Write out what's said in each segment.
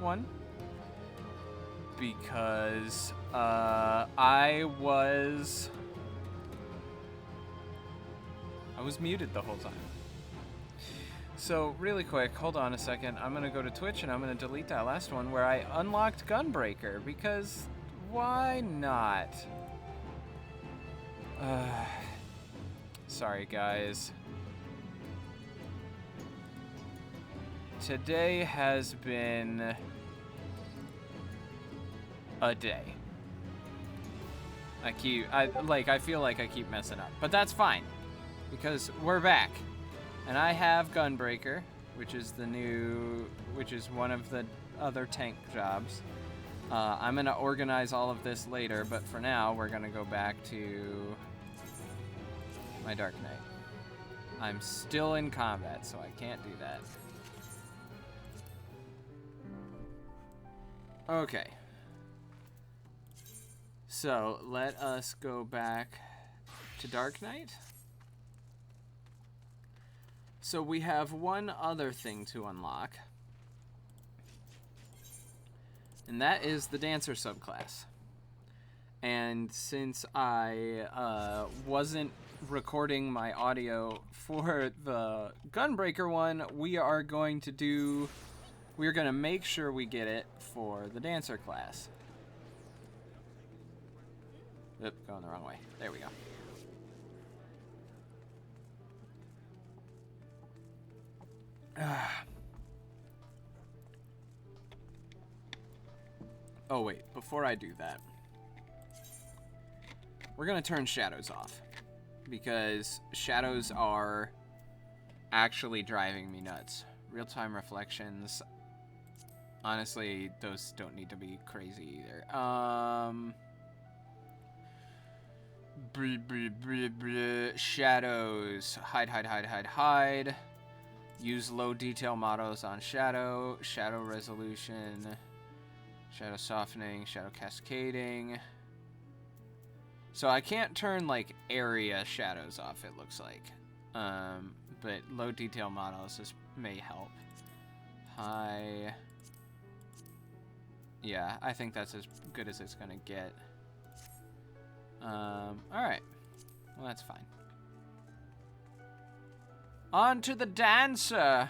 one because I was muted the whole time. So really quick, hold on a second. I'm gonna go to Twitch and I'm gonna delete that last one where I unlocked Gunbreaker because why not? Sorry guys. Today has been a day. I feel like I keep messing up, but that's fine because we're back. And I have Gunbreaker, which is one of the other tank jobs. I'm gonna organize all of this later, but for now, we're gonna go back to my Dark Knight. I'm still in combat, so I can't do that. Okay. So, let us go back to Dark Knight. So we have one other thing to unlock, and that is the Dancer subclass. And since I wasn't recording my audio for the Gunbreaker one, we're going to make sure we get it for the Dancer class. Oop, going the wrong way. There we go. Oh wait, before I do that, we're gonna turn shadows off because shadows are actually driving me nuts. Real-time reflections, honestly, those don't need to be crazy either. Shadows, hide. Use low detail models on shadow resolution, shadow softening, shadow cascading. So I can't turn like area shadows off, it looks like. But low detail models may help. High. Yeah, I think that's as good as it's gonna get. Alright. Well, that's fine. On to the Dancer!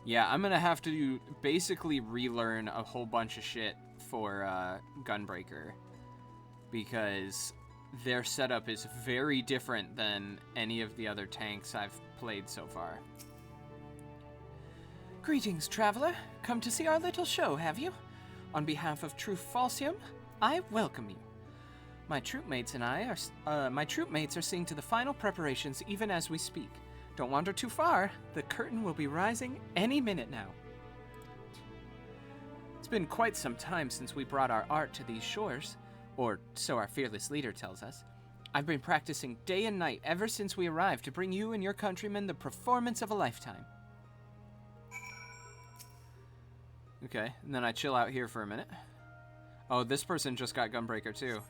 Yeah, I'm gonna have to basically relearn a whole bunch of shit for Gunbreaker, because their setup is very different than any of the other tanks I've played so far. Greetings, traveler. Come to see our little show, have you? On behalf of True Falsium, I welcome you. My troopmates are seeing to the final preparations even as we speak. Don't wander too far. The curtain will be rising any minute now. It's been quite some time since we brought our art to these shores, or so our fearless leader tells us. I've been practicing day and night ever since we arrived to bring you and your countrymen the performance of a lifetime. Okay, and then I chill out here for a minute. Oh, this person just got Gunbreaker too.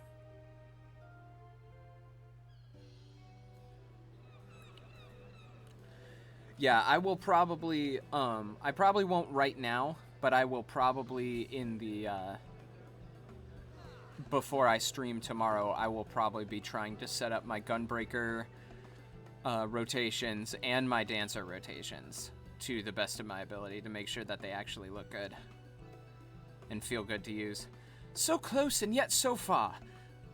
Yeah, I will probably, I probably won't right now, but I will probably in the, before I stream tomorrow, I will probably be trying to set up my Gunbreaker rotations and my Dancer rotations to the best of my ability to make sure that they actually look good and feel good to use. So close and yet so far.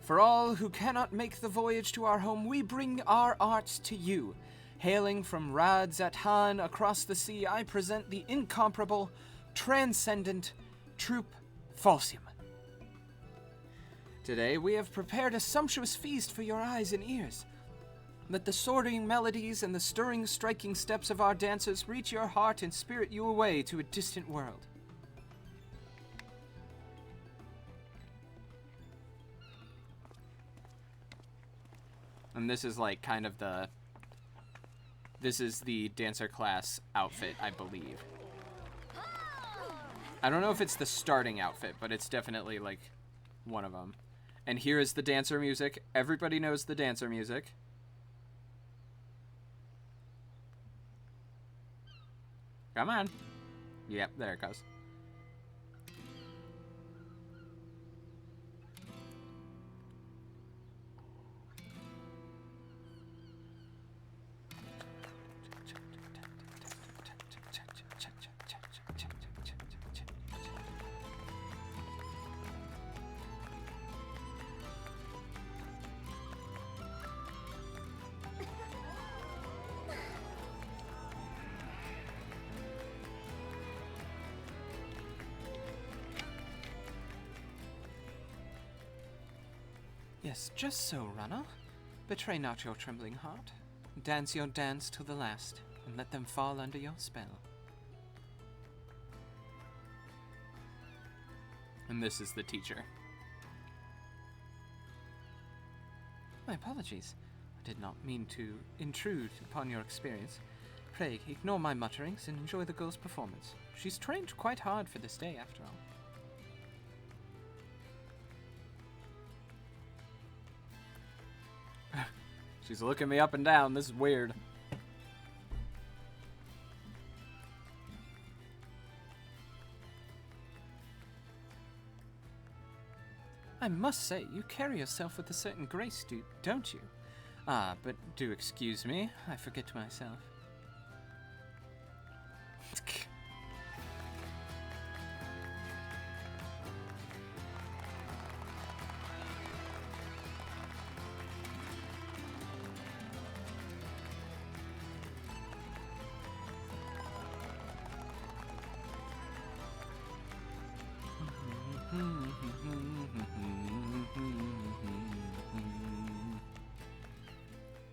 For all who cannot make the voyage to our home, we bring our arts to you. Hailing from Radzatan across the sea, I present the incomparable, transcendent Troop Falsium. Today, we have prepared a sumptuous feast for your eyes and ears. Let the soaring melodies and the stirring, striking steps of our dancers reach your heart and spirit you away to a distant world. And this is like kind of the... This is the Dancer class outfit, I believe. I don't know if it's the starting outfit, but it's definitely like one of them. And here is the Dancer music. Everybody knows the Dancer music. Come on. Yep, there it goes. Yes, just so, runner. Betray not your trembling heart. Dance your dance to the last, and let them fall under your spell. And this is the teacher. My apologies. I did not mean to intrude upon your experience. Pray, ignore my mutterings and enjoy the girl's performance. She's trained quite hard for this day, after all. She's looking me up and down. This is weird. I must say, you carry yourself with a certain grace, don't you? Ah, but do excuse me. I forget myself.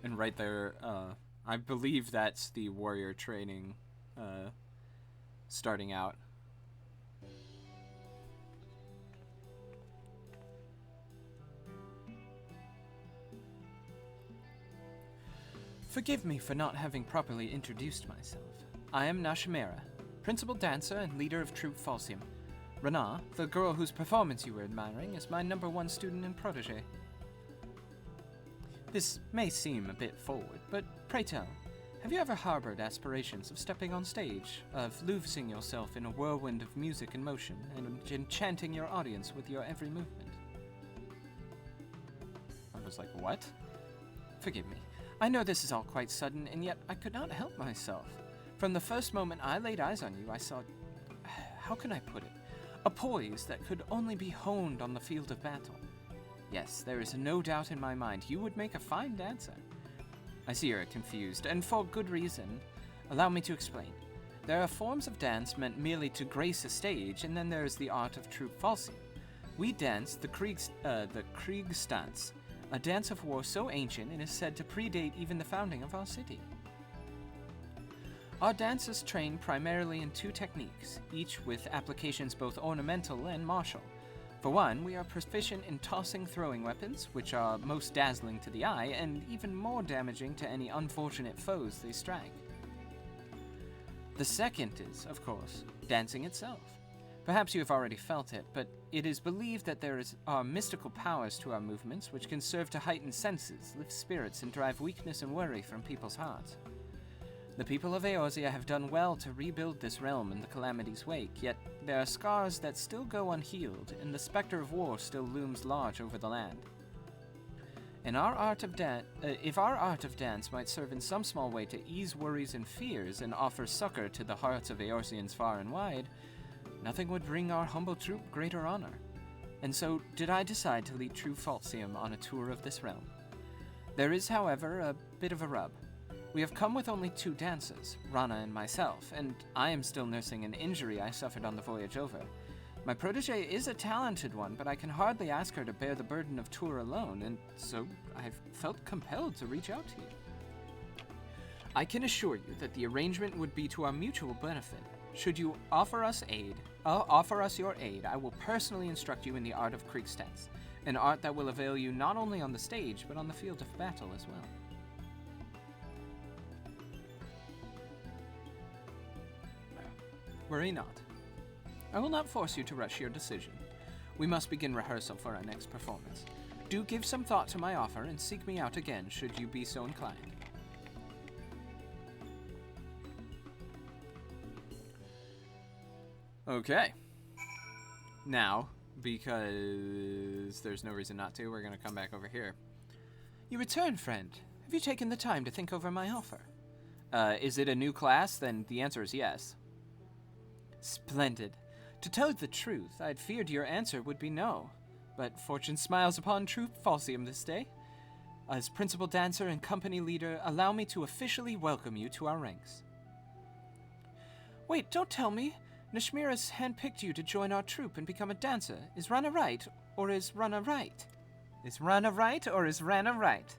And right there, I believe that's the warrior training starting out. Forgive me for not having properly introduced myself. I am Nashimera, principal dancer and leader of Troupe Falsium. Rana, the girl whose performance you were admiring, is my #1 student and protege. This may seem a bit forward, but pray tell, have you ever harbored aspirations of stepping on stage, of losing yourself in a whirlwind of music and motion, and enchanting your audience with your every movement? I was like, what? Forgive me. I know this is all quite sudden, and yet I could not help myself. From the first moment I laid eyes on you, I saw, how can I put it, a poise that could only be honed on the field of battle. Yes, there is no doubt in my mind you would make a fine dancer. I see you're confused, and for good reason. Allow me to explain. There are forms of dance meant merely to grace a stage, and then there is the art of Troupe Falsium. We dance the Kriegstanz, a dance of war so ancient it is said to predate even the founding of our city. Our dancers train primarily in 2 techniques, each with applications both ornamental and martial. For one, we are proficient in tossing throwing weapons, which are most dazzling to the eye and even more damaging to any unfortunate foes they strike. The second is, of course, dancing itself. Perhaps you have already felt it, but it is believed that there are mystical powers to our movements which can serve to heighten senses, lift spirits, and drive weakness and worry from people's hearts. The people of Eorzea have done well to rebuild this realm in the calamity's wake, yet there are scars that still go unhealed, and the specter of war still looms large over the land. If our art of dance might serve in some small way to ease worries and fears and offer succor to the hearts of Eorzeans far and wide, nothing would bring our humble troupe greater honor. And so did I decide to lead Troupe Falsium on a tour of this realm. There is, however, a bit of a rub. We have come with only 2 dancers, Rana and myself, and I am still nursing an injury I suffered on the voyage over. My protege is a talented one, but I can hardly ask her to bear the burden of tour alone, and so I've felt compelled to reach out to you. I can assure you that the arrangement would be to our mutual benefit. Should you offer us your aid, I will personally instruct you in the art of Kriegstanz, an art that will avail you not only on the stage, but on the field of battle as well. Worry not. I will not force you to rush your decision. We must begin rehearsal for our next performance. Do give some thought to my offer and seek me out again should you be so inclined. Okay. Now, because there's no reason not to, we're going to come back over here. You return, friend. Have you taken the time to think over my offer? Is it a new class? Then the answer is yes. Splendid. To tell the truth, I'd feared your answer would be no. But fortune smiles upon true falsium this day. As principal dancer and company leader, allow me to officially welcome you to our ranks. Wait, don't tell me. Nashmira's handpicked you to join our troupe and become a dancer. Is Rana right, or is Rana right? Is Rana right, or is Rana right?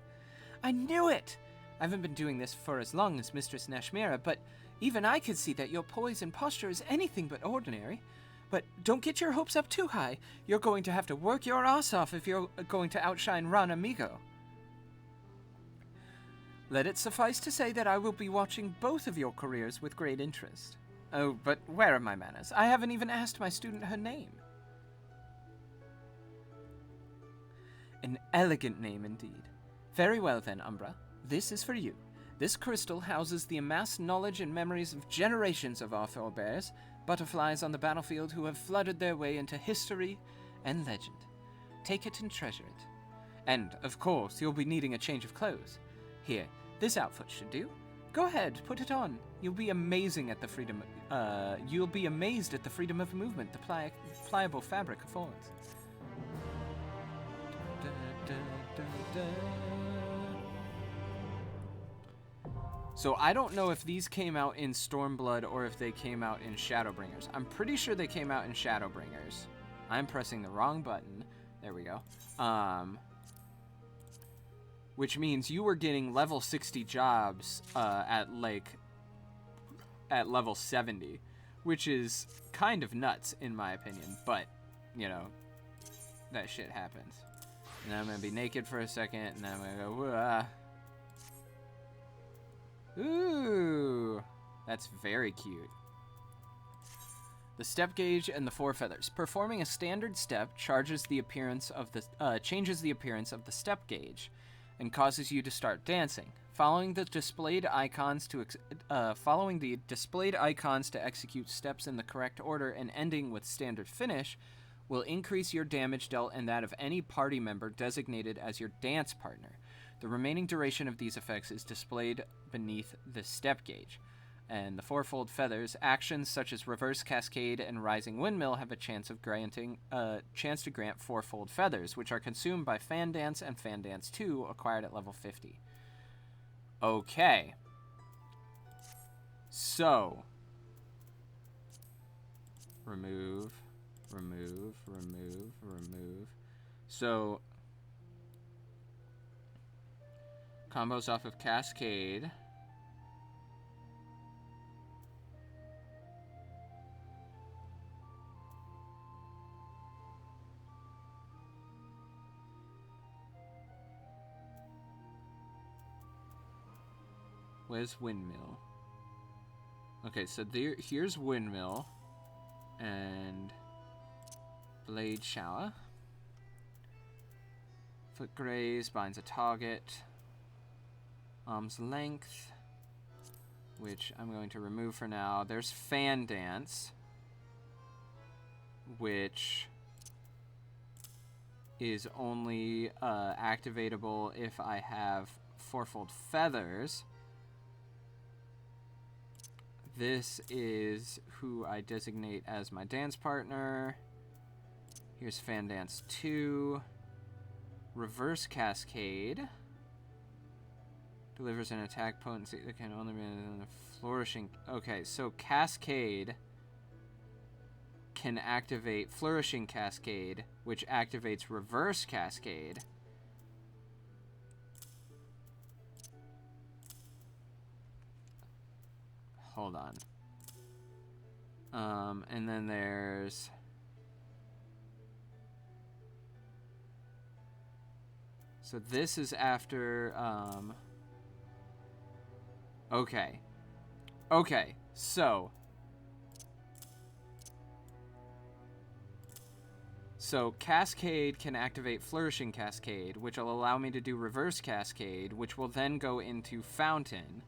I knew it! I haven't been doing this for as long as Mistress Nashmira, but even I could see that your poise and posture is anything but ordinary. But don't get your hopes up too high. You're going to have to work your ass off if you're going to outshine Rana Migo. Let it suffice to say that I will be watching both of your careers with great interest. Oh, but where are my manners? I haven't even asked my student her name. An elegant name indeed. Very well then, Umbra. This is for you. This crystal houses the amassed knowledge and memories of generations of our forebears, butterflies on the battlefield who have flooded their way into history and legend. Take it and treasure it. And, of course, you'll be needing a change of clothes. Here, this outfit should do. Go ahead, put it on. You'll be amazed at the freedom of movement the pliable fabric affords. So I don't know if these came out in Stormblood or if they came out in Shadowbringers. I'm pretty sure they came out in Shadowbringers. I'm pressing the wrong button. There we go. Which means you were getting level 60 jobs at level 70, which is kind of nuts in my opinion, but you know, that shit happens. And I'm gonna be naked for a second, and then I'm gonna go, ooh, that's very cute. The step gauge and the four feathers. Performing a standard step changes the appearance of the step gauge, and causes you to start dancing. Following the displayed icons to execute steps in the correct order and ending with standard finish will increase your damage dealt and that of any party member designated as your dance partner. The remaining duration of these effects is displayed beneath the step gauge. And the fourfold feathers, actions such as Reverse Cascade and Rising Windmill have a chance to grant fourfold feathers, which are consumed by Fan Dance and Fan Dance 2, acquired at level 50. Okay. So. Remove. So. Combos off of Cascade. Where's Windmill? Okay, so here's Windmill and Blade Shower. Foot Graze binds a target. Arm's Length, which I'm going to remove for now. There's Fan Dance, which is only activatable if I have fourfold feathers. This is who I designate as my dance partner. Here's Fan Dance 2. Reverse Cascade. Delivers an attack potency that can only be in a flourishing... Okay, so Cascade can activate Flourishing Cascade, which activates Reverse Cascade. Hold on. And then there's... So this is after, Okay. Okay, so... So Cascade can activate Flourishing Cascade, which will allow me to do Reverse Cascade, which will then go into Fountain.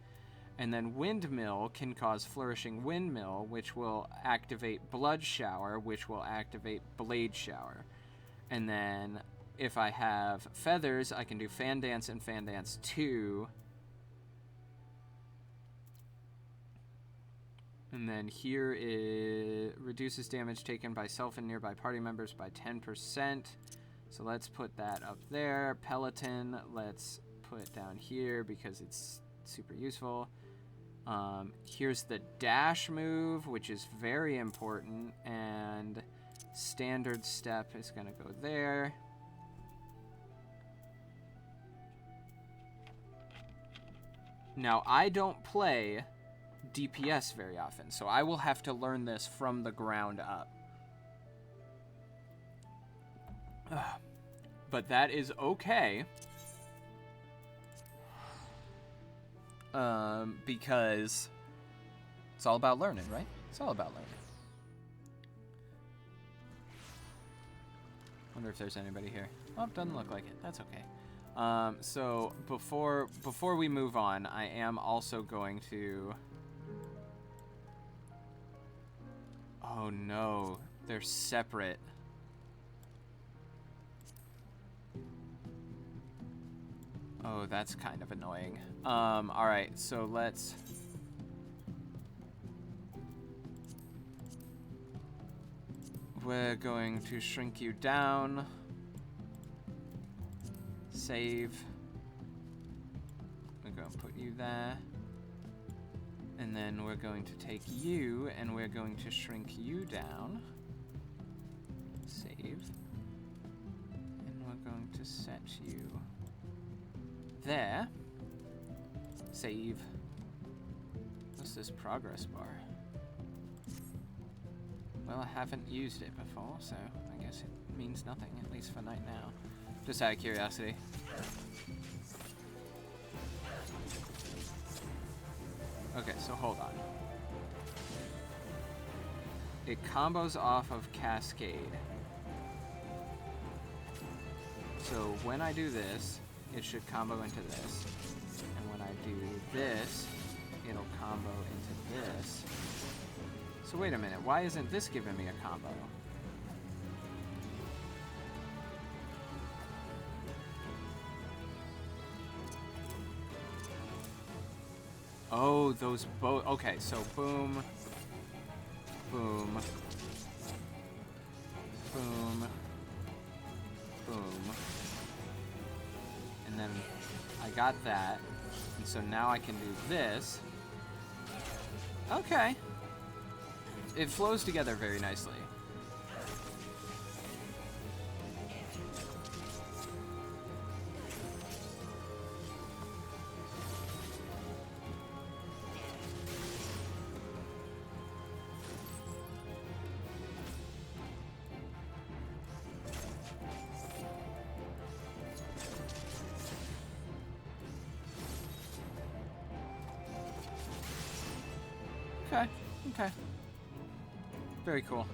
And then Windmill can cause Flourishing Windmill, which will activate Blood Shower, which will activate Blade Shower. And then if I have Feathers, I can do Fan Dance and Fan Dance 2. And then here it reduces damage taken by self and nearby party members by 10%. So let's put that up there. Peloton, let's put it down here because it's super useful. Here's the dash move, which is very important, and standard step is going to go there. Now, I don't play DPS very often, so I will have to learn this from the ground up. But that is okay. Because it's all about learning, right? It's all about learning. Wonder if there's anybody here. Oh, it doesn't look like it. That's okay. So before we move on, I am also going to... Oh no, they're separate. Oh, that's kind of annoying. Alright, so let's... We're going to shrink you down. Save. We're going to put you there. And then we're going to take you, and we're going to shrink you down. Save. And we're going to set you there. Save. What's this progress bar? Well, I haven't used it before, so I guess it means nothing, at least for right now. Just out of curiosity. Okay, so hold on. It combos off of Cascade. So when I do this, it should combo into this. And when I do this, it'll combo into this. So wait a minute, why isn't this giving me a combo? Oh, those both. Okay, so boom, boom, boom, boom. And then I got that. And so now I can do this. Okay. It flows together very nicely. Okay, okay. Very cool.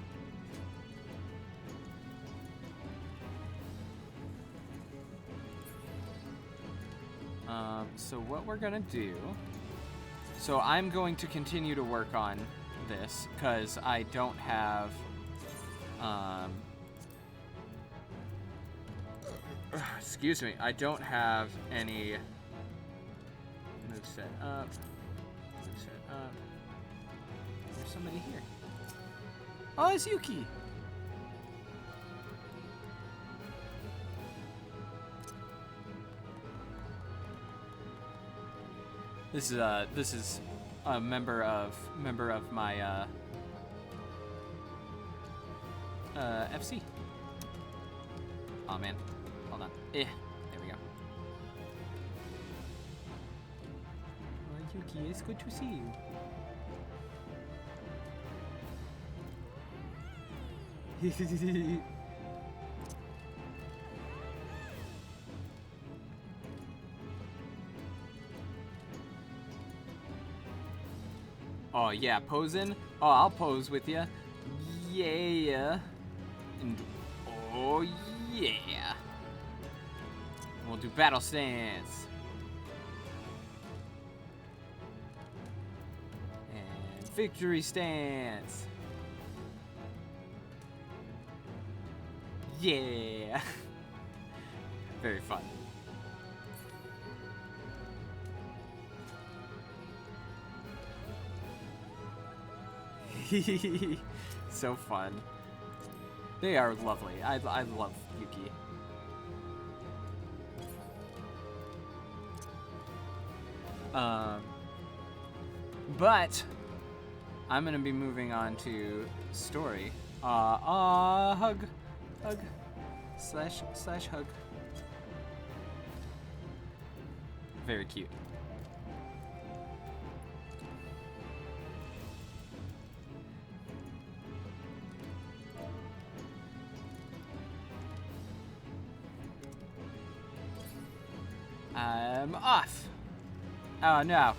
So what we're gonna do... So I'm going to continue to work on this, because I don't have... excuse me. I don't have any... Move set up. Move set up. There's somebody here. Oh, it's Yuki. This is a member of my FC. Oh man, hold on. There we go. Oh, Yuki, it's good to see you. Oh yeah, posing? Oh, I'll pose with ya. Yeah. And oh yeah. We'll do battle stance. Victory stance. Yeah. Very fun. So fun. They are lovely. I love Yuki. But I'm gonna be moving on to story. Hug, slash hug. Very cute. I'm off. Oh no.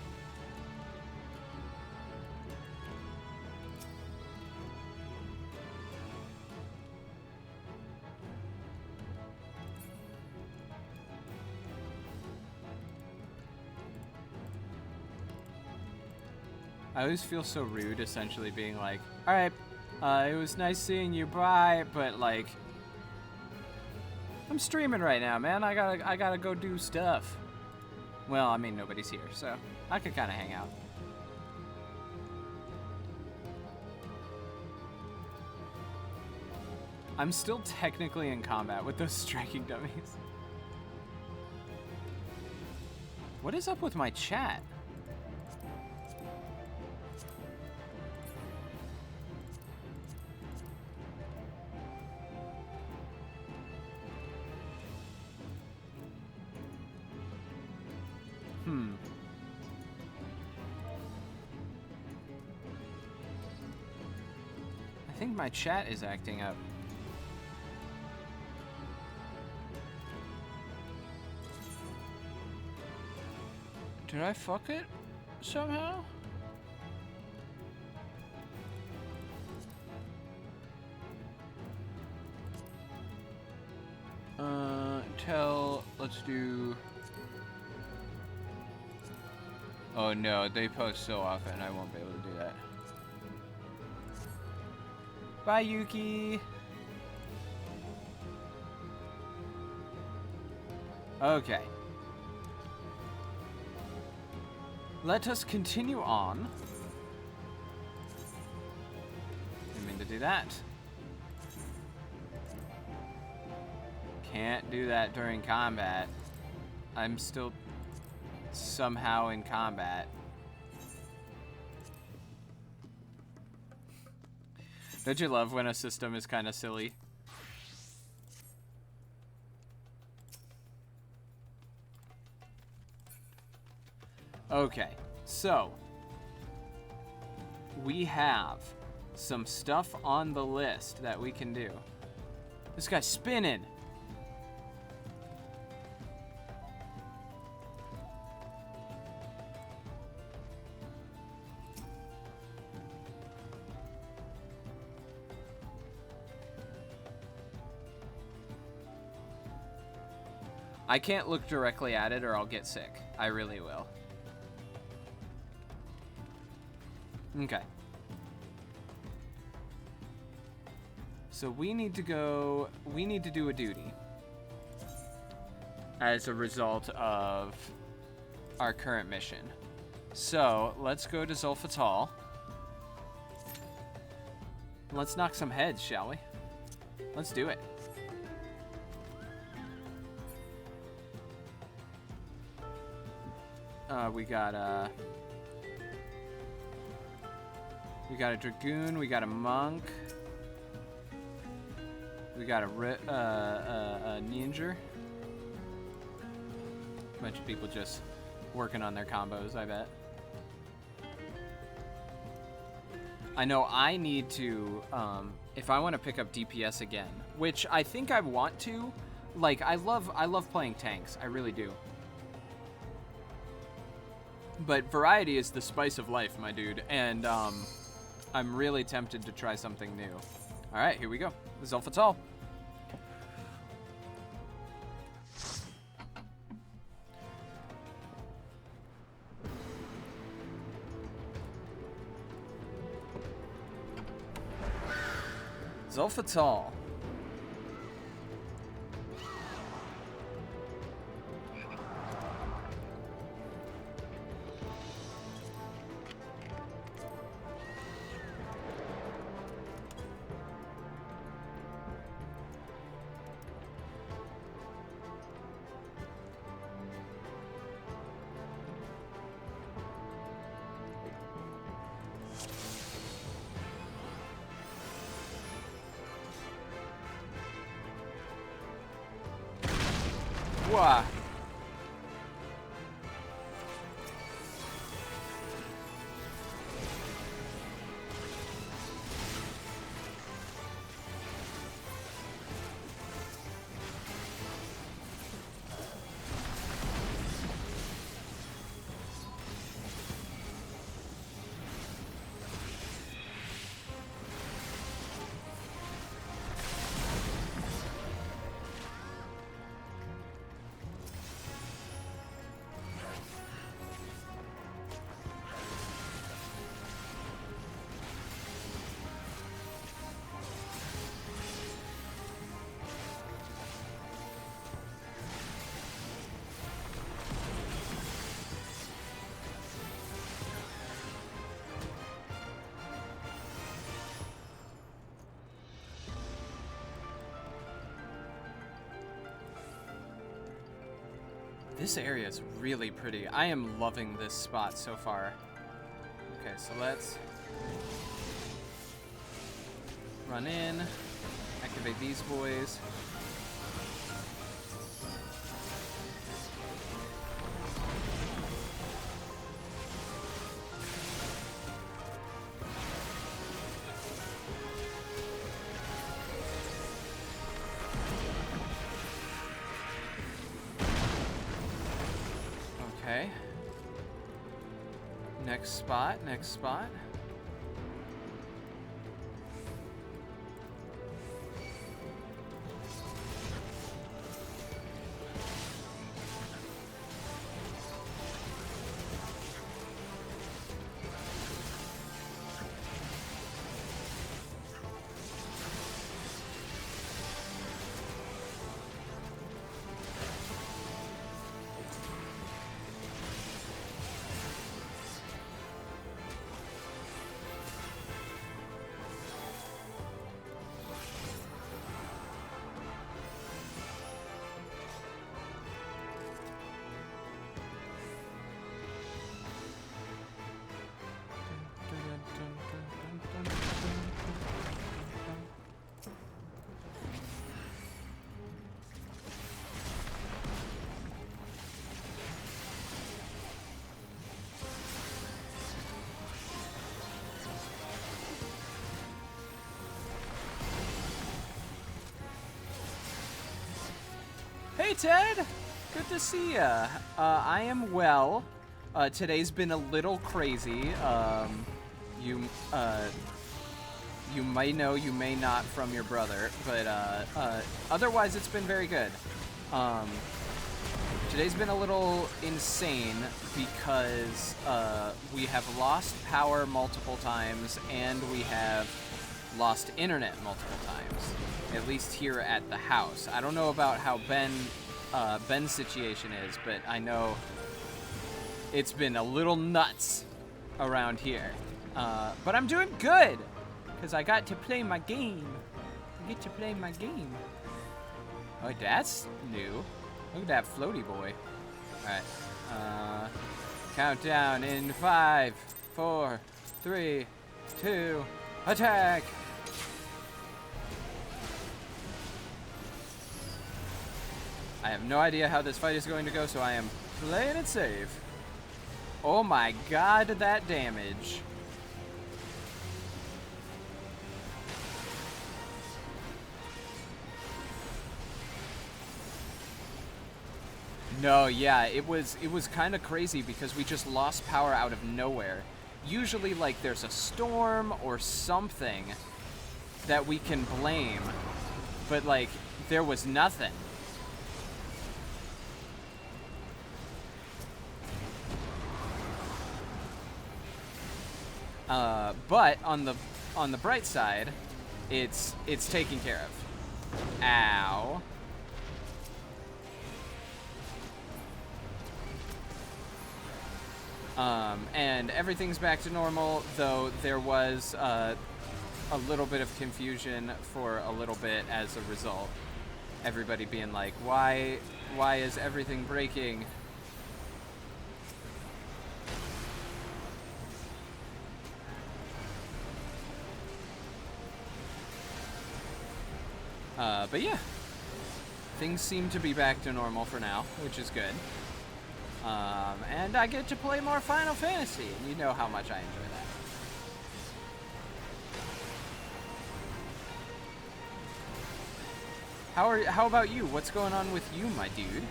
I always feel so rude essentially being like, alright, it was nice seeing you, bye, but like, I'm streaming right now, man. I gotta go do stuff. Well, I mean, nobody's here, so I could kind of hang out. I'm still technically in combat with those striking dummies. What is up with my chat? I think my chat is acting up. Did I fuck it somehow? Let's do... Oh no, they post so often, I won't be able to do that. Bye, Yuki! Okay. Let us continue on. Didn't mean to do that. Can't do that during combat. I'm still somehow in combat. Don't you love when a system is kind of silly? Okay, so we have some stuff on the list that we can do. This guy's spinning. I can't look directly at it or I'll get sick. I really will. Okay. So we need to go, we need to do a duty as a result of our current mission. So let's go to Zulfatal. Let's knock some heads, shall we? Let's do it. We got a dragoon, we got a monk, we got a ninja. A bunch of people just working on their combos, I bet. I know I need to, if I want to pick up DPS again, which I think I want to, like, I love playing tanks, I really do. But variety is the spice of life, my dude, and I'm really tempted to try something new. All right, here we go. Zulfatal. Zulfatal. Wah. This area is really pretty. I am loving this spot so far. Okay, so let's run in, activate these boys. Okay. Next spot, next spot. Hey Ted, good to see ya. I am well. Today's been a little crazy. You may know, you may not from your brother, but otherwise it's been very good. Today's been a little insane because we have lost power multiple times and we have lost internet multiple times, at least here at the house. I don't know about how Ben's situation is, but I know it's been a little nuts around here. But I'm doing good, because I got to play my game. I get to play my game. Oh, that's new. Look at that floaty boy. Alright. Countdown in 5, 4, 3, 2, attack! I have no idea how this fight is going to go, so I am playing it safe. Oh my god, that damage. No, yeah, it was kind of crazy because we just lost power out of nowhere. Usually, like, there's a storm or something that we can blame, but, like, there was nothing. But on the bright side, it's taken care of. Ow. And everything's back to normal, though there was a little bit of confusion for a little bit as a result. Everybody being like, why is everything breaking? But yeah, things seem to be back to normal for now, which is good. And I get to play more Final Fantasy, and you know how much I enjoy that. How about you? What's going on with you, my dude?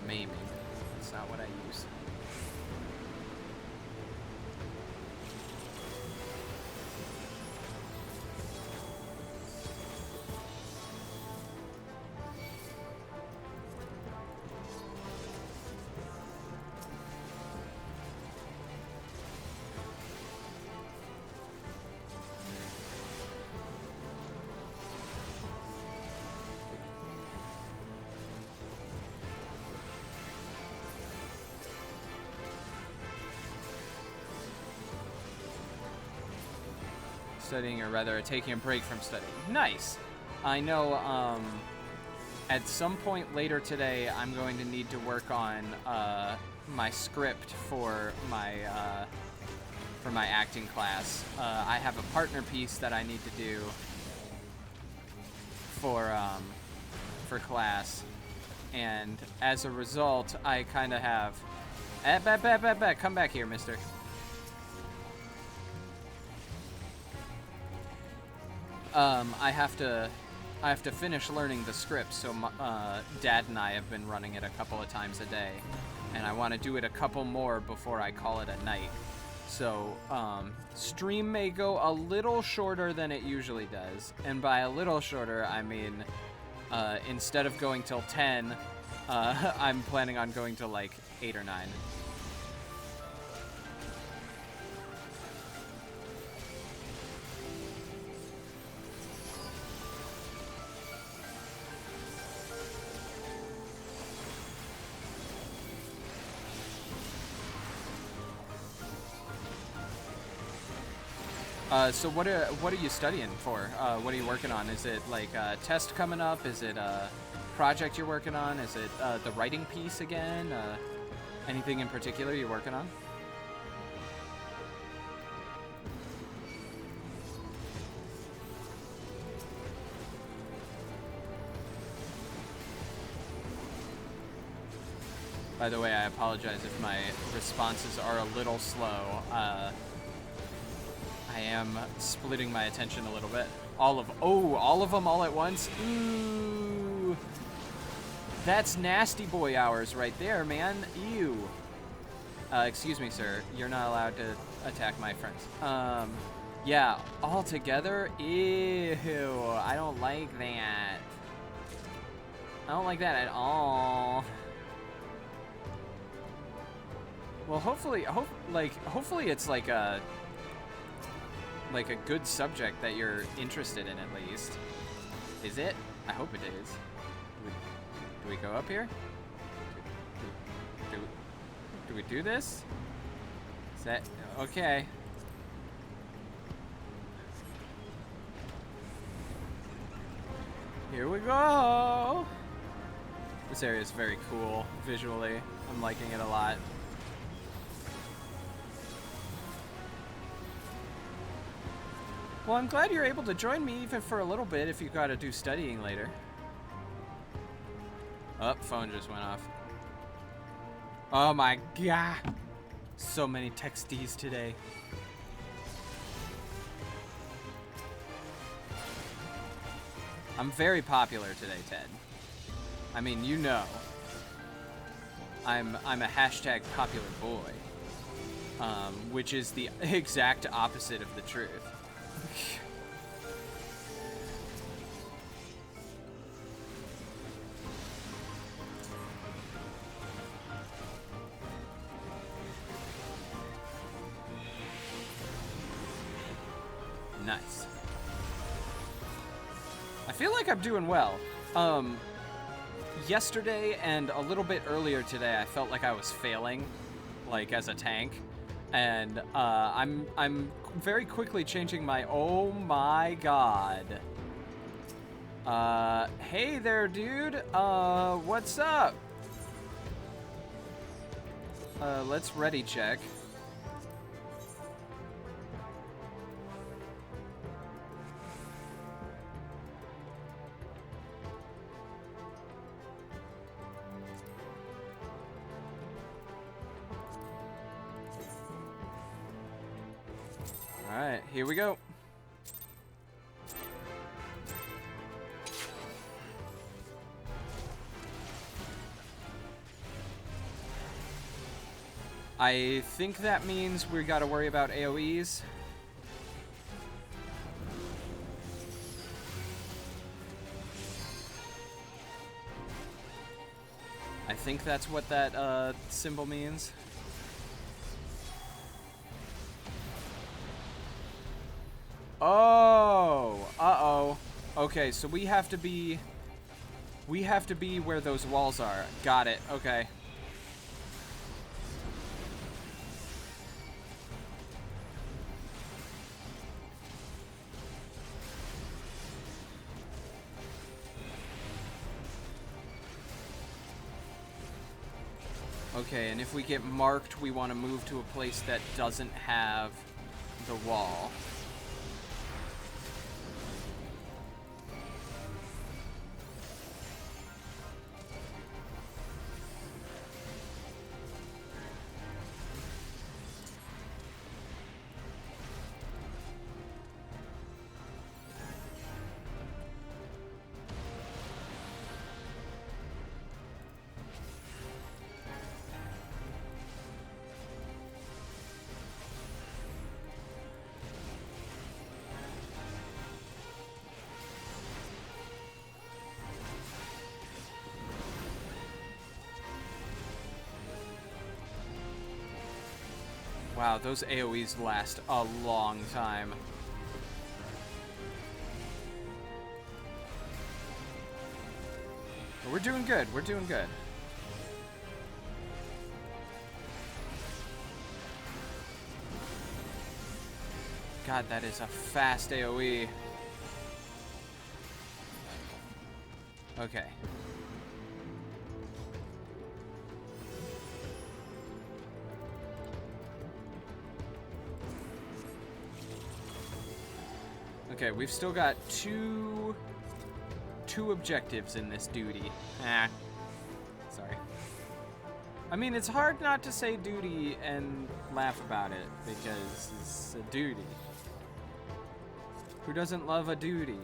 Maiming. That's not what I use. Studying, or rather taking a break from studying. Nice. I know at some point later today I'm going to need to work on my script for my acting class. I have a partner piece that I need to do for class, and as a result I kind of have come back here, mister. I have to finish learning the script, so Dad and I have been running it a couple of times a day, and I want to do it a couple more before I call it a night. So, stream may go a little shorter than it usually does, and by a little shorter, I mean, instead of going till 10, I'm planning on going to like 8 or 9. So what are you studying for? What are you working on? Is it like a test coming up? Is it a project you're working on? Is it the writing piece again? Anything in particular you're working on? By the way, I apologize if my responses are a little slow. I am splitting my attention a little bit. All of them all at once? Ooh. That's nasty boy hours right there, man. Ew. Excuse me, sir. You're not allowed to attack my friends. Yeah, all together? Ew. I don't like that. I don't like that at all. Well, hopefully it's like a good subject that you're interested in, at least. Is it? I hope it is. Do we go up here? Do we do this? Is that okay? Here we go. This area is very cool visually. I'm liking it a lot. Well, I'm glad you're able to join me even for a little bit if you gotta do studying later. Oh, phone just went off. Oh my god. So many texties today. I'm very popular today, Ted. I mean, you know. I'm a hashtag popular boy. Which is the exact opposite of the truth. Nice. I feel like I'm doing well. Yesterday and a little bit earlier today, I felt like I was failing, like as a tank, and I'm very quickly changing my. Oh my god. Hey there, dude. What's up? Let's ready check. Alright, here we go. I think that means we gotta worry about AoEs. I think that's what that symbol means. Oh, uh-oh. Okay, so we have to be where those walls are. Got it. Okay. Okay, and if we get marked, we want to move to a place that doesn't have the wall. Wow, those AoEs last a long time. But we're doing good. We're doing good. God, that is a fast AoE. Okay. Okay, we've still got two objectives in this duty. Sorry. I mean, it's hard not to say duty and laugh about it, because it's a duty. Who doesn't love a duty?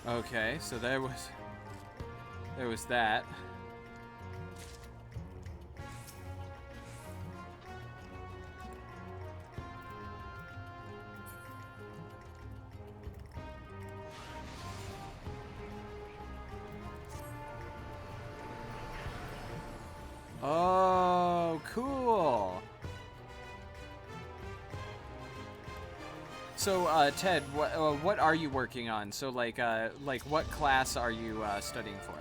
Okay, so there was that. Oh, cool. So, Ted, what are you working on? So, like what class are you studying for?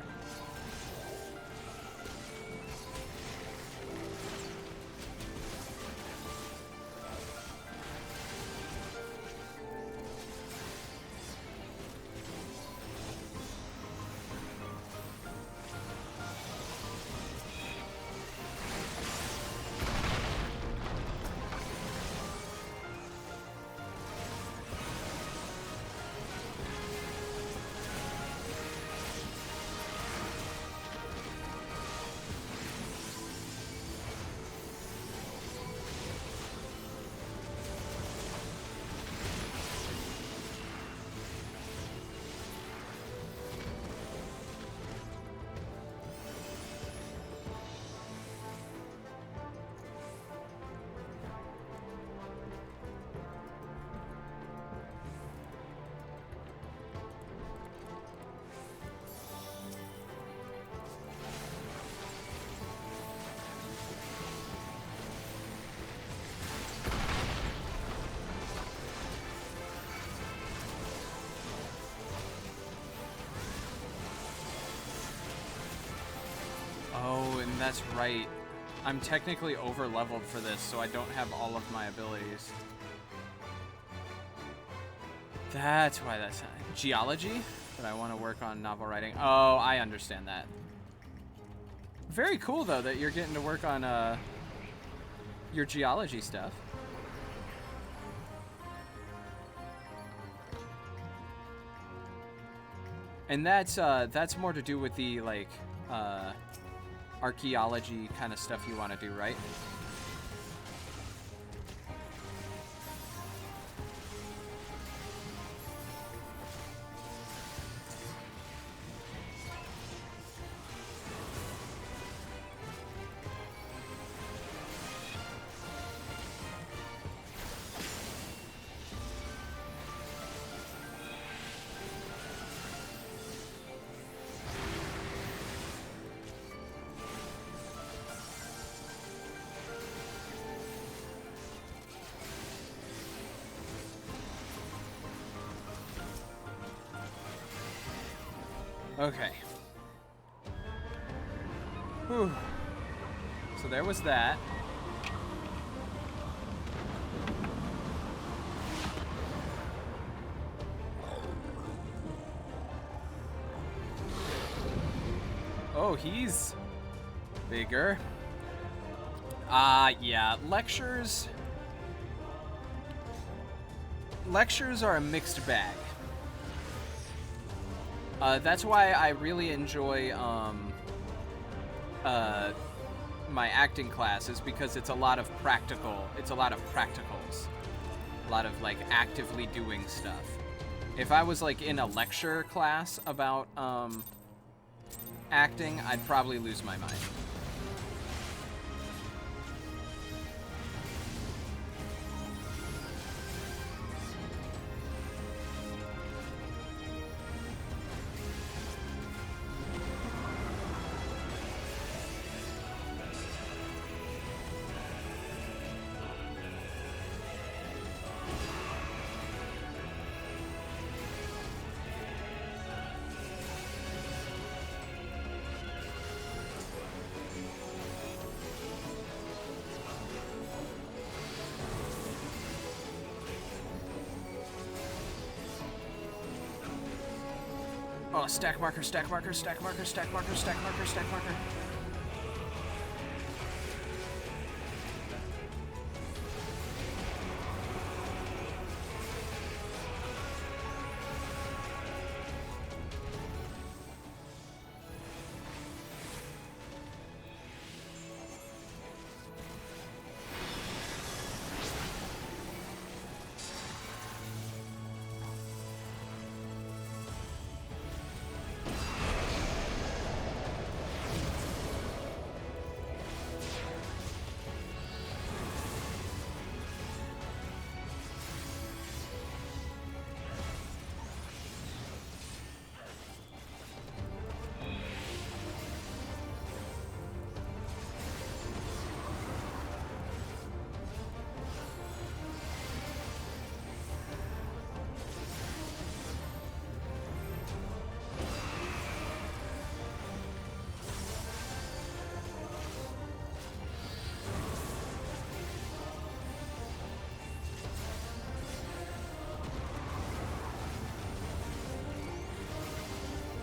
that's right. I'm technically over-leveled for this, so I don't have all of my abilities. That's why that's geology, but I want to work on novel writing. Oh, I understand that. Very cool though that you're getting to work on your geology stuff. And that's more to do with the like archaeology kind of stuff you want to do, right? Okay. Whew. So there was that. Oh, he's bigger. Yeah, lectures are a mixed bag. That's why I really enjoy my acting classes, because it's a lot of practicals, a lot of like actively doing stuff. If I was like in a lecture class about acting, I'd probably lose my mind. Oh, stack marker, stack marker, stack marker, stack marker, stack marker, stack marker.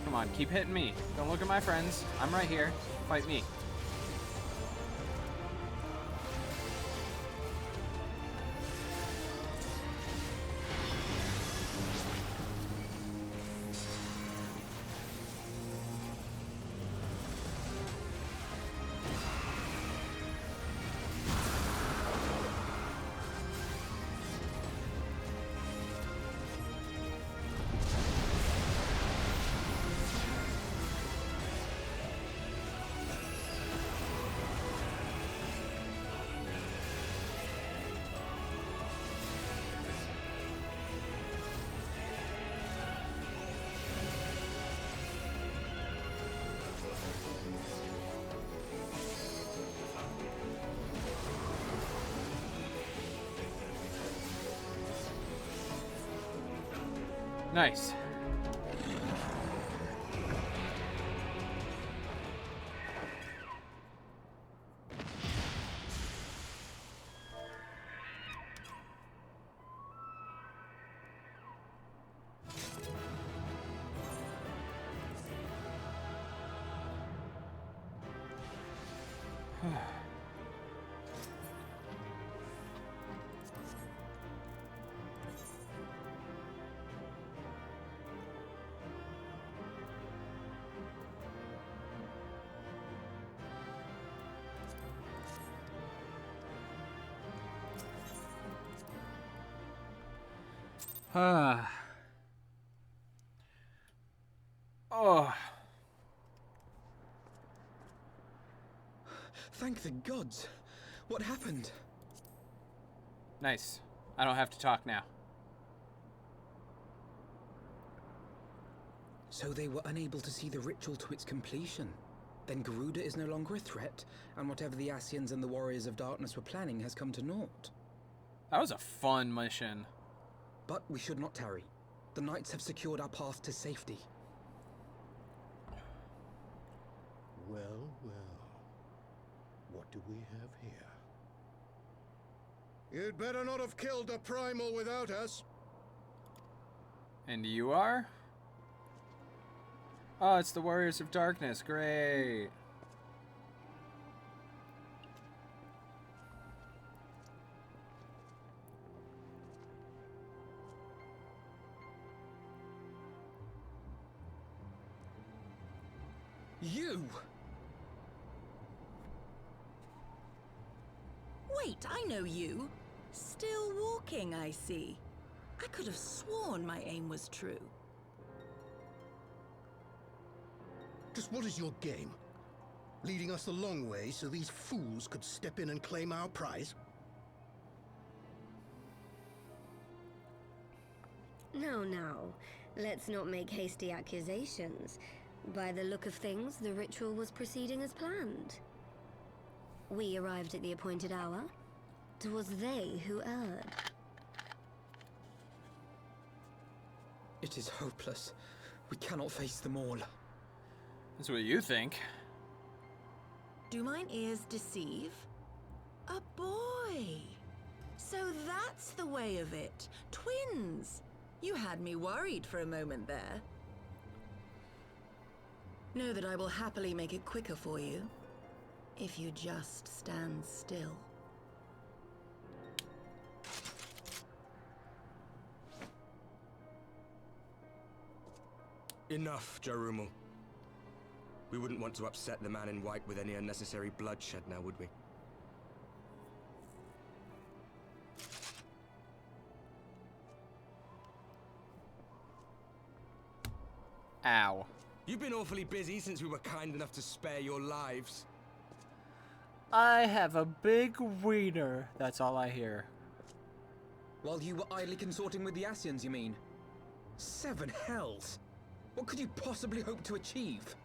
Come on, keep hitting me. Don't look at my friends. I'm right here. Fight me. Nice. Oh. Thank the gods. What happened? Nice. I don't have to talk now. So they were unable to see the ritual to its completion. Then Garuda is no longer a threat, and whatever the Asians and the Warriors of Darkness were planning has come to naught. That was a fun mission. But we should not tarry. The knights have secured our path to safety. Well, well. What do we have here? You'd better not have killed the primal without us. And you are? Oh, it's the Warriors of Darkness. Great. You! Wait, I know you. Still walking, I see. I could have sworn my aim was true. Just what is your game? Leading us a long way so these fools could step in and claim our prize? No, no. Let's not make hasty accusations. By the look of things, the ritual was proceeding as planned. We arrived at the appointed hour. 'Twas they who erred. It is hopeless. We cannot face them all. That's what you think. Do mine ears deceive? A boy! So that's the way of it. Twins! You had me worried for a moment there. Know that I will happily make it quicker for you, if you just stand still. Enough, Jarumal. We wouldn't want to upset the man in white with any unnecessary bloodshed now, would we? Ow. You've been awfully busy since we were kind enough to spare your lives. I have a big wiener. That's all I hear. While you were idly consorting with the Asians, you mean? 7 hells! What could you possibly hope to achieve?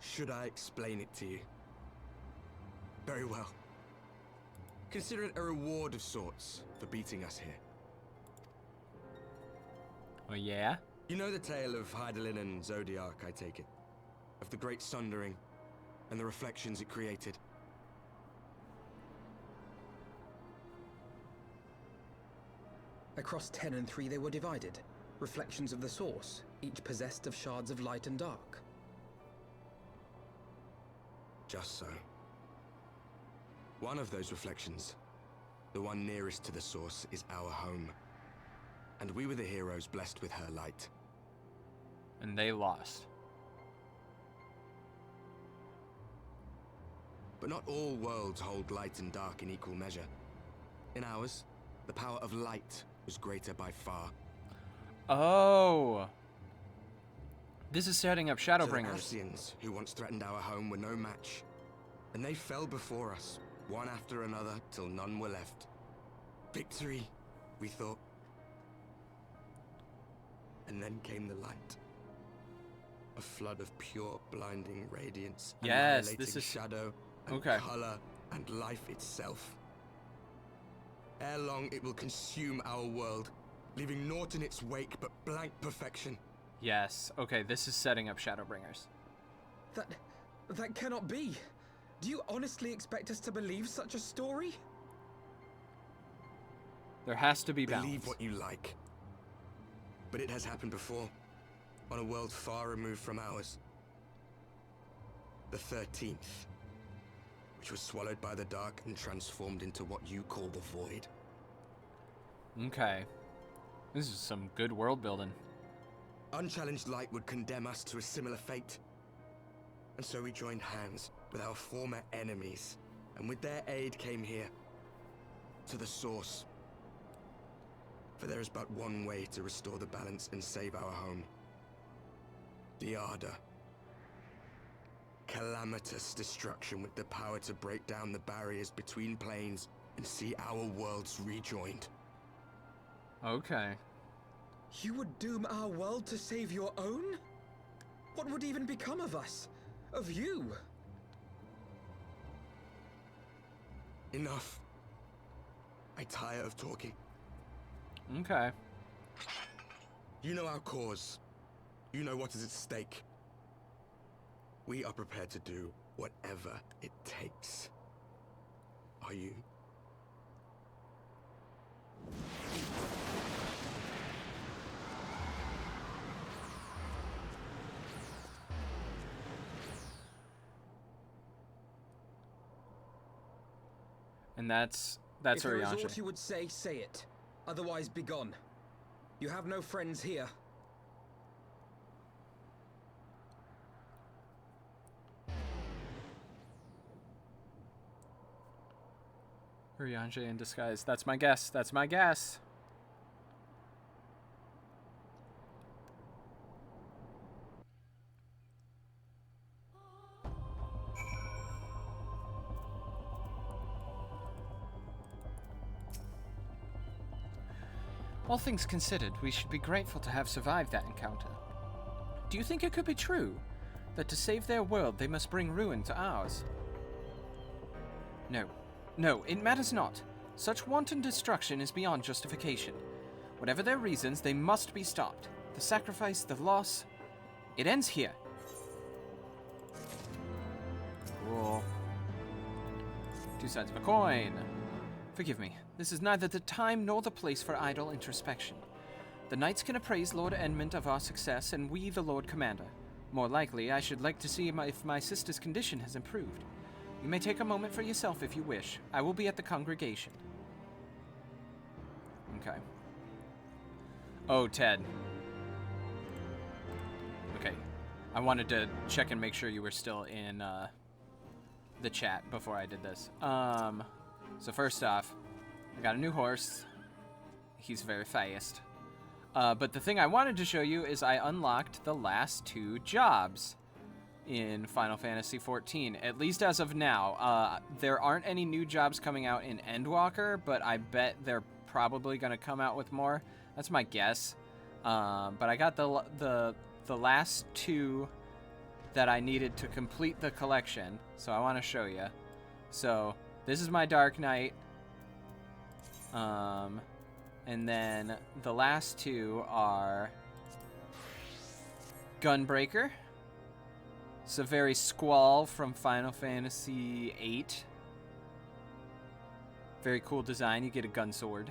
Should I explain it to you? Very well. Consider it a reward of sorts for beating us here. Oh, yeah? You know the tale of Hydaelyn and Zodiac, I take it? Of the Great Sundering and the reflections it created? Across 10 and 3 they were divided. Reflections of the source, each possessed of shards of light and dark. Just so. One of those reflections, the one nearest to the source, is our home. And we were the heroes blessed with her light. And they lost. But not all worlds hold light and dark in equal measure. In ours, the power of light was greater by far. Oh. This is setting up So the Shadowbringers. Asians, who once threatened our home, were no match. And they fell before us, one after another, till none were left. Victory, we thought. And then came the light. A flood of pure, blinding radiance. Yes, annihilating this is... shadow and Okay. color and life itself. Ere long, it will consume our world, leaving naught in its wake but blank perfection. Yes. Okay, this is setting up Shadowbringers. That cannot be. Do you honestly expect us to believe such a story? There has to be balance. Believe what you like. But it has happened before, on a world far removed from ours. The 13th, which was swallowed by the dark and transformed into what you call the Void. Okay. This is some good world building. Unchallenged light would condemn us to a similar fate. And so we joined hands with our former enemies, and with their aid came here, to the source. For there is but one way to restore the balance and save our home. The Ardor. Calamitous destruction with the power to break down the barriers between planes and see our worlds rejoined. Okay. You would doom our world to save your own? What would even become of us? Of you? Enough. I tire of talking. Okay. You know our cause. You know what is at stake. We are prepared to do whatever it takes. Are you? And that's If there is Urianger. aught you would say, say it. Otherwise, begone. You have no friends here. Urianger in disguise. That's my guess. That's my guess. All things considered, we should be grateful to have survived that encounter. Do you think it could be true that to save their world they must bring ruin to ours? No. No, it matters not. Such wanton destruction is beyond justification. Whatever their reasons, they must be stopped. The sacrifice, the loss, it ends here. Cool. Two sides of a coin. Forgive me. This is neither the time nor the place for idle introspection. The knights can appraise Lord Edmund of our success, and we the Lord Commander. More likely, I should like to see if my sister's condition has improved. You may take a moment for yourself if you wish. I will be at the congregation. Okay. Oh, Ted. Okay. I wanted to check and make sure you were still in the chat before I did this. So first off, I got a new horse. He's very fast. But the thing I wanted to show you is I unlocked the last 2 jobs in Final Fantasy XIV, at least as of now. There aren't any new jobs coming out in Endwalker, but I bet they're probably going to come out with more. That's my guess. But I got the last 2 that I needed to complete the collection, so I want to show you. So this is my Dark Knight. And then the last 2 are Gunbreaker, Severi Squall from Final Fantasy VIII. Very cool design. You get a gun sword.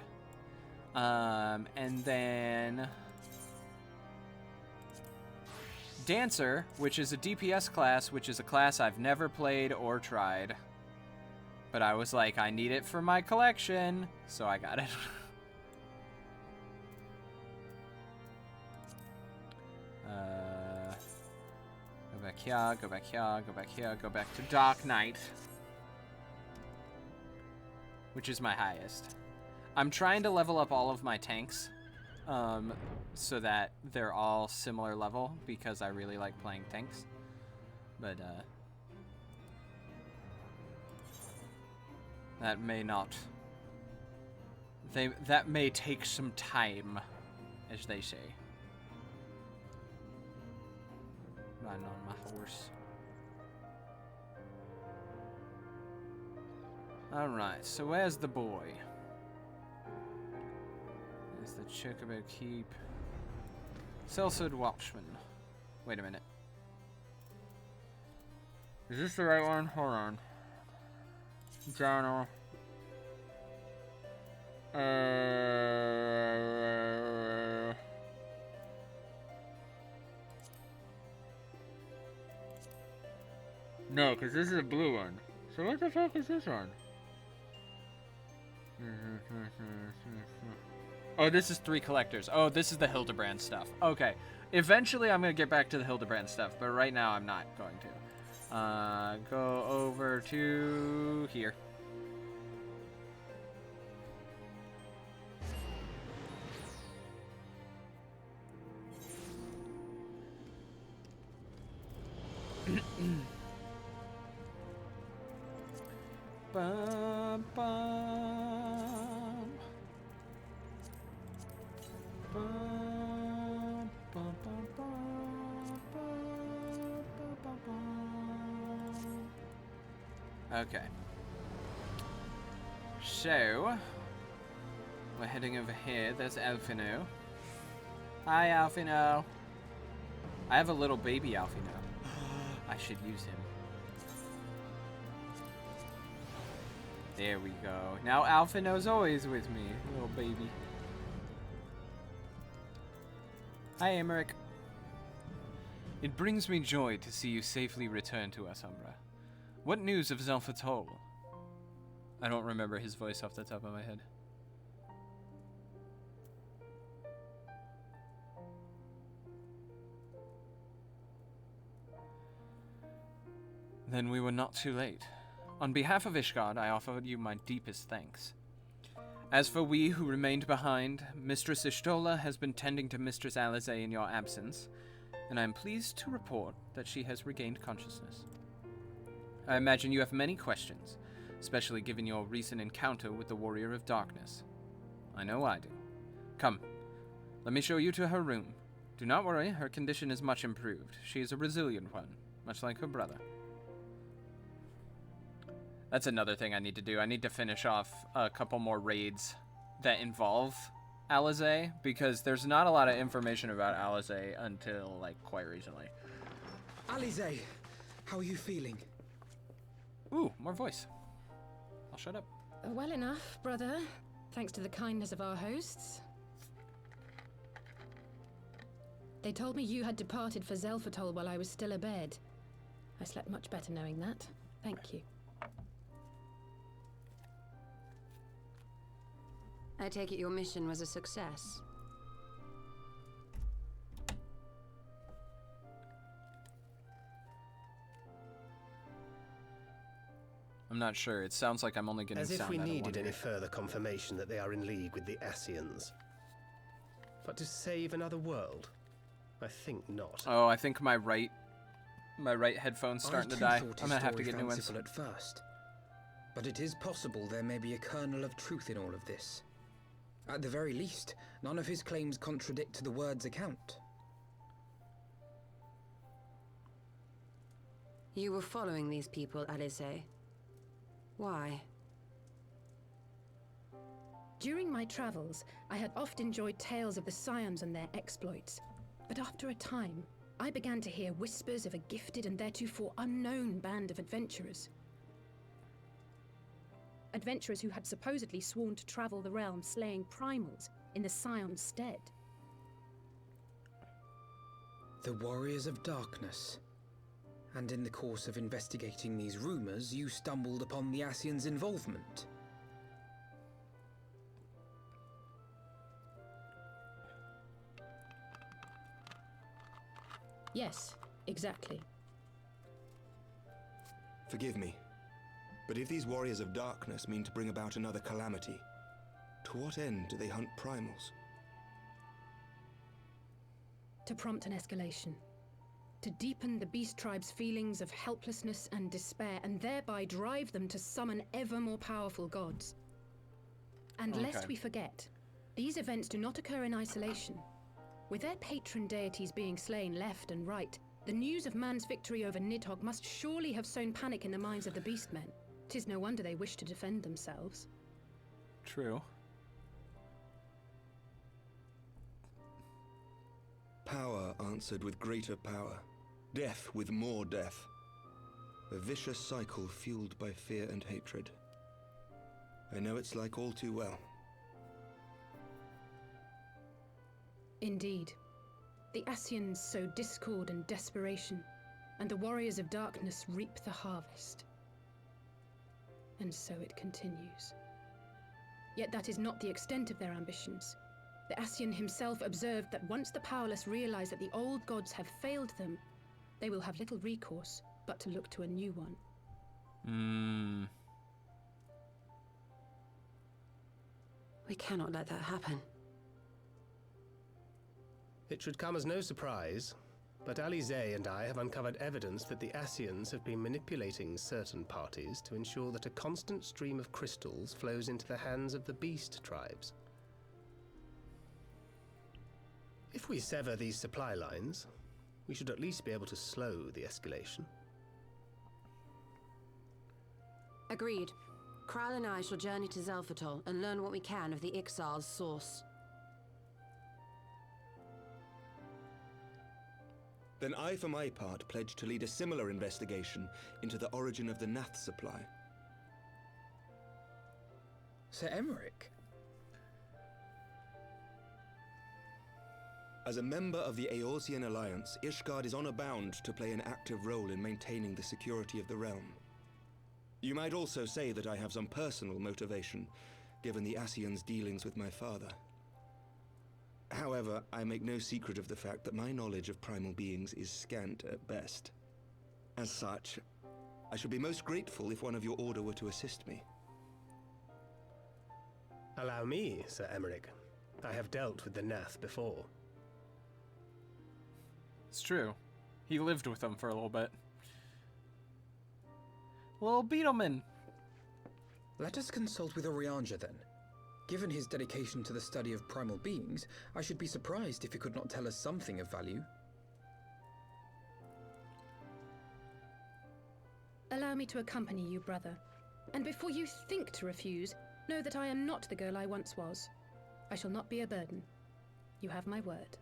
And then Dancer, which is a DPS class, which is a class I've never played or tried. But I was like, I need it for my collection, so I got it. Go back here, go back here, go back here, go back to Dark Knight, which is my highest. I'm trying to level up all of my tanks so that they're all similar level because I really like playing tanks. But that may not. That may take some time, as they say. Riding on my horse. Alright, so where's the boy? There's the Chocobo Keep. Sellswood Watchman. Wait a minute. Is this the right one? Hold on. Journal. No, because this is a blue one. So what the fuck is this one? Oh, this is 3 collectors. Oh, this is the Hildebrand stuff. Okay. Eventually I'm going to get back to the Hildebrand stuff, but right now I'm not going to. Go over to here. Bum, bum. Bum, bum, bum, bum, bum, bum, bum. Okay. So, we're heading over here. There's Alfino. Hi, Alfino. I have a little baby Alfino. I should use him. There we go. Now Alfino's always with me, little baby. Hi, Emmerich. It brings me joy to see you safely return to us, Umbra. What news of Zelfatol? I don't remember his voice off the top of my head. Then we were not too late. On behalf of Ishgard, I offer you my deepest thanks. As for we who remained behind, Mistress Ishtola has been tending to Mistress Alizé in your absence, and I am pleased to report that she has regained consciousness. I imagine you have many questions, especially given your recent encounter with the Warrior of Darkness. I know I do. Come, let me show you to her room. Do not worry, her condition is much improved. She is a resilient one, much like her brother. That's another thing I need to do. I need to finish off a couple more raids that involve Alizé, because there's not a lot of information about Alizé until, like, quite recently. Alizé, how are you feeling? Ooh, more voice. I'll shut up. Well enough, brother. Thanks to the kindness of our hosts. They told me you had departed for Zelfatol while I was still abed. I slept much better knowing that. Thank you. I take it your mission was a success. I'm not sure. It sounds like I'm only getting As if sound we out of one needed any ear. further confirmation that they are in league with the Ascians. But to save another world? I think not. Oh, I think my right headphone's starting to die. I'm gonna have to get new ones. At first, but it is possible there may be a kernel of truth in all of this. At the very least, none of his claims contradict the word's account. You were following these people, Alizé. Why? During my travels, I had oft enjoyed tales of the Scions and their exploits. But after a time, I began to hear whispers of a gifted and theretofore unknown band of adventurers. Adventurers who had supposedly sworn to travel the realm slaying primals in the Scion's stead. The Warriors of Darkness. And in the course of investigating these rumors, you stumbled upon the Ascians' involvement. Yes, exactly. Forgive me, but if these Warriors of Darkness mean to bring about another calamity, to what end do they hunt primals? To prompt an escalation. To deepen the beast tribe's feelings of helplessness and despair, and thereby drive them to summon ever more powerful gods. And lest we forget, these events do not occur in isolation. With their patron deities being slain left and right, the news of man's victory over Nidhogg must surely have sown panic in the minds of the beastmen. 'Tis no wonder they wish to defend themselves. True. Power answered with greater power. Death with more death. A vicious cycle fueled by fear and hatred. I know it's like all too well. Indeed. The Ascians sow discord and desperation, and the Warriors of Darkness reap the harvest. And so it continues. Yet that is not the extent of their ambitions. The Ascian himself observed that once the powerless realize that the old gods have failed them, they will have little recourse but to look to a new one. We cannot let that happen. It should come as no surprise, but Alize and I have uncovered evidence that the Ascians have been manipulating certain parties to ensure that a constant stream of crystals flows into the hands of the beast tribes. If we sever these supply lines, we should at least be able to slow the escalation. Agreed. Kral and I shall journey to Zelphatol and learn what we can of the Ixal's source. Then I, for my part, pledge to lead a similar investigation into the origin of the Nath supply. Sir Emmerich? As a member of the Eorzean Alliance, Ishgard is honor-bound to play an active role in maintaining the security of the realm. You might also say that I have some personal motivation, given the Ascians' dealings with my father. However, I make no secret of the fact that my knowledge of primal beings is scant at best. As such, I should be most grateful if one of your order were to assist me. Allow me, Sir Emmerich. I have dealt with the Nath before. It's true. He lived with them for a little bit. Little Beetleman. Let us consult with Orianja then. Given his dedication to the study of primal beings, I should be surprised if he could not tell us something of value. Allow me to accompany you, brother. And before you think to refuse, know that I am not the girl I once was. I shall not be a burden. You have my word.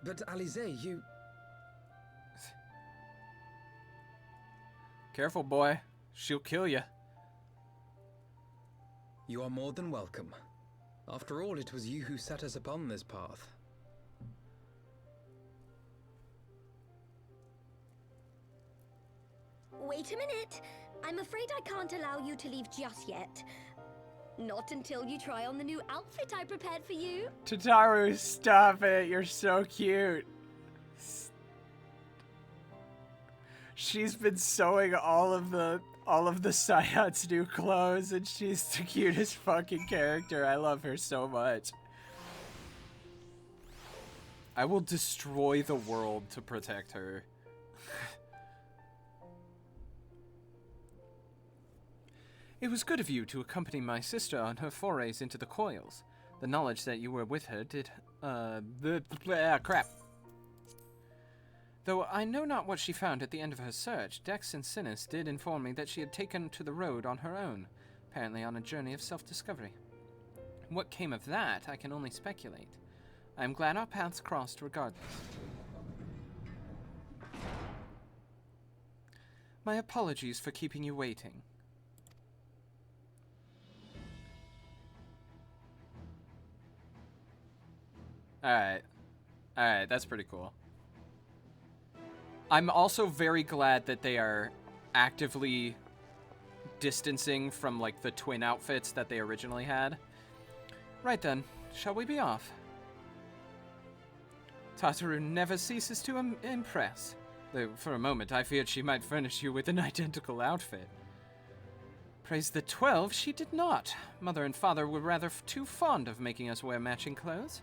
But Alize, you... Careful, boy. She'll kill you. You are more than welcome. After all, it was you who set us upon this path. Wait a minute. I'm afraid I can't allow you to leave just yet. Not until you try on the new outfit I prepared for you. Tataru, stop it. You're so cute. She's been sewing all of the Sciot's new clothes, and she's the cutest fucking character. I love her so much. I will destroy the world to protect her. It was good of you to accompany my sister on her forays into the coils. The knowledge that you were with her did, crap. Though I know not what she found at the end of her search, Dex and Sinis did inform me that she had taken to the road on her own, apparently on a journey of self-discovery. What came of that, I can only speculate. I am glad our paths crossed regardless. My apologies for keeping you waiting. Alright, that's pretty cool. I'm also very glad that they are actively distancing from, like, the twin outfits that they originally had. Right then, shall we be off? Tataru never ceases to impress, though for a moment I feared she might furnish you with an identical outfit. Praise the 12, she did not. Mother and father were rather too fond of making us wear matching clothes.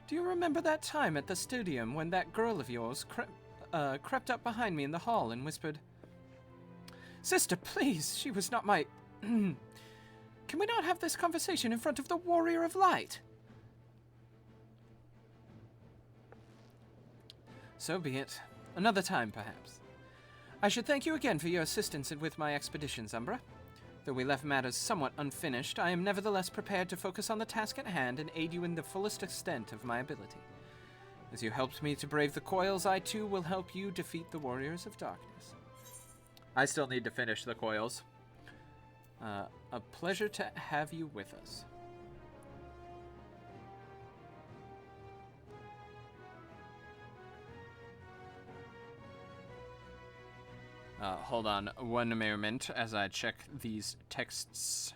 Do you remember that time at the stadium when that girl of yours crept up behind me in the hall and whispered, "Sister, please, she was not my... Can we not have this conversation in front of the Warrior of Light?" So be it. Another time, perhaps. I should thank you again for your assistance with my expeditions, Umbra. Though we left matters somewhat unfinished, I am nevertheless prepared to focus on the task at hand and aid you in the fullest extent of my ability. As you helped me to brave the coils, I too will help you defeat the Warriors of Darkness. I still need to finish the coils. A pleasure to have you with us. Hold on one moment as I check these texts.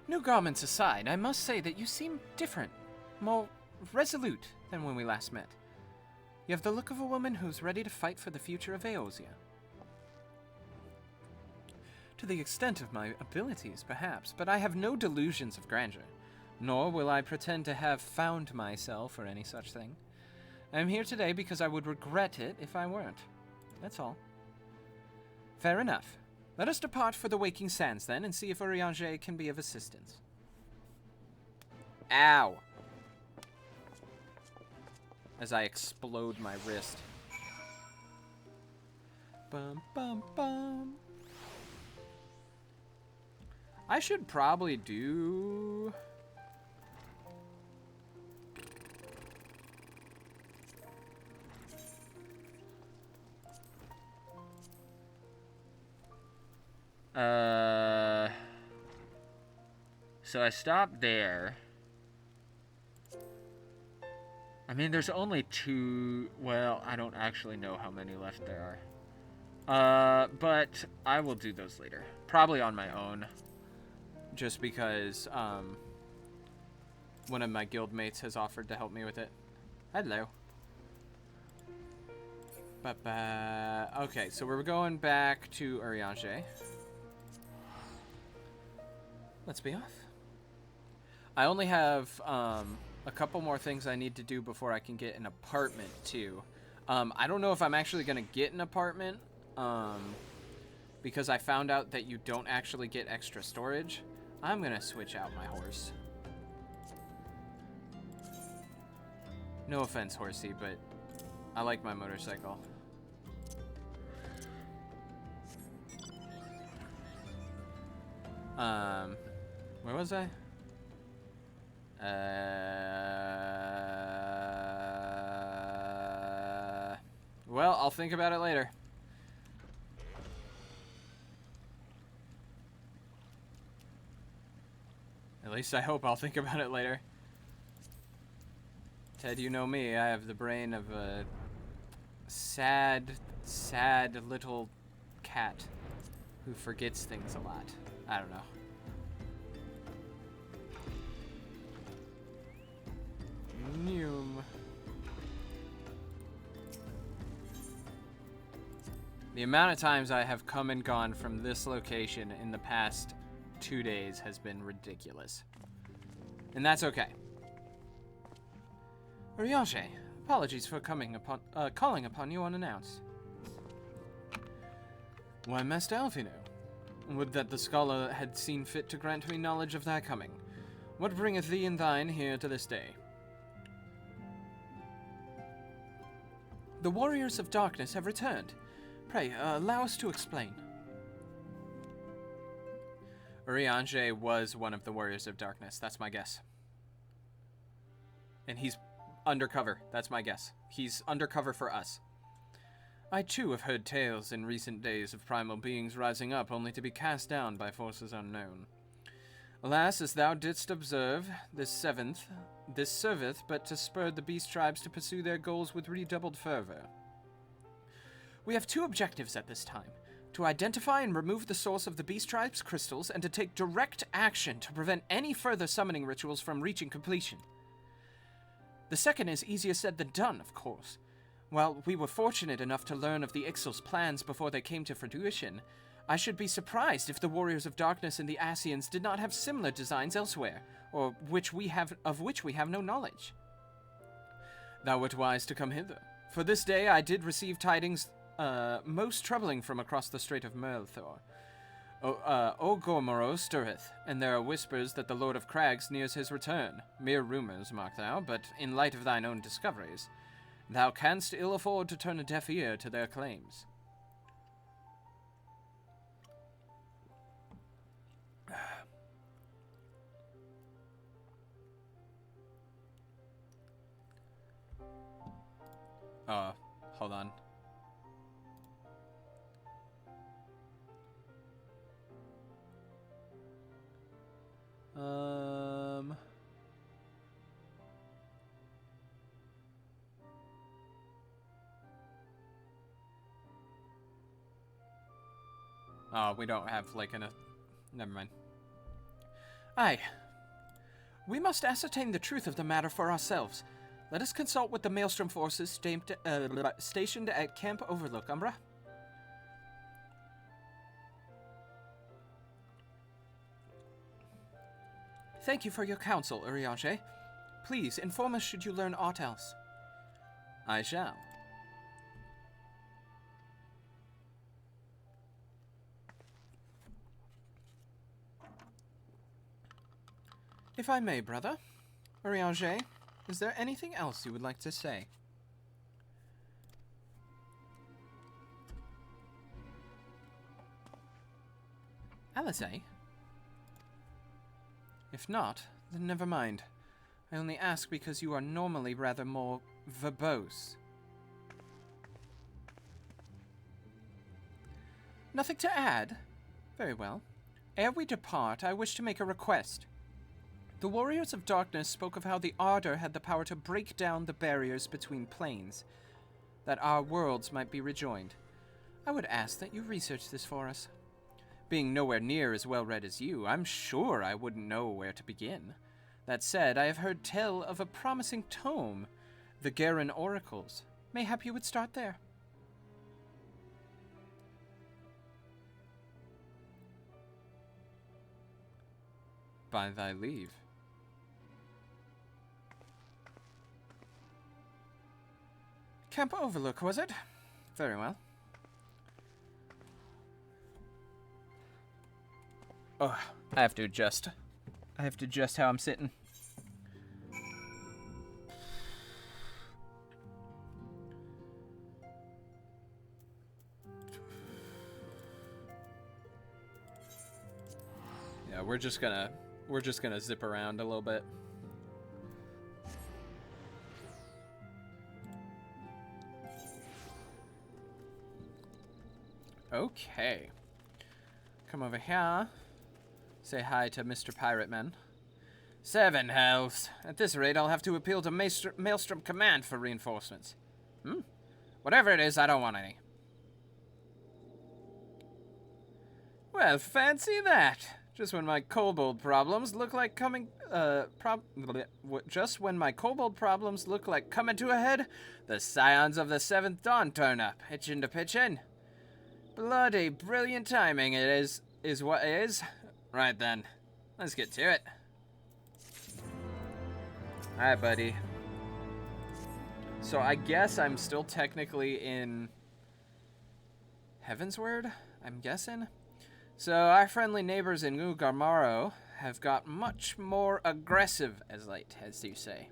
New garments aside, I must say that you seem different. more resolute than when we last met. You have the look of a woman who's ready to fight for the future of Eorzea. To the extent of my abilities, perhaps, but I have no delusions of grandeur, nor will I pretend to have found myself or any such thing. I am here today because I would regret it if I weren't. That's all. Fair enough. Let us depart for the Waking Sands, then, and see if Urianger can be of assistance. Ow! As I explode my wrist. Bum, bum, bum. I should probably do... So I stopped there. I mean, there's only 2... Well, I don't actually know how many left there are. But I will do those later. Probably on my own. Just because, one of my guildmates has offered to help me with it. Hello. Okay, so we're going back to Urianger. Let's be off. I only have a couple more things I need to do before I can get an apartment, too. I don't know if I'm actually going to get an apartment, because I found out that you don't actually get extra storage. I'm going to switch out my horse. No offense, horsey, but I like my motorcycle. Where was I? Well, I'll think about it later. At least I hope I'll think about it later. Ted, you know me. I have the brain of a sad, sad little cat who forgets things a lot. I don't know. Noom. The amount of times I have come and gone from this location in the past 2 days has been ridiculous. And that's okay. Urianger, apologies for calling upon you unannounced. Why, Master Alfino? Would that the scholar had seen fit to grant me knowledge of thy coming. What bringeth thee and thine here to this day? The warriors of darkness have returned. Pray, allow us to explain. Urianger was one of the warriors of darkness, that's my guess. And he's undercover, that's my guess. He's undercover for us. I too have heard tales in recent days of primal beings rising up only to be cast down by forces unknown. Alas, as thou didst observe, this serveth but to spur the beast tribes to pursue their goals with redoubled fervor. We have 2 objectives at this time: to identify and remove the source of the beast tribes' crystals, and to take direct action to prevent any further summoning rituals from reaching completion. The second is easier said than done, of course. While we were fortunate enough to learn of the Ixal's plans before they came to fruition, I should be surprised if the Warriors of Darkness and the Ascians did not have similar designs elsewhere, or of which we have no knowledge. Thou wert wise to come hither, for this day I did receive tidings most troubling from across the Strait of Merlthor. Ogormoro stirreth, and there are whispers that the Lord of Crags nears his return. Mere rumors, mark thou, but in light of thine own discoveries, thou canst ill afford to turn a deaf ear to their claims. Hold on. Oh, we don't have, like, never mind. Aye. We must ascertain the truth of the matter for ourselves. Let us consult with the Maelstrom forces stationed at Camp Overlook, Umbra. Thank you for your counsel, Urianger. Please, inform us should you learn aught else. I shall. If I may, brother. Urianger, is there anything else you would like to say? Alizé? If not, then never mind. I only ask because you are normally rather more verbose. Nothing to add? Very well. Ere we depart, I wish to make a request. The Warriors of Darkness spoke of how the Ardor had the power to break down the barriers between planes, that our worlds might be rejoined. I would ask that you research this for us. Being nowhere near as well-read as you, I'm sure I wouldn't know where to begin. That said, I have heard tell of a promising tome, the Garen Oracles. Mayhap you would start there. By thy leave. Camp Overlook, was it? Very well. Oh, I have to adjust. I have to adjust how I'm sitting. Yeah, we're just gonna zip around a little bit. Okay. Come over here. Say hi to Mr. Pirate Man. 7 hells. At this rate, I'll have to appeal to Maelstrom Command for reinforcements. Whatever it is, I don't want any. Well, fancy that. Just when my kobold problems look like coming to a head, the Scions of the Seventh Dawn turn up, itching to pitch in. Bloody brilliant timing it is what it is. Right then, let's get to it. Alright, buddy. So I guess I'm still technically in Heavensward, I'm guessing. So our friendly neighbors in Ugarmaro have got much more aggressive as late, as you say.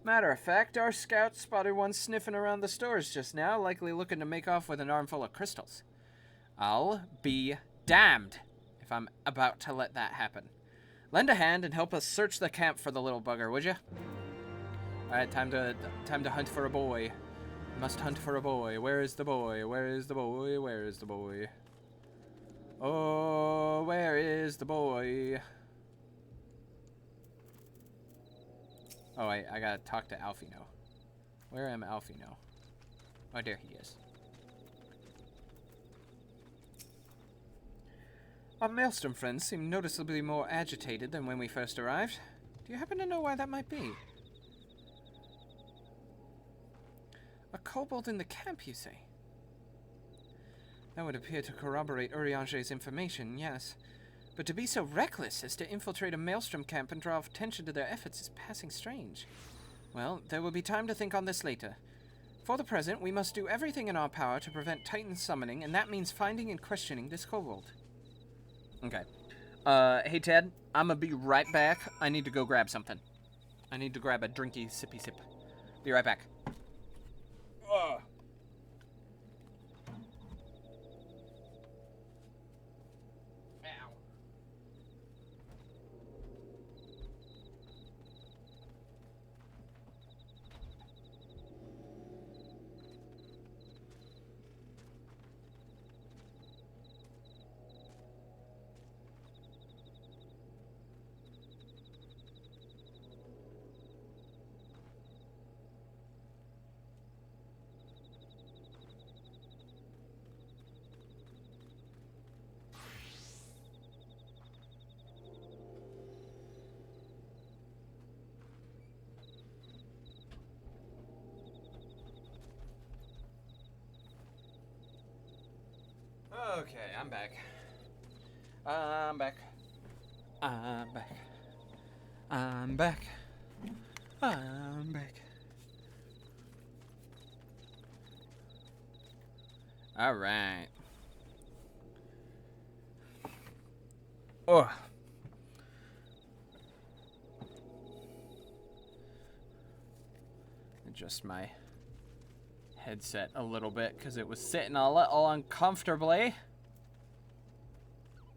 Matter of fact, our scouts spotted one sniffing around the stores just now, likely looking to make off with an armful of crystals. I'll be damned if I'm about to let that happen. Lend a hand and help us search the camp for the little bugger, would you? Alright, time to hunt for a boy. Must hunt for a boy. Where is the boy? Where is the boy? Where is the boy? Oh, where is the boy? Oh, I gotta talk to Alfino. Where am Alfino? Oh, there he is. Our Maelstrom friends seem noticeably more agitated than when we first arrived. Do you happen to know why that might be? A kobold in the camp, you say? That would appear to corroborate Urianger's information, yes. But to be so reckless as to infiltrate a Maelstrom camp and draw attention to their efforts is passing strange. Well, there will be time to think on this later. For the present, we must do everything in our power to prevent Titan summoning, and that means finding and questioning this kobold. Okay. Hey Ted, I'm gonna be right back. I need to go grab something. I need to grab a drinky sippy sip. Be right back. Ugh. Okay, I'm back. I'm back. I'm back. I'm back. I'm back. All right. Oh. Adjust my headset a little bit because it was sitting a little uncomfortably.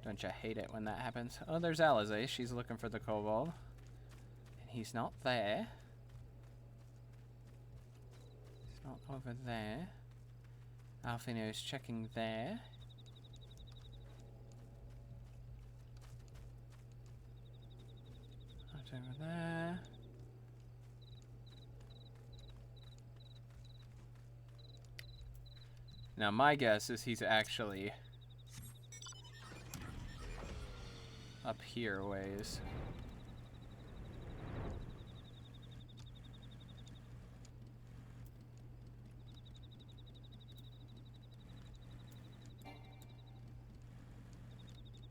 Don't you hate it when that happens? Oh, there's Alize. She's looking for the kobold. And he's not there. He's not over there. Alfino's checking there. Not over there. Now my guess is he's actually up here ways.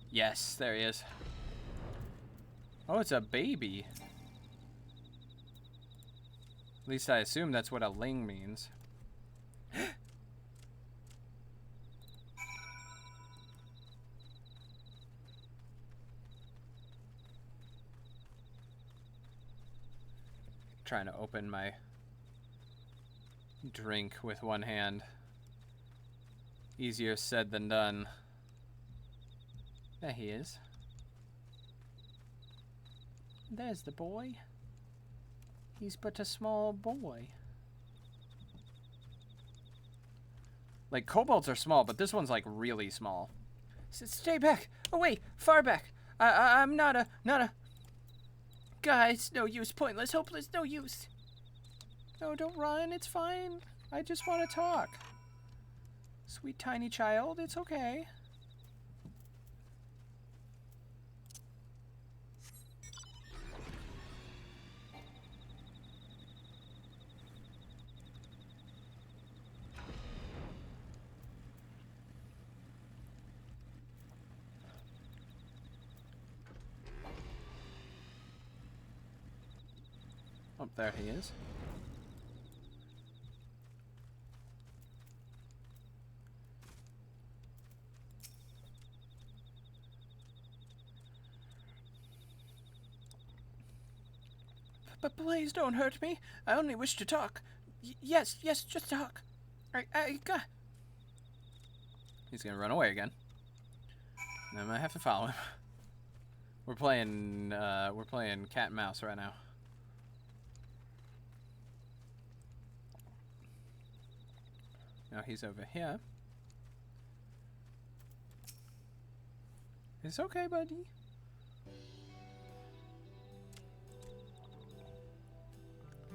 Yes, there he is. Oh, it's a baby. At least I assume that's what a ling means. Trying to open my drink with one hand. Easier said than done. There he is. There's the boy. He's but a small boy. Like, kobolds are small, but this one's like really small. Stay back! Away! Far back! I'm not a... Guys, no use, pointless, hopeless, no use. No, don't run, it's fine. I just want to talk. Sweet tiny child, it's okay. Oh, there he is. But please don't hurt me. I only wish to talk. Yes, just talk. He's gonna run away again. And I might have to follow him. We're playing cat and mouse right now. Now he's over here. It's okay, buddy.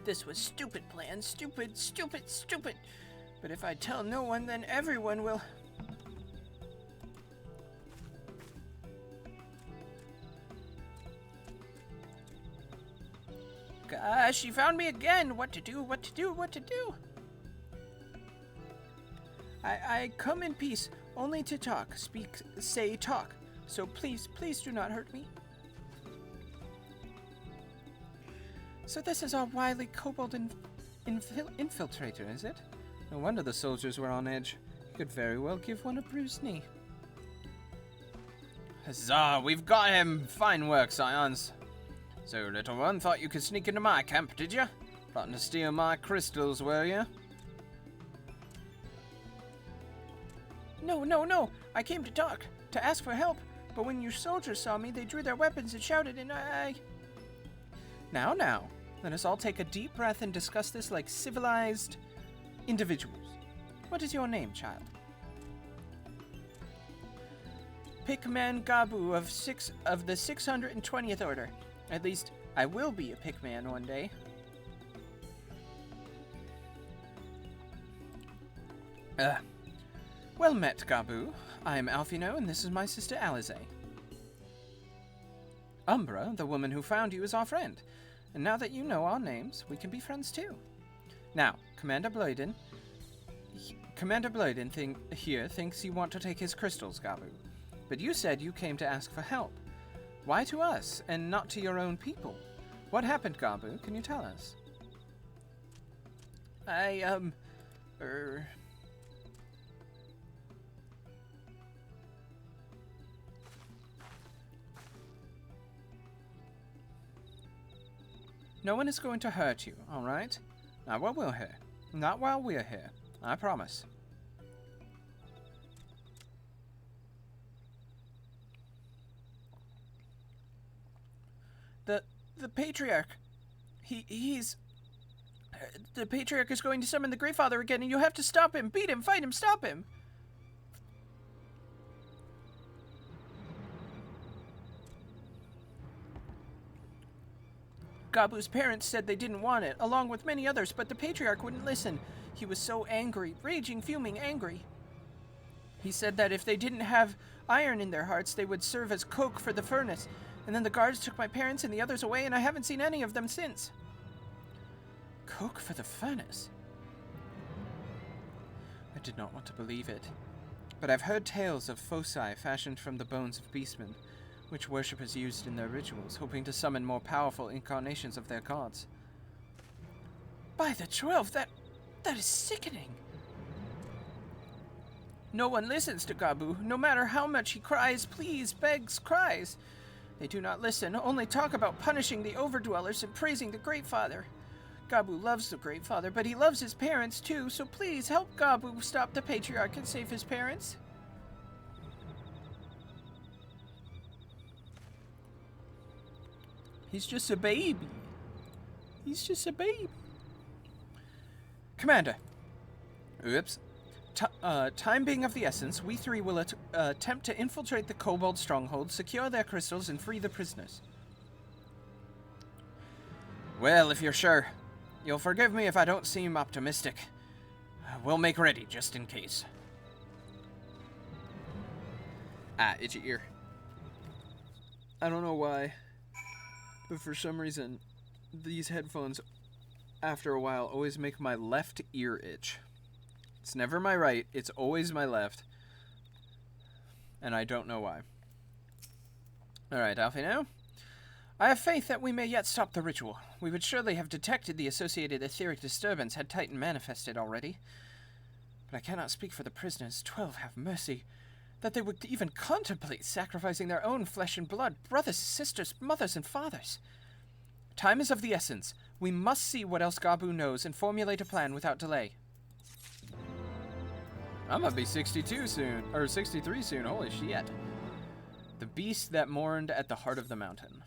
This was stupid plan. Stupid. But if I tell no one, then everyone will... Gosh, she found me again. What to do? I come in peace, only to talk, say talk. So please do not hurt me. So this is our wily kobold infiltrator, is it? No wonder the soldiers were on edge. He could very well give one a bruised knee. Huzzah, we've got him! Fine work, Scions. So, little one, thought you could sneak into my camp, did ya? Plotting to steal my crystals, were ya? No, I came to talk, to ask for help, but when your soldiers saw me, they drew their weapons and shouted, and I... Now, let us all take a deep breath and discuss this like civilized individuals. What is your name, child? Pickman Gabu of the 620th Order. At least, I will be a Pickman one day. Well met, Gabu. I am Alfino, and this is my sister Alize. Umbra, the woman who found you, is our friend. And now that you know our names, we can be friends too. Now, Commander Bloiden, Commander Bladen here thinks you want to take his crystals, Gabu. But you said you came to ask for help. Why to us, and not to your own people? What happened, Gabu? Can you tell us? No one is going to hurt you, alright? Not while we're here. Not while we're here. I promise. The Patriarch. He's... The Patriarch is going to summon the Greatfather again, and you have to stop him! Beat him! Fight him! Stop him! Gabu's parents said they didn't want it, along with many others, but the Patriarch wouldn't listen. He was so angry, raging, fuming, angry. He said that if they didn't have iron in their hearts, they would serve as coke for the furnace. And then the guards took my parents and the others away, and I haven't seen any of them since. Coke for the furnace? I did not want to believe it. But I've heard tales of foci fashioned from the bones of beastmen, which worshippers used in their rituals, hoping to summon more powerful incarnations of their gods. By the 12, that is sickening. No one listens to Gabu, no matter how much he cries, please, begs, cries. They do not listen, only talk about punishing the overdwellers and praising the Greatfather. Gabu loves the Greatfather, but he loves his parents too, so please help Gabu stop the Patriarch and save his parents. He's just a baby. He's just a baby. Commander. Oops. Time being of the essence, we three will attempt to infiltrate the Kobold stronghold, secure their crystals, and free the prisoners. Well, if you're sure. You'll forgive me if I don't seem optimistic. We'll make ready, just in case. Ah, itchy ear. I don't know why, but for some reason, these headphones, after a while, always make my left ear itch. It's never my right, it's always my left. And I don't know why. Alright, Alfie now. I have faith that we may yet stop the ritual. We would surely have detected the associated etheric disturbance had Titan manifested already. But I cannot speak for the prisoners. 12, have mercy. That they would even contemplate sacrificing their own flesh and blood, brothers, sisters, mothers, and fathers. Time is of the essence. We must see what else Gabu knows and formulate a plan without delay. I'm gonna be 62 soon, or 63 soon, holy shit. The beast that mourned at the heart of the mountain.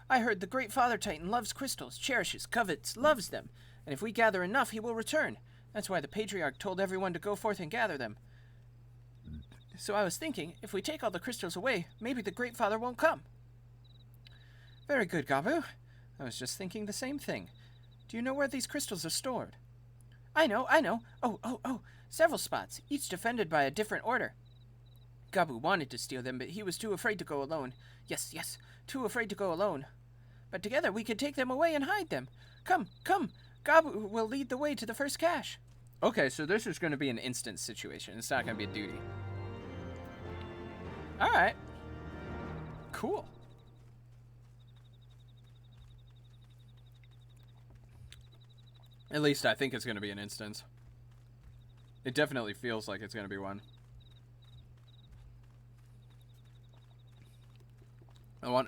I heard the great Father Titan loves crystals, cherishes, covets, loves them, and if we gather enough, he will return. That's why the Patriarch told everyone to go forth and gather them. So I was thinking, if we take all the crystals away, maybe the great Father won't come. Very good, Gabu. I was just thinking the same thing. Do you know where these crystals are stored? I know. Oh. Several spots, each defended by a different order. Gabu wanted to steal them, but he was too afraid to go alone. Yes, too afraid to go alone. But together we could take them away and hide them. Come. Gabu will lead the way to the first cache. Okay, so this is going to be an instant situation. It's not going to be a duty. Alright. Cool. At least I think it's going to be an instance. It definitely feels like it's going to be one. I want...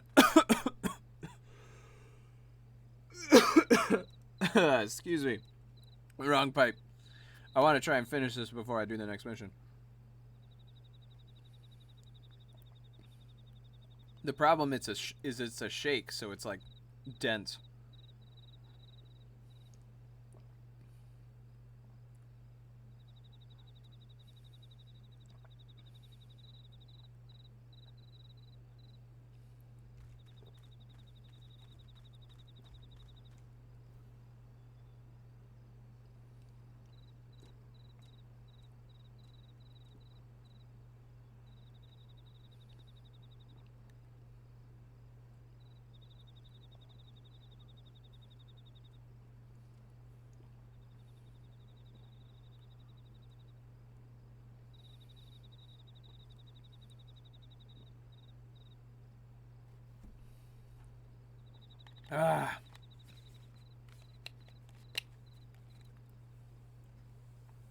Excuse me. Wrong pipe. I want to try and finish this before I do the next mission. The problem is it's a shake, so it's like dense. Ah.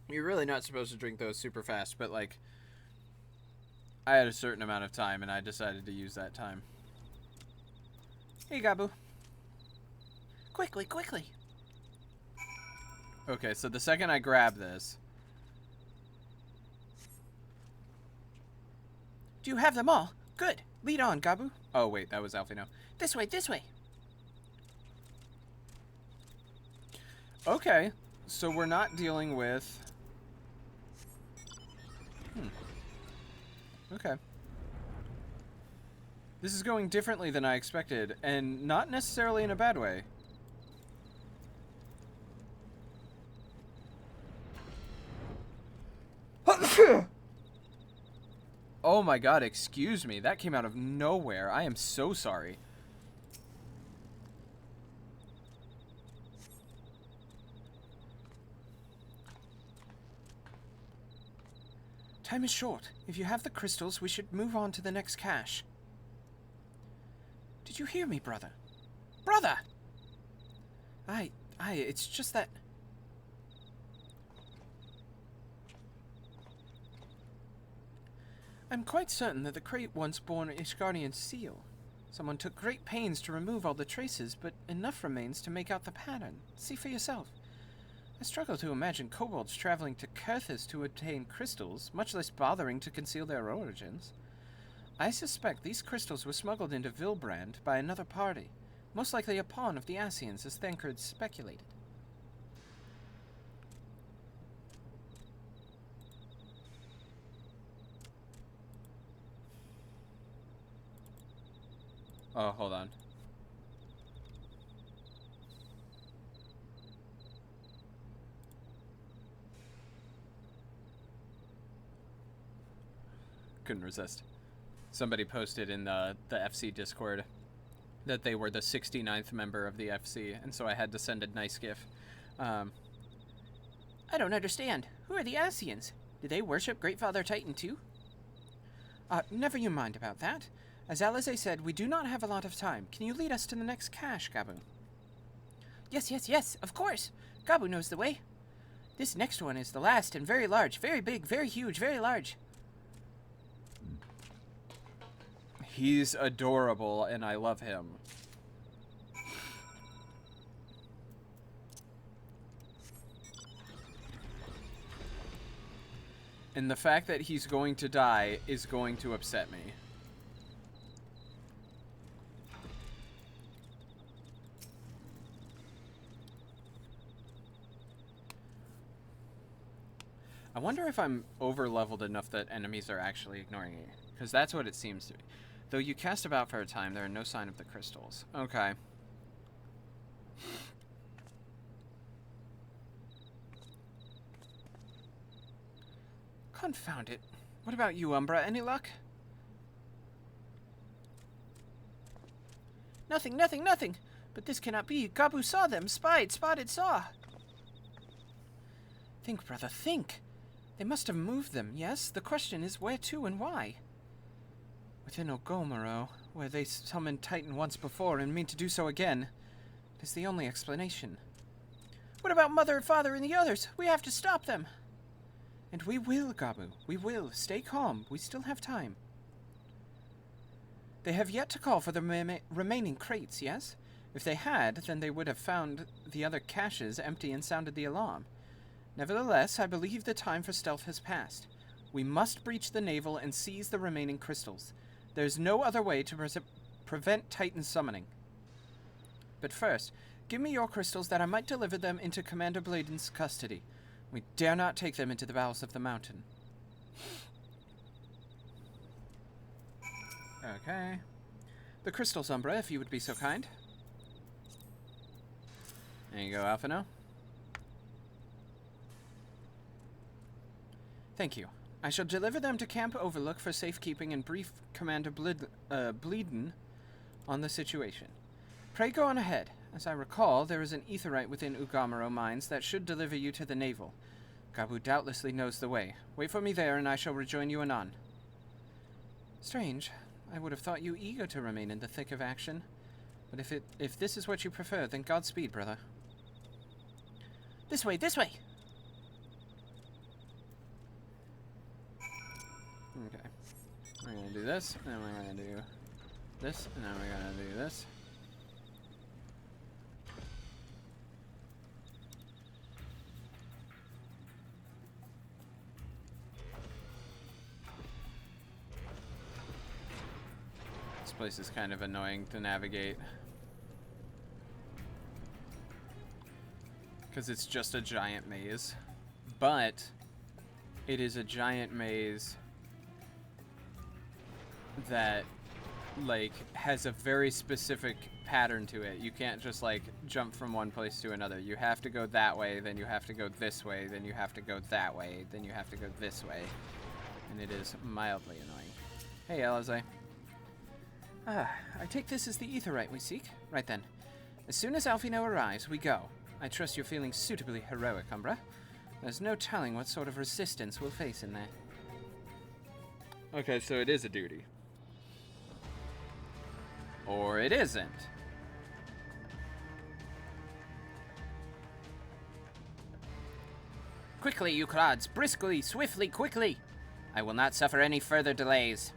You're really not supposed to drink those super fast, but, like, I had a certain amount of time, and I decided to use that time. Hey, Gabu. Quickly, quickly. Okay, so the second I grab this... Do you have them all? Good. Lead on, Gabu. Oh, wait, that was Alfino. This way, this way. Okay, so we're not dealing with... Okay. This is going differently than I expected, and not necessarily in a bad way. Oh my god, excuse me. That came out of nowhere. I am so sorry. Time is short. If you have the crystals, we should move on to the next cache. Did you hear me, brother? Brother! It's just that... I'm quite certain that the crate once bore an Ishgardian seal. Someone took great pains to remove all the traces, but enough remains to make out the pattern. See for yourself. I struggle to imagine kobolds traveling to Kurthus to obtain crystals, much less bothering to conceal their origins. I suspect these crystals were smuggled into Vilbrand by another party, most likely a pawn of the Ascians, as Thancred speculated. Oh, hold on. Couldn't resist. Somebody posted in the FC Discord that they were the 69th member of the FC, and so I had to send a nice gif. I don't understand. Who are the Ascians? Do they worship Great Father Titan too? Never you mind about that. As Alize said, we do not have a lot of time. Can you lead us to the next cache, Gabu? Yes, of course. Gabu knows the way. This next one is the last and very large, very big, very huge, very large. He's adorable, and I love him. And the fact that he's going to die is going to upset me. I wonder if I'm over-leveled enough that enemies are actually ignoring me. Because that's what it seems to be. Though you cast about for a time, there are no sign of the crystals. Okay. Confound it. What about you, Umbra? Any luck? Nothing. But this cannot be. Gabu saw them. Spotted, saw. Think, brother, think. They must have moved them, yes? The question is where to and why? Within Ogomaro, where they summoned Titan once before and mean to do so again. It is the only explanation. What about Mother and Father and the others? We have to stop them. And we will, Gabu. We will. Stay calm. We still have time. They have yet to call for the remaining crates, yes? If they had, then they would have found the other caches empty and sounded the alarm. Nevertheless, I believe the time for stealth has passed. We must breach the navel and seize the remaining crystals. There's no other way to prevent Titan summoning. But first, give me your crystals that I might deliver them into Commander Bladen's custody. We dare not take them into the bowels of the mountain. Okay. The crystals, Umbra, if you would be so kind. There you go, Alphino. Thank you. I shall deliver them to Camp Overlook for safekeeping and brief Commander Bleeden on the situation. Pray go on ahead. As I recall, there is an aetheryte within Ugamaro mines that should deliver you to the navel. Gabu doubtlessly knows the way. Wait for me there, and I shall rejoin you anon. Strange. I would have thought you eager to remain in the thick of action. But if this is what you prefer, then Godspeed, brother. This way, this way! Okay. We're gonna do this, and then we're gonna do this, and then we're gonna do this. This place is kind of annoying to navigate. Because it's just a giant maze. But it is a giant maze that, like, has a very specific pattern to it. You can't just, like, jump from one place to another. You have to go that way, then you have to go this way, then you have to go that way, then you have to go this way. And it is mildly annoying. Hey, Alize. I take this as the aetheryte we seek. Right then. As soon as Alfino arrives, we go. I trust you're feeling suitably heroic, Umbra. There's no telling what sort of resistance we'll face in there. Okay, so it is a duty. Or it isn't. Quickly, you clods! Briskly, swiftly, quickly! I will not suffer any further delays.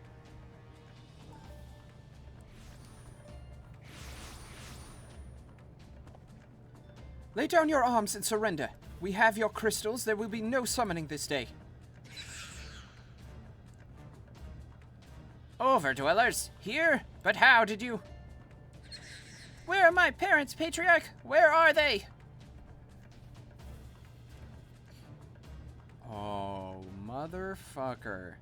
Lay down your arms and surrender. We have your crystals. There will be no summoning this day. Overdwellers? Here? But how did you... Where are my parents, Patriarch? Where are they? Oh, motherfucker.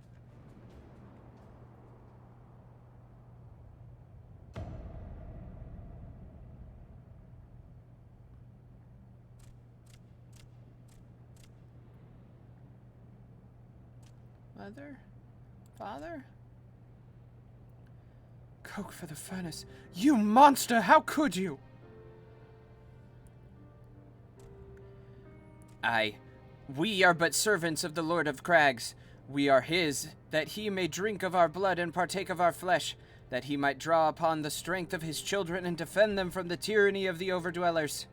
Mother? Father? Coke for the furnace. You monster! How could you? We are but servants of the Lord of Crags. We are his, that he may drink of our blood and partake of our flesh, that he might draw upon the strength of his children and defend them from the tyranny of the Overdwellers.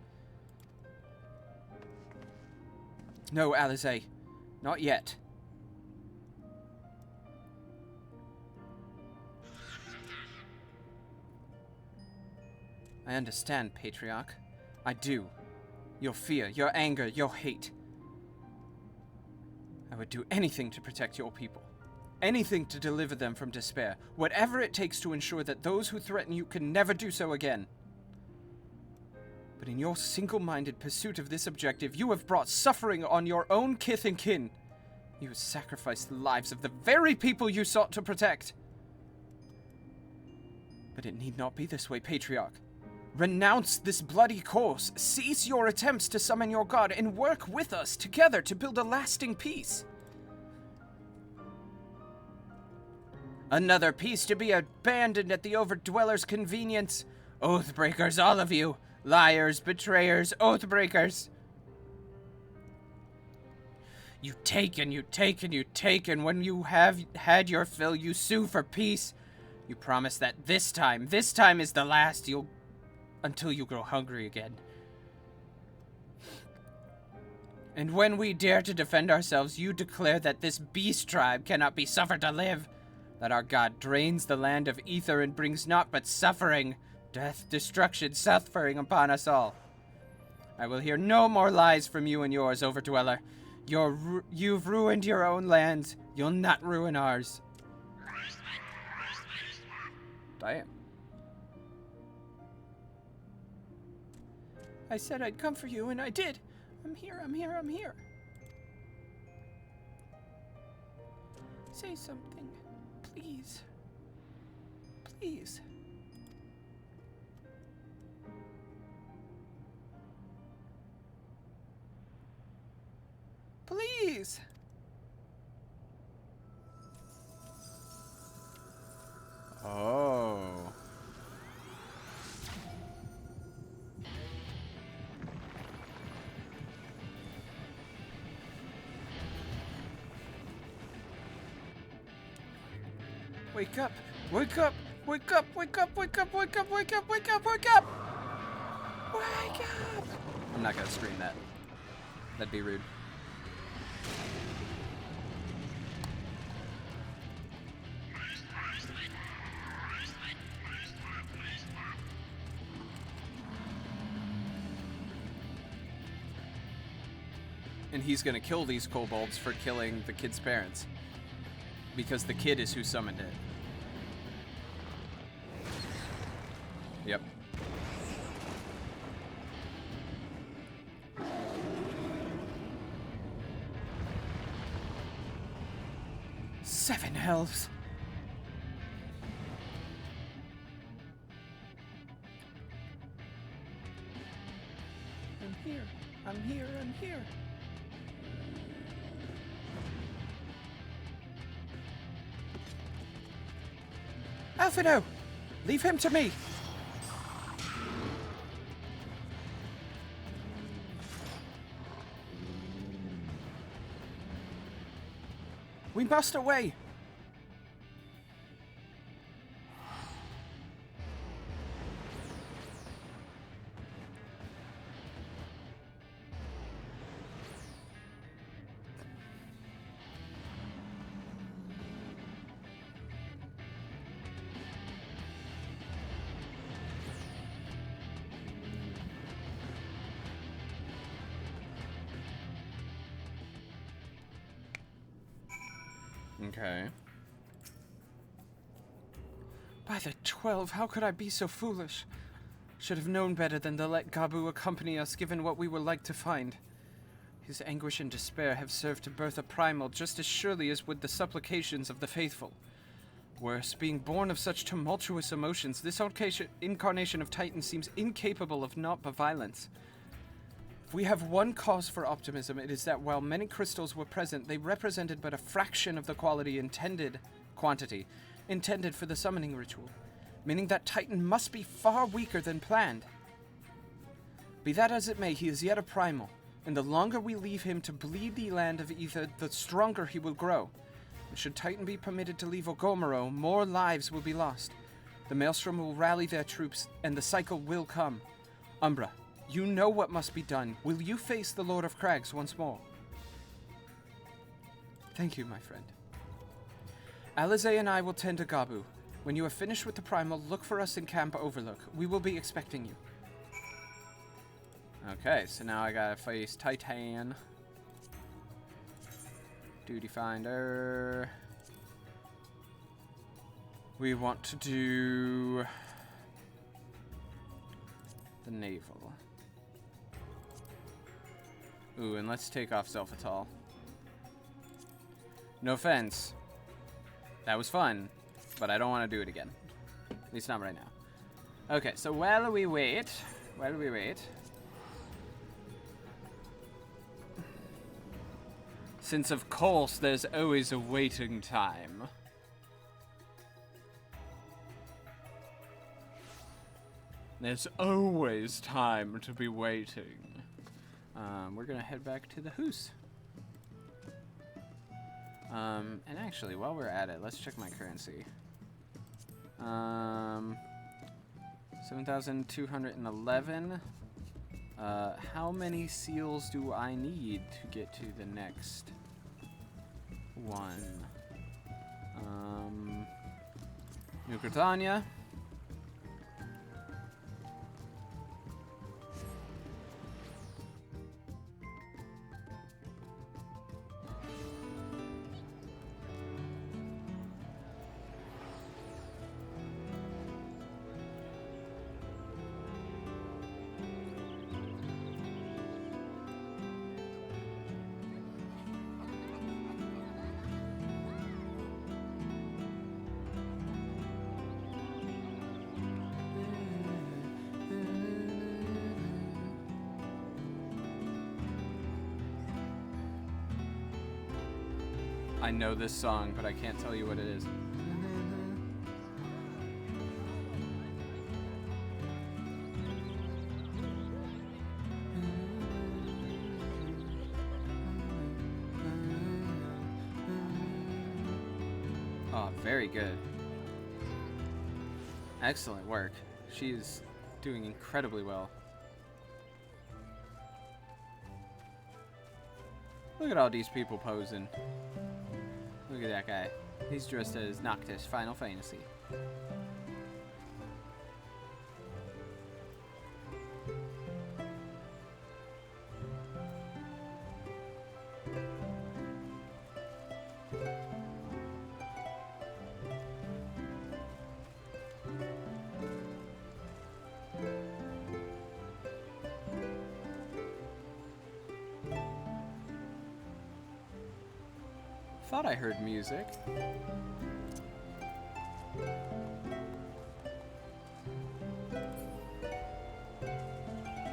No, Alize. Not yet. I understand, Patriarch. I do. Your fear, your anger, your hate. I would do anything to protect your people. Anything to deliver them from despair. Whatever it takes to ensure that those who threaten you can never do so again. But in your single-minded pursuit of this objective, you have brought suffering on your own kith and kin. You have sacrificed the lives of the very people you sought to protect. But it need not be this way, Patriarch. Renounce this bloody course, cease your attempts to summon your god, and work with us together to build a lasting peace. Another peace to be abandoned at the Overdweller's convenience. Oathbreakers, all of you. Liars, betrayers, oathbreakers. You take and you take and you take, and when you have had your fill, you sue for peace. You promise that this time is the last until you grow hungry again. And when we dare to defend ourselves, you declare that this beast tribe cannot be suffered to live, that our god drains the land of ether and brings naught but suffering, death, destruction, suffering upon us all. I will hear no more lies from you and yours, Overdweller. You've ruined your own lands. You'll not ruin ours. Damn. I said I'd come for you, and I did. I'm here, I'm here, I'm here. Say something, please. Please. Please. Oh. Wake up! Wake up! Wake up, wake up, wake up, wake up, wake up, wake up, wake up! Wake up! I'm not gonna scream that. That'd be rude. And he's gonna kill these kobolds for killing the kid's parents. Because the kid is who summoned it. Yep. Seven elves. I'm here. I'm here. I'm here. Alphino! Leave him to me! We must away! Okay. By the 12, how could I be so foolish? Should have known better than to let Gabu accompany us, given what we were like to find. His anguish and despair have served to birth a primal just as surely as would the supplications of the faithful. Worse, being born of such tumultuous emotions, this incarnation of Titan seems incapable of naught but violence. If we have one cause for optimism, it is that while many crystals were present, they represented but a fraction of the quantity intended for the summoning ritual, meaning that Titan must be far weaker than planned. Be that as it may, he is yet a primal, and the longer we leave him to bleed the land of Ether, the stronger he will grow. And should Titan be permitted to leave Ogomoro, more lives will be lost. The Maelstrom will rally their troops, and the cycle will come. Umbra, you know what must be done. Will you face the Lord of Crags once more? Thank you, my friend. Alize and I will tend to Gabu. When you are finished with the primal, look for us in Camp Overlook. We will be expecting you. Okay, so now I gotta face Titan. Duty Finder. We want to do the Naval. Ooh, and let's take off Zelphatal. No offense. That was fun, but I don't want to do it again. At least not right now. Okay, so while we wait, since of course there's always a waiting time. There's always time to be waiting. We're gonna head back to the house. And actually, while we're at it, let's check my currency. 7,211. How many seals do I need to get to the next one? New Britannia. I know this song, but I can't tell you what it is. Oh, very good. Excellent work. She's doing incredibly well. Look at all these people posing. Look at that guy. He's dressed as Noctis, Final Fantasy. Thought I heard music.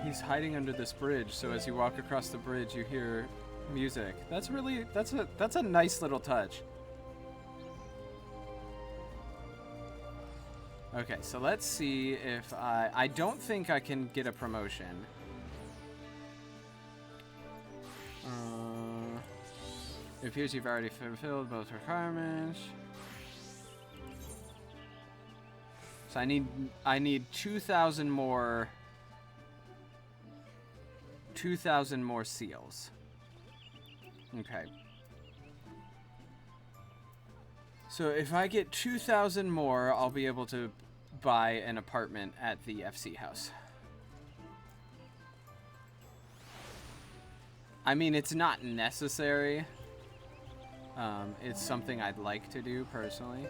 He's hiding under this bridge, so as you walk across the bridge, you hear music. That's a nice little touch. Okay, so let's see if I don't think I can get a promotion. It appears you've already fulfilled both requirements. So I need 2,000 more 2,000 more seals. Okay. So if I get 2,000 more, I'll be able to buy an apartment at the FC house. I mean, it's not necessary. It's something I'd like to do personally.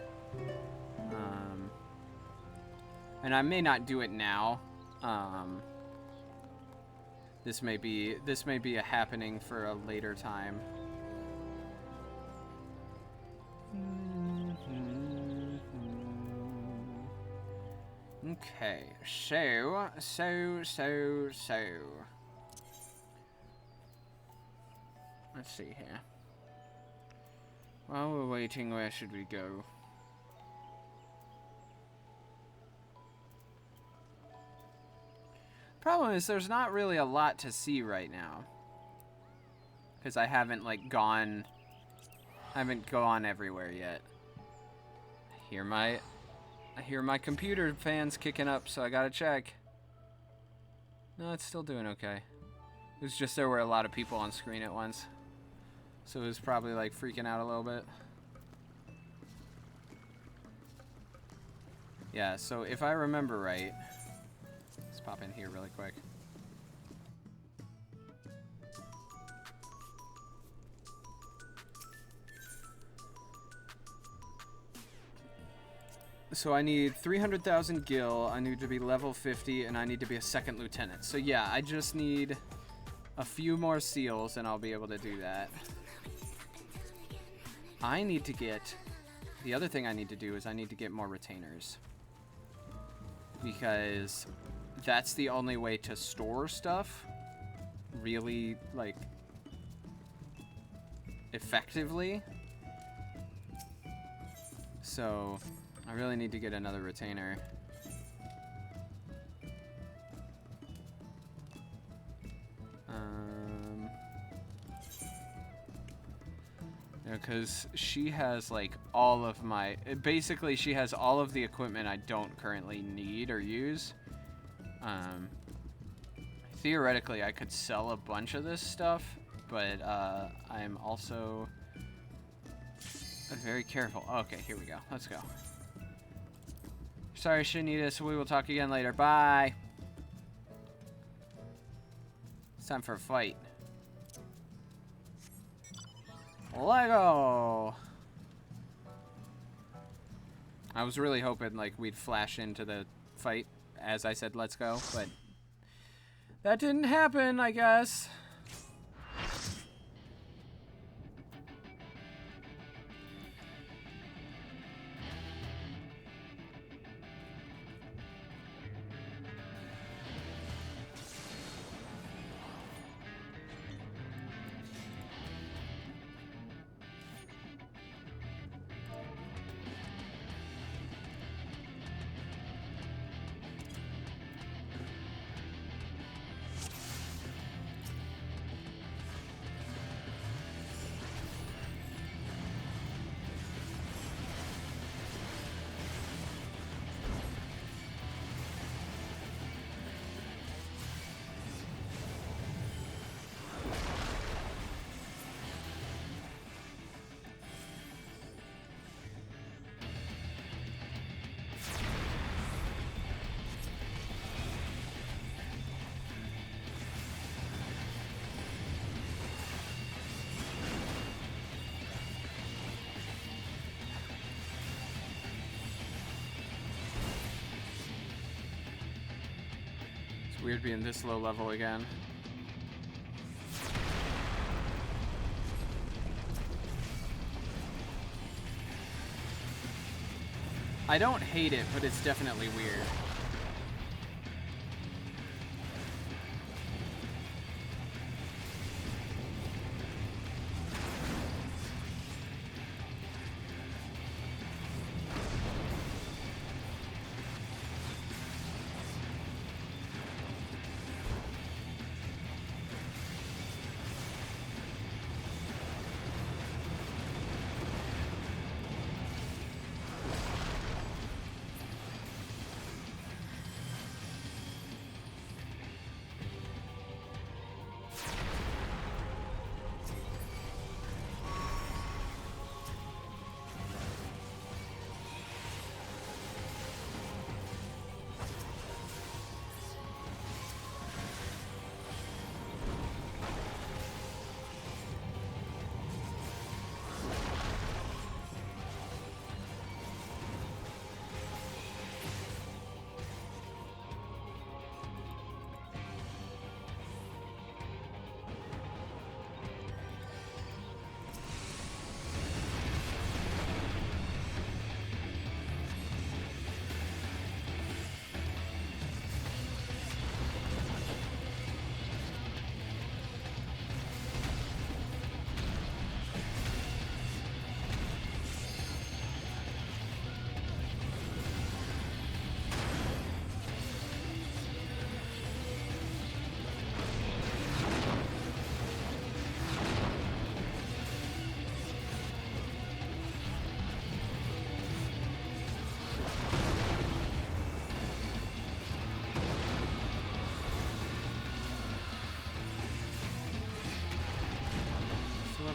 And I may not do it now. This may be a happening for a later time. Okay, so. Let's see here. While we're waiting, where should we go? Problem is, there's not really a lot to see right now. Because I haven't, like, gone everywhere yet. I hear my computer fans kicking up, so I gotta check. No, it's still doing okay. It was just there were a lot of people on screen at once. So it was probably, like, freaking out a little bit. Yeah, so if I remember right... Let's pop in here really quick. So I need 300,000 gil, I need to be level 50, and I need to be a second lieutenant. So yeah, I just need a few more seals and I'll be able to do that. I need to get... The other thing I need to do is I need to get more retainers. Because that's the only way to store stuff really, like, effectively. So I really need to get another retainer. Because she has, like, all of my... Basically, she has all of the equipment I don't currently need or use. Theoretically, I could sell a bunch of this stuff, but I'm also very careful. Okay, here we go. Let's go. Sorry, Shanita, we will talk again later. Bye! It's time for a fight. Lego! I was really hoping, like, we'd flash into the fight as I said let's go, but that didn't happen, I guess. Weird being this low level again. I don't hate it, but it's definitely weird.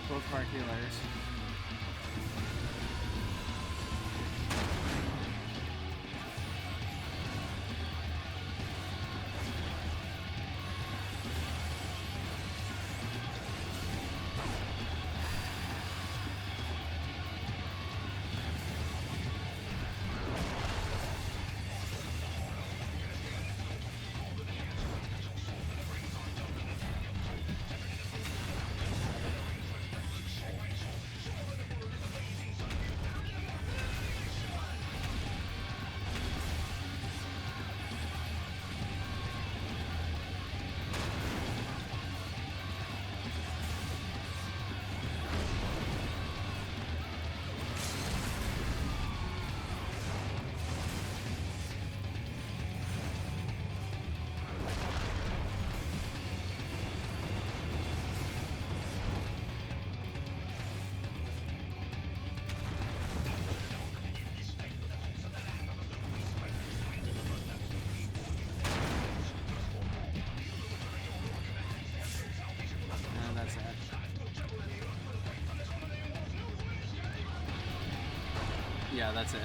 Both of our healers. Yeah, that's it.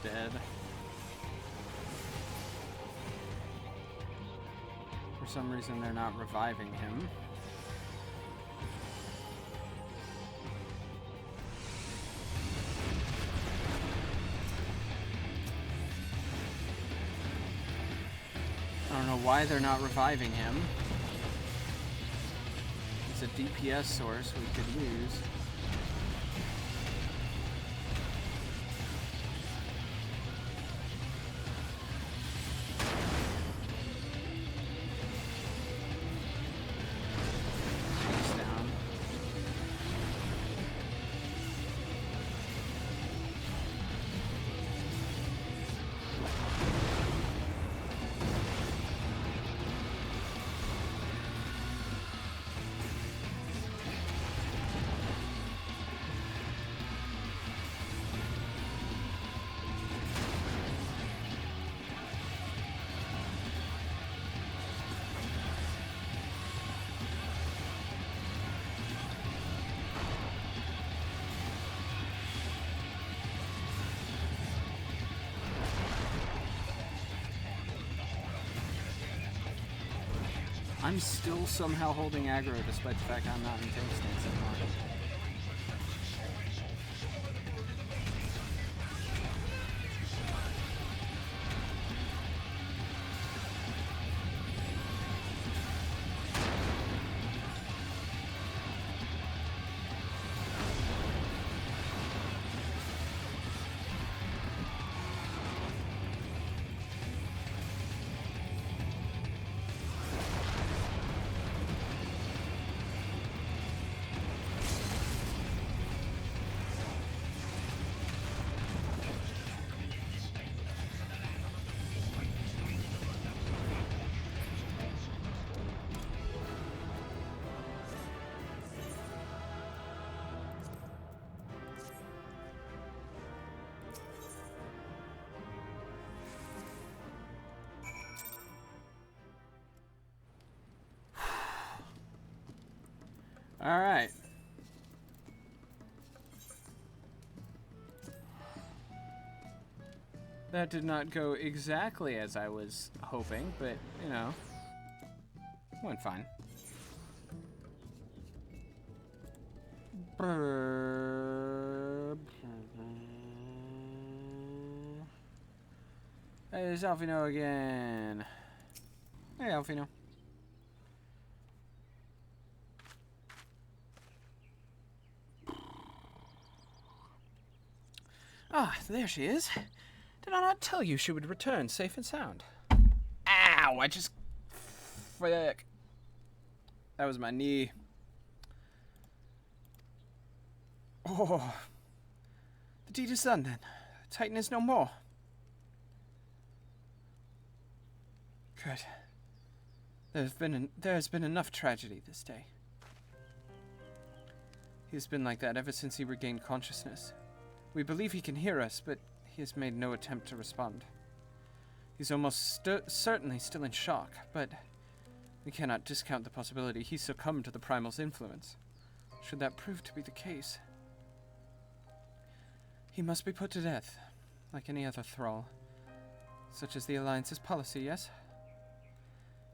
dead. For some reason, they're not reviving him. I don't know why they're not reviving him. It's a DPS source we could use. He's down. I'm still somehow holding aggro despite the fact I'm not in tank stance anymore. All right. That did not go exactly as I was hoping, but, you know, went fine. Hey, it's Alfino again. Hey, Alfino. Ah, there she is. Did I not tell you she would return safe and sound? Ow, I just... Frick. That was my knee. Oh. The deed is done then. Titan is no more. Good. There has been enough tragedy this day. He has been like that ever since he regained consciousness. We believe he can hear us, but he has made no attempt to respond. He's almost certainly still in shock, but we cannot discount the possibility he succumbed to the Primal's influence. Should that prove to be the case, he must be put to death, like any other thrall. Such as the Alliance's policy, yes?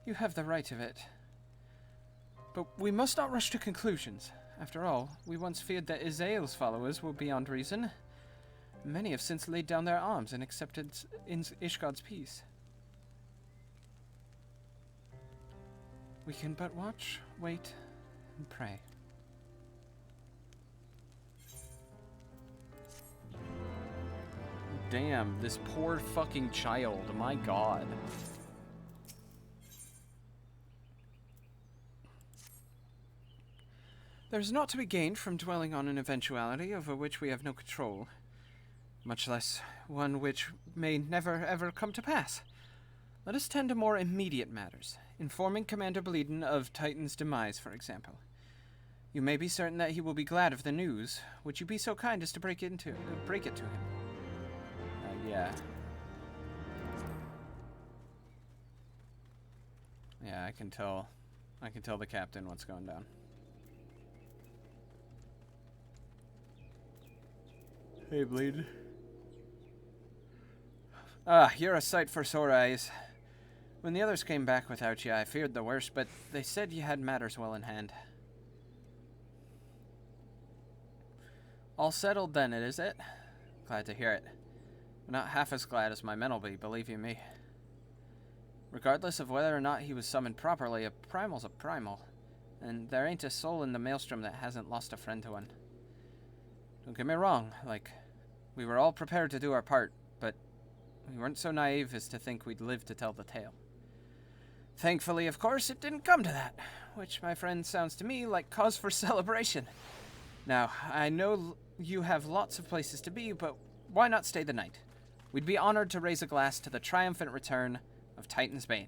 You have the right of it. But we must not rush to conclusions. After all, we once feared that Izael's followers were beyond reason. Many have since laid down their arms and accepted Ishgard's peace. We can but watch, wait, and pray. Damn, this poor fucking child, my god. There is naught to be gained from dwelling on an eventuality over which we have no control. Much less one which may never ever come to pass. Let us tend to more immediate matters, informing Commander Bleeden of Titan's demise, for example. You may be certain that he will be glad of the news. Would you be so kind as to break it to him? Yeah. Yeah, I can tell the captain what's going down. Hey, Bleed. Ah, you're a sight for sore eyes. When the others came back without you, I feared the worst, but they said you had matters well in hand. All settled then, is it? Glad to hear it. But not half as glad as my men will be, believe you me. Regardless of whether or not he was summoned properly, a primal's a primal. And there ain't a soul in the Maelstrom that hasn't lost a friend to one. Don't get me wrong, we were all prepared to do our part, but we weren't so naive as to think we'd live to tell the tale. Thankfully, of course, it didn't come to that, which, my friend, sounds to me like cause for celebration. Now, I know you have lots of places to be, but why not stay the night? We'd be honored to raise a glass to the triumphant return of Titan's Bane.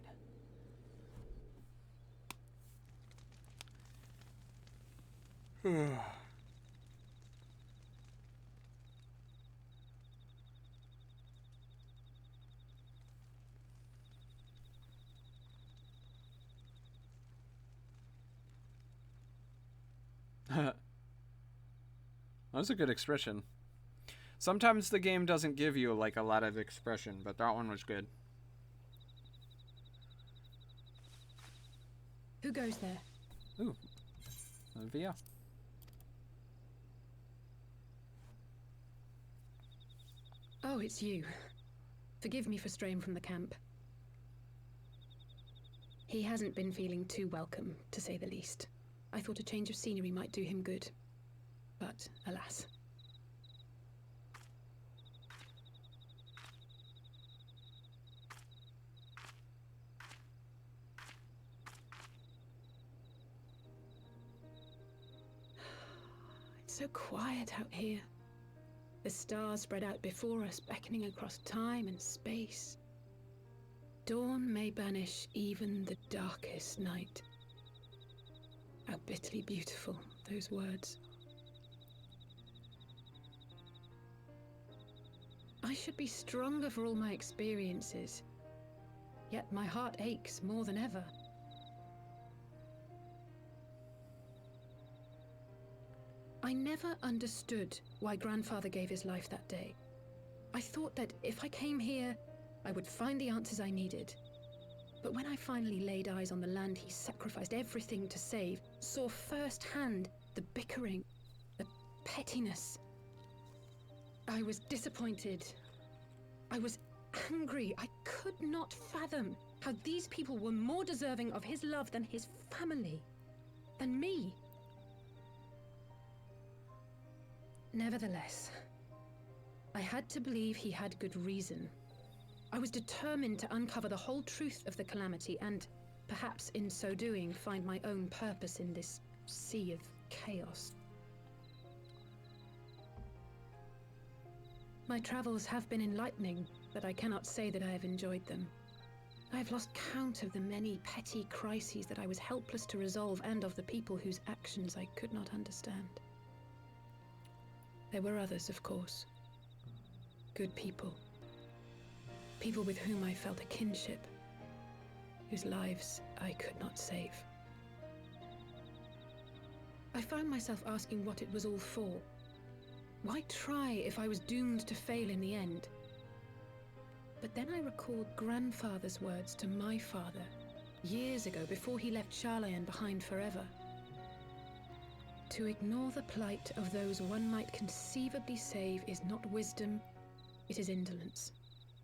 That's a good expression. Sometimes the game doesn't give you a lot of expression, but that one was good. Who goes there? Ooh. Olivia. Oh, it's you. Forgive me for straying from the camp. He hasn't been feeling too welcome, to say the least. I thought a change of scenery might do him good. But, alas. It's so quiet out here. The stars spread out before us, beckoning across time and space. Dawn may banish even the darkest night. How bitterly beautiful, those words. I should be stronger for all my experiences, yet my heart aches more than ever. I never understood why Grandfather gave his life that day. I thought that if I came here, I would find the answers I needed. But when I finally laid eyes on the land he sacrificed everything to save, saw firsthand the bickering, the pettiness, I was disappointed. I was angry. I could not fathom how these people were more deserving of his love than his family, than me. Nevertheless, I had to believe he had good reason. I was determined to uncover the whole truth of the calamity and, perhaps in so doing, find my own purpose in this sea of chaos. My travels have been enlightening, but I cannot say that I have enjoyed them. I have lost count of the many petty crises that I was helpless to resolve and of the people whose actions I could not understand. There were others, of course. Good people. People with whom I felt a kinship, whose lives I could not save. I found myself asking what it was all for. Why try if I was doomed to fail in the end? But then I recalled Grandfather's words to my father, years ago, before he left Charlayan behind forever. To ignore the plight of those one might conceivably save is not wisdom, it is indolence.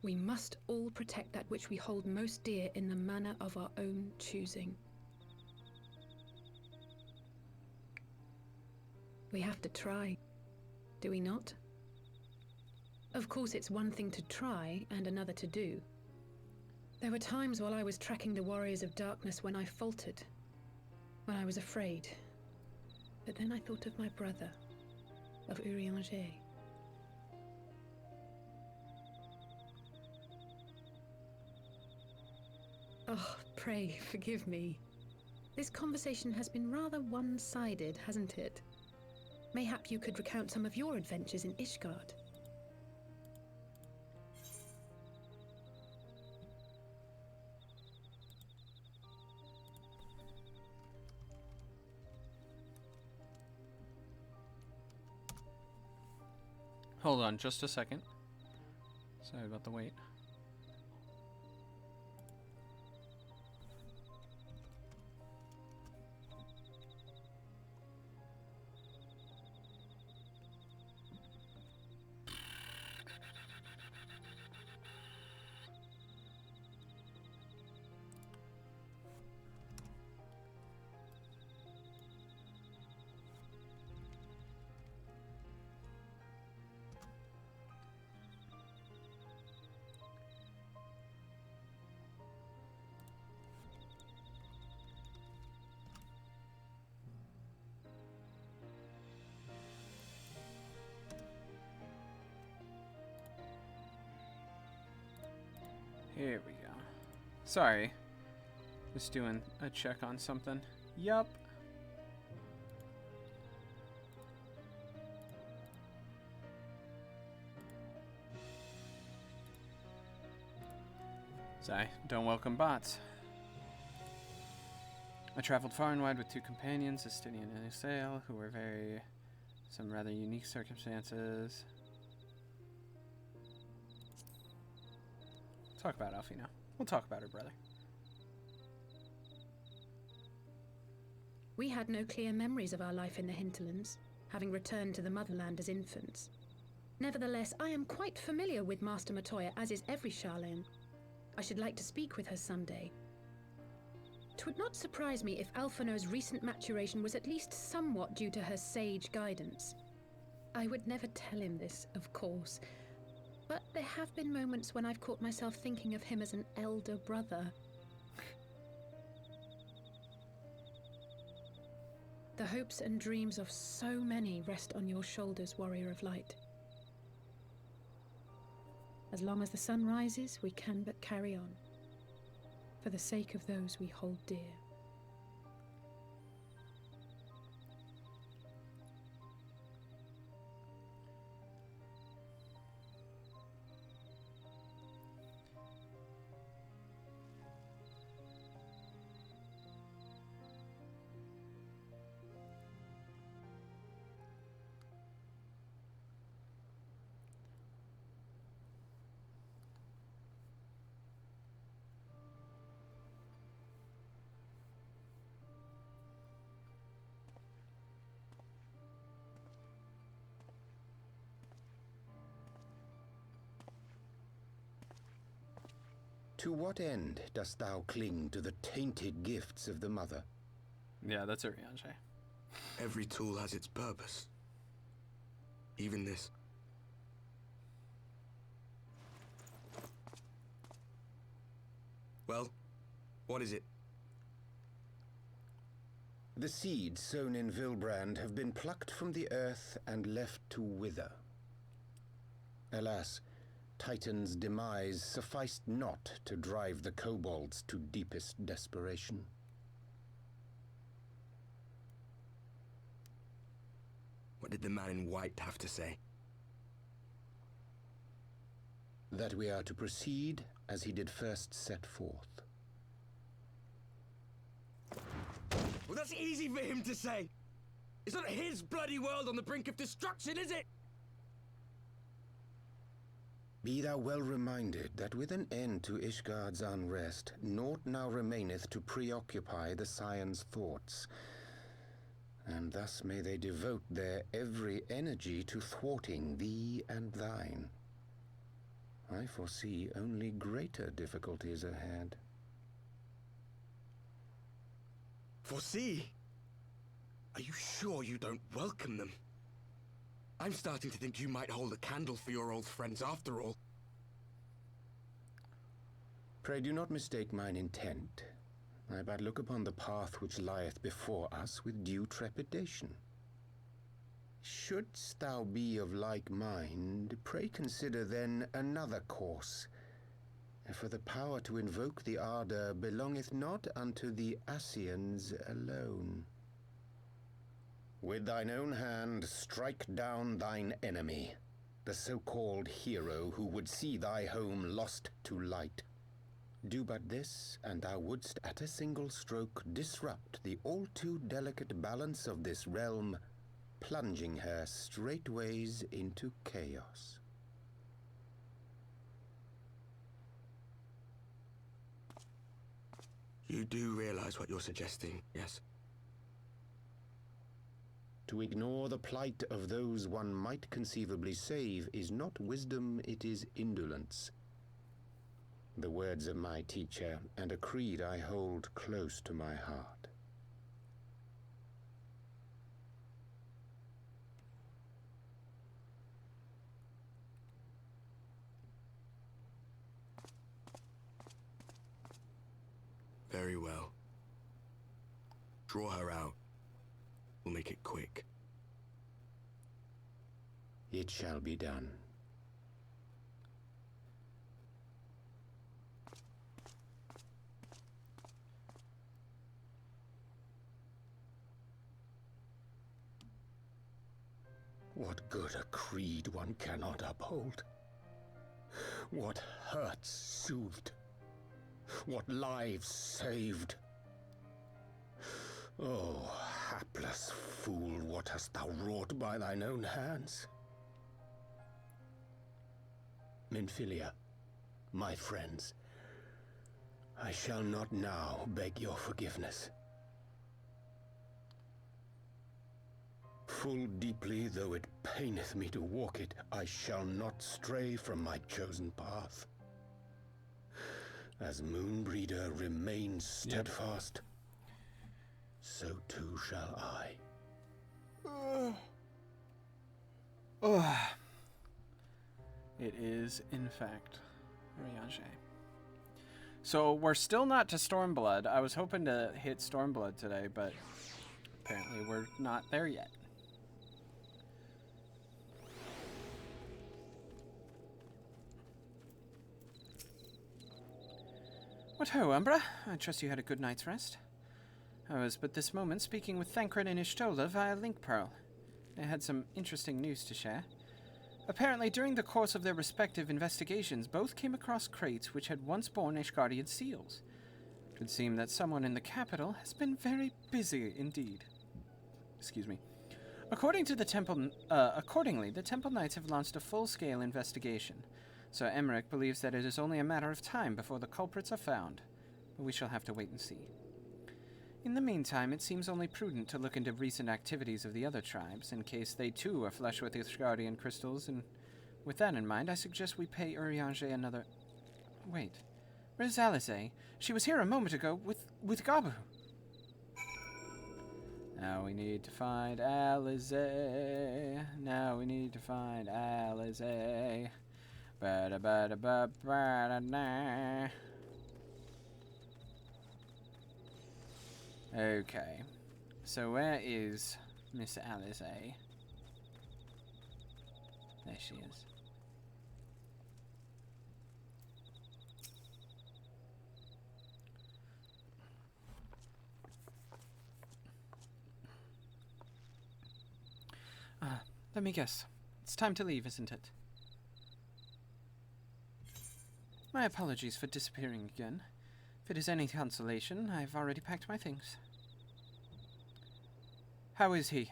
We must all protect that which we hold most dear in the manner of our own choosing. We have to try, do we not? Of course, it's one thing to try and another to do. There were times while I was tracking the warriors of darkness when I faltered, when I was afraid. But then I thought of my brother, of Urianger. Oh, pray forgive me. This conversation has been rather one-sided, hasn't it? Mayhap you could recount some of your adventures in Ishgard. Hold on just a second. Sorry about the wait. Here we go. Sorry. Just doing a check on something. Yup. Sorry, don't welcome bots. I traveled far and wide with 2 companions, Estinian and Usail, who were some rather unique circumstances. Talk about Alfie now. We'll talk about her brother. We had no clear memories of our life in the hinterlands, having returned to the motherland as infants. Nevertheless, I am quite familiar with Master Matoya, as is every Sharlayan. I should like to speak with her someday. 'Twould not surprise me if Alphino's recent maturation was at least somewhat due to her sage guidance. I would never tell him this, of course, but there have been moments when I've caught myself thinking of him as an elder brother. The hopes and dreams of so many rest on your shoulders, Warrior of Light. As long as the sun rises, we can but carry on, for the sake of those we hold dear. To what end dost thou cling to the tainted gifts of the Mother? Yeah, that's a Rianche. Every tool has its purpose. Even this. Well, what is it? The seeds sown in Vilbrand have been plucked from the earth and left to wither. Alas, Titan's demise sufficed not to drive the kobolds to deepest desperation. What did the man in white have to say? That we are to proceed as he did first set forth. Well, that's easy for him to say. It's not his bloody world on the brink of destruction, is it? Be thou well reminded that with an end to Ishgard's unrest, naught now remaineth to preoccupy the Scion's thoughts, and thus may they devote their every energy to thwarting thee and thine. I foresee only greater difficulties ahead. Foresee? Are you sure you don't welcome them? I'm starting to think you might hold a candle for your old friends after all. Pray do not mistake mine intent. I but look upon the path which lieth before us with due trepidation. Shouldst thou be of like mind, pray consider then another course. For the power to invoke the ardor belongeth not unto the Ascians alone. With thine own hand strike down thine enemy, the so-called hero who would see thy home lost to light. Do but this, and thou wouldst at a single stroke disrupt the all-too delicate balance of this realm, plunging her straightways into chaos. You do realize what you're suggesting, yes? To ignore the plight of those one might conceivably save is not wisdom, it is indolence. The words of my teacher, and a creed I hold close to my heart. Very well. Draw her out. We'll make it quick. It shall be done. What good a creed one cannot uphold? What hurts soothed? What lives saved? Oh, hapless fool, what hast thou wrought by thine own hands? Minfilia, my friends, I shall not now beg your forgiveness. Full deeply though it paineth me to walk it, I shall not stray from my chosen path. As Moonbreeder remains steadfast, so too shall I. It is, in fact, Urianger. So we're still not to Stormblood. I was hoping to hit Stormblood today, but apparently we're not there yet. What ho, Umbra? I trust you had a good night's rest. I was but this moment speaking with Thancred and Ishtola via Link Pearl. They had some interesting news to share. Apparently, during the course of their respective investigations, both came across crates which had once borne Ishgardian seals. It would seem that someone in the capital has been very busy indeed. Excuse me. Accordingly, the Temple Knights have launched a full-scale investigation. Sir Emmerich believes that it is only a matter of time before the culprits are found, but we shall have to wait and see. In the meantime, it seems only prudent to look into recent activities of the other tribes, in case they too are flush with Ishgardian crystals, and with that in mind, I suggest we pay Urianger another... Wait, where's Alize? She was here a moment ago with Gabu. Now we need to find Alize. Now we need to find Alize. Ba-da-ba-da-ba-ba-da-na. Okay, so where is Miss Alize? There she is. Let me guess. It's time to leave, isn't it? My apologies for disappearing again. If it is any consolation, I've already packed my things. How is he?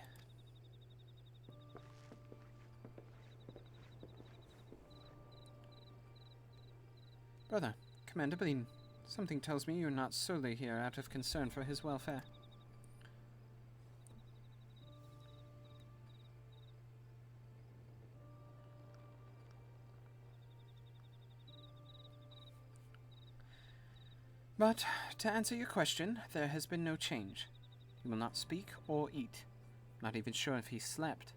Brother, Commander Bean, something tells me you're not solely here out of concern for his welfare. But, to answer your question, there has been no change. He will not speak or eat. Not even sure if he slept.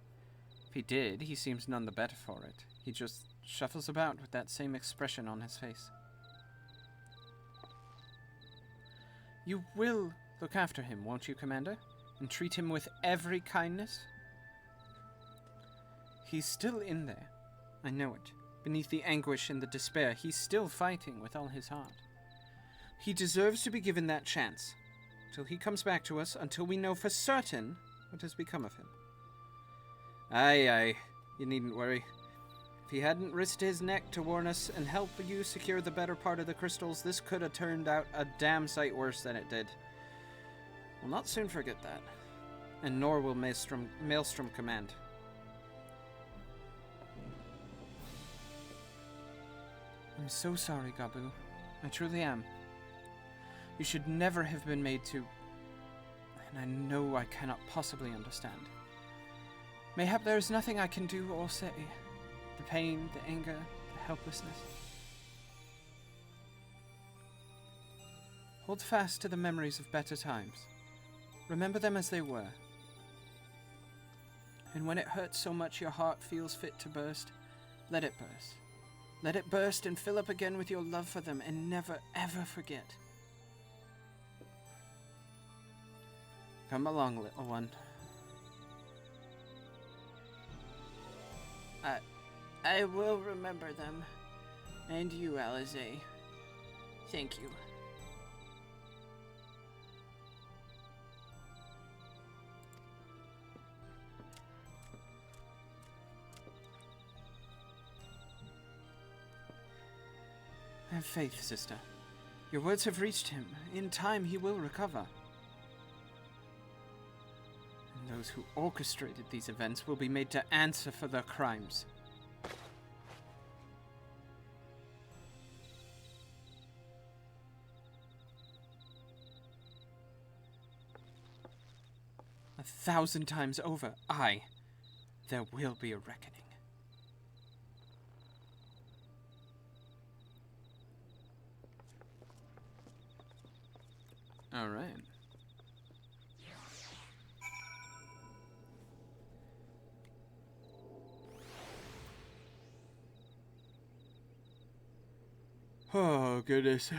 If he did, he seems none the better for it. He just shuffles about with that same expression on his face. You will look after him, won't you, Commander? And treat him with every kindness? He's still in there. I know it. Beneath the anguish and the despair, he's still fighting with all his heart. He deserves to be given that chance. Till he comes back to us, until we know for certain what has become of him. Aye, you needn't worry. If he hadn't risked his neck to warn us and help you secure the better part of the crystals, this could have turned out a damn sight worse than it did. We'll not soon forget that. And nor will Maelstrom Command. I'm so sorry, Gabu. I truly am. You should never have been made to... And I know I cannot possibly understand. Mayhap there is nothing I can do or say. The pain, the anger, the helplessness. Hold fast to the memories of better times. Remember them as they were. And when it hurts so much your heart feels fit to burst, let it burst. Let it burst and fill up again with your love for them, and never, ever forget. Come along, little one. I will remember them. And you, Alize. Thank you. Have faith, sister. Your words have reached him. In time, he will recover. And those who orchestrated these events will be made to answer for their crimes. A 1,000 times over, there will be a reckoning. All right. Oh, goodness.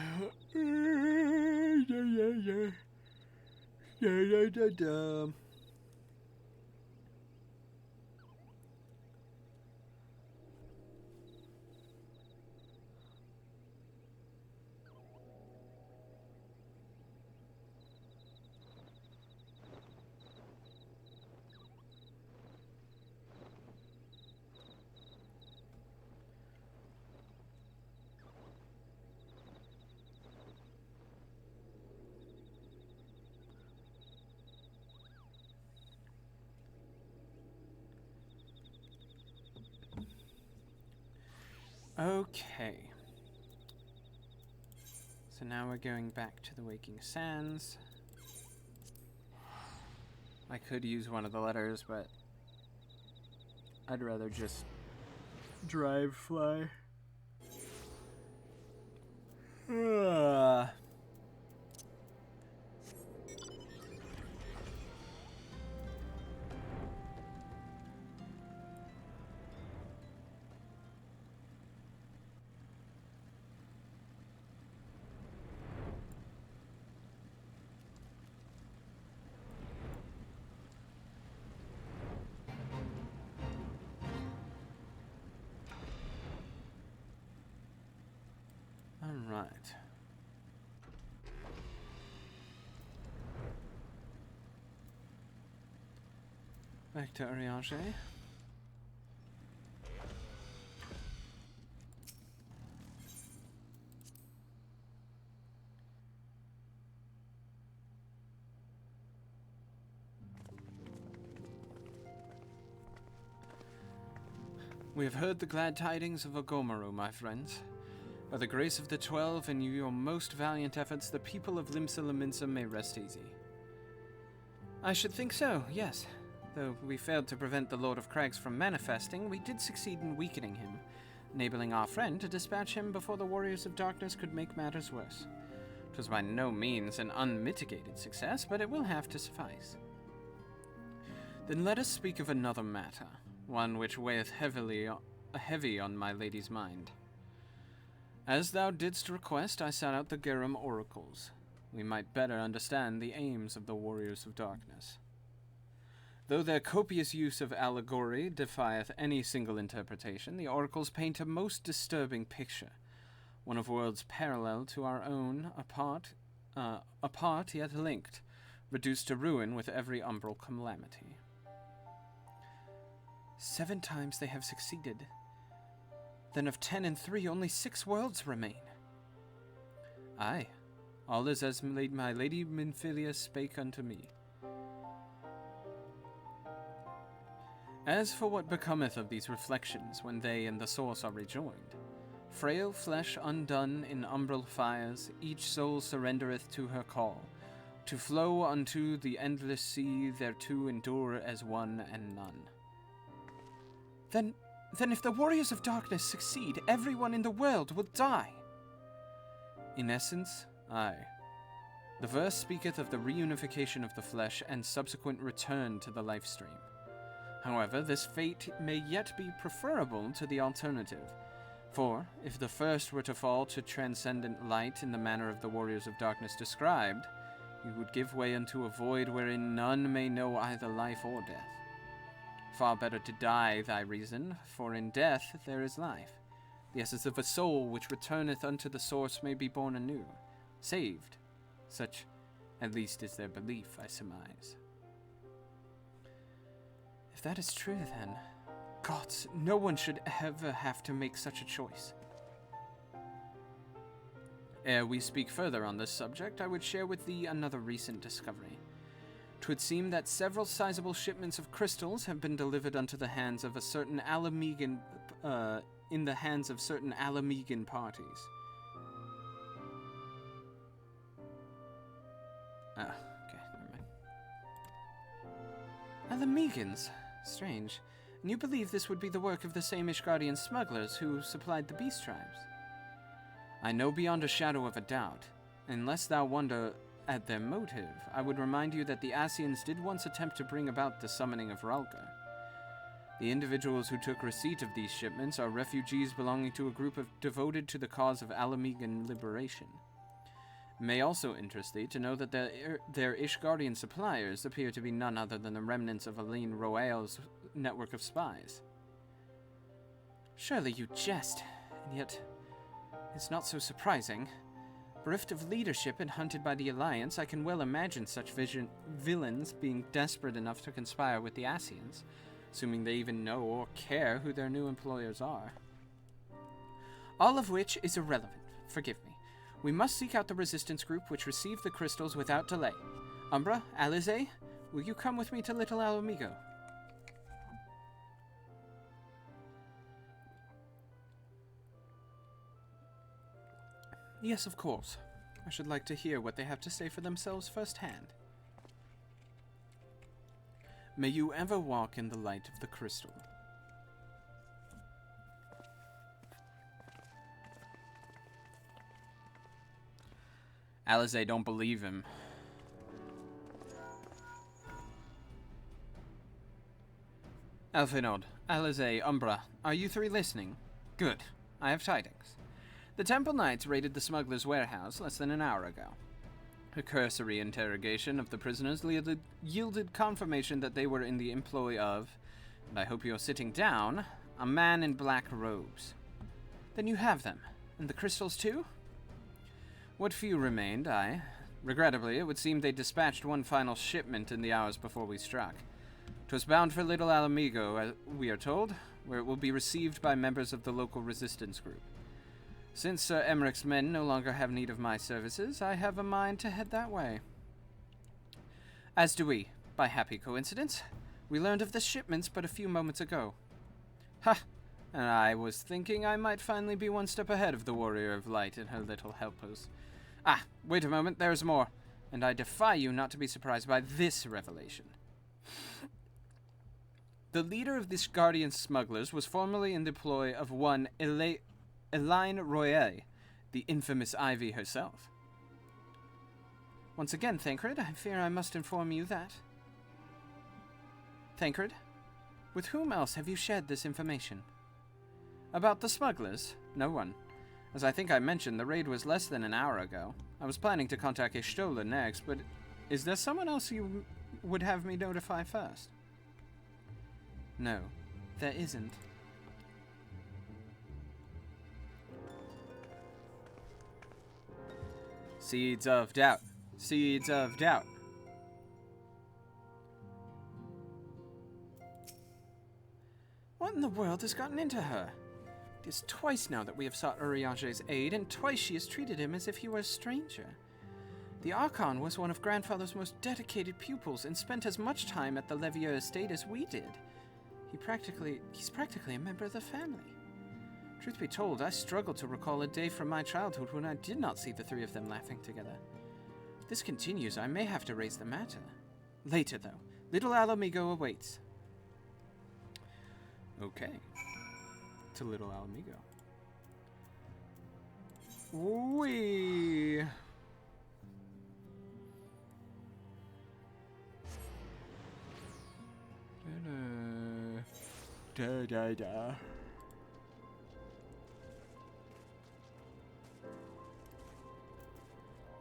Okay. So now we're going back to the Waking Sands. I could use one of the letters, but I'd rather just drive fly. Alright. Back to Ariage. We have heard the glad tidings of Ogomaru, my friends. By the grace of the 12 and your most valiant efforts, the people of Limsa Lominsa may rest easy. I should think so, yes. Though we failed to prevent the Lord of Crags from manifesting, we did succeed in weakening him, enabling our friend to dispatch him before the Warriors of Darkness could make matters worse. It was by no means an unmitigated success, but it will have to suffice. Then let us speak of another matter, one which weigheth heavy on my lady's mind. As thou didst request, I sought out the Garum oracles. We might better understand the aims of the Warriors of Darkness. Though their copious use of allegory defieth any single interpretation, the oracles paint a most disturbing picture, one of worlds parallel to our own, apart yet linked, reduced to ruin with every umbral calamity. 7 times they have succeeded. Then of 10 and 3, only 6 worlds remain. Aye, all is as my lady Minfilia spake unto me. As for what becometh of these reflections when they and the source are rejoined, frail flesh undone in umbral fires, each soul surrendereth to her call, to flow unto the endless sea, thereto endure as one and none. Then if the Warriors of Darkness succeed, everyone in the world will die. In essence, aye. The verse speaketh of the reunification of the flesh and subsequent return to the life stream. However, this fate may yet be preferable to the alternative, for if the first were to fall to transcendent light in the manner of the Warriors of Darkness described, you would give way unto a void wherein none may know either life or death. Far better to die, thy reason, for in death there is life. The essence of a soul which returneth unto the source may be born anew, saved. Such, at least, is their belief, I surmise. If that is true, then, gods, no one should ever have to make such a choice. Ere we speak further on this subject, I would share with thee another recent discovery. 'Twould seem that several sizable shipments of crystals have been delivered unto the hands of a certain Alamegan, in the hands of certain Alamegan parties. Ah, okay, never mind. Alamegans? Strange. And you believe this would be the work of the same Ishgardian smugglers who supplied the beast tribes? I know beyond a shadow of a doubt. Unless thou wonder at their motive, I would remind you that the Asians did once attempt to bring about the summoning of Ralgar. The individuals who took receipt of these shipments are refugees belonging to a group devoted to the cause of Alamegan liberation. It may also interest thee to know that their Ishgardian suppliers appear to be none other than the remnants of Aline Royale's network of spies. Surely you jest, and yet it's not so surprising. Bereft of leadership and hunted by the Alliance, I can well imagine such villains being desperate enough to conspire with the Asians, assuming they even know or care who their new employers are. All of which is irrelevant, forgive me. We must seek out the resistance group which received the crystals without delay. Umbra, Alize, will you come with me to Little Alamigo? Yes, of course. I should like to hear what they have to say for themselves firsthand. May you ever walk in the light of the crystal. Alize don't believe him. Elfinod, Alize, Umbra, are you three listening? Good. I have tidings. The Temple Knights raided the smuggler's warehouse less than an hour ago. A cursory interrogation of the prisoners yielded confirmation that they were in the employ of, and I hope you're sitting down, a man in black robes. Then you have them, and the crystals too? What few remained, regrettably, it would seem they dispatched one final shipment in the hours before we struck. 'Twas bound for Little Alamigo, as we are told, where it will be received by members of the local resistance group. Since Sir Emmerich's men no longer have need of my services, I have a mind to head that way. As do we, by happy coincidence. We learned of the shipments but a few moments ago. Ha! And I was thinking I might finally be one step ahead of the Warrior of Light and her little helpers. Ah, wait a moment, there's more, and I defy you not to be surprised by this revelation. The leader of this Guardian smugglers was formerly in the employ of one Aline Royale, the infamous Ivy herself. Once again, Thancred, I fear I must inform you that. Thancred, with whom else have you shared this information? About the smugglers? No one. As I think I mentioned, the raid was less than an hour ago. I was planning to contact Ishtola next, but is there someone else you would have me notify first? No, there isn't. Seeds of doubt. Seeds of doubt. What in the world has gotten into her? It is twice now that we have sought Uriange's aid, and twice she has treated him as if he were a stranger. The Archon was one of Grandfather's most dedicated pupils, and spent as much time at the Levier estate as we did. He's practically a member of the family. Truth be told, I struggle to recall a day from my childhood when I did not see the three of them laughing together. If this continues, I may have to raise the matter. Later, though. Little Alamigo awaits. Okay. To Little Alamigo. Wee. Da da da.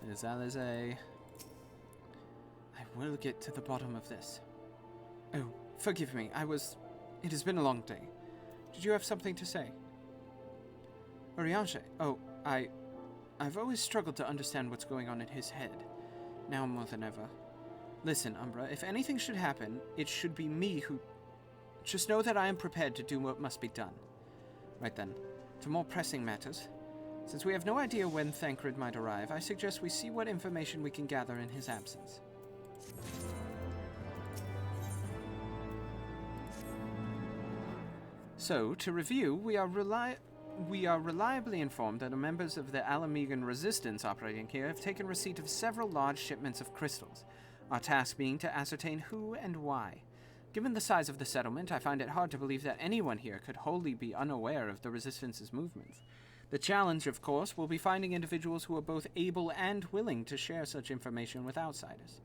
There's Alize. I will get to the bottom of this. Oh, forgive me. It has been a long day. Did you have something to say? Uriange. Oh, I've always struggled to understand what's going on in his head. Now more than ever. Listen, Umbra, if anything should happen, it should be me who... Just know that I am prepared to do what must be done. Right then, to more pressing matters. Since we have no idea when Thancred might arrive, I suggest we see what information we can gather in his absence. So, to review, we are reliably informed that the members of the Alamegan resistance operating here have taken receipt of several large shipments of crystals, our task being to ascertain who and why. Given the size of the settlement, I find it hard to believe that anyone here could wholly be unaware of the Resistance's movements. The challenge, of course, will be finding individuals who are both able and willing to share such information with outsiders.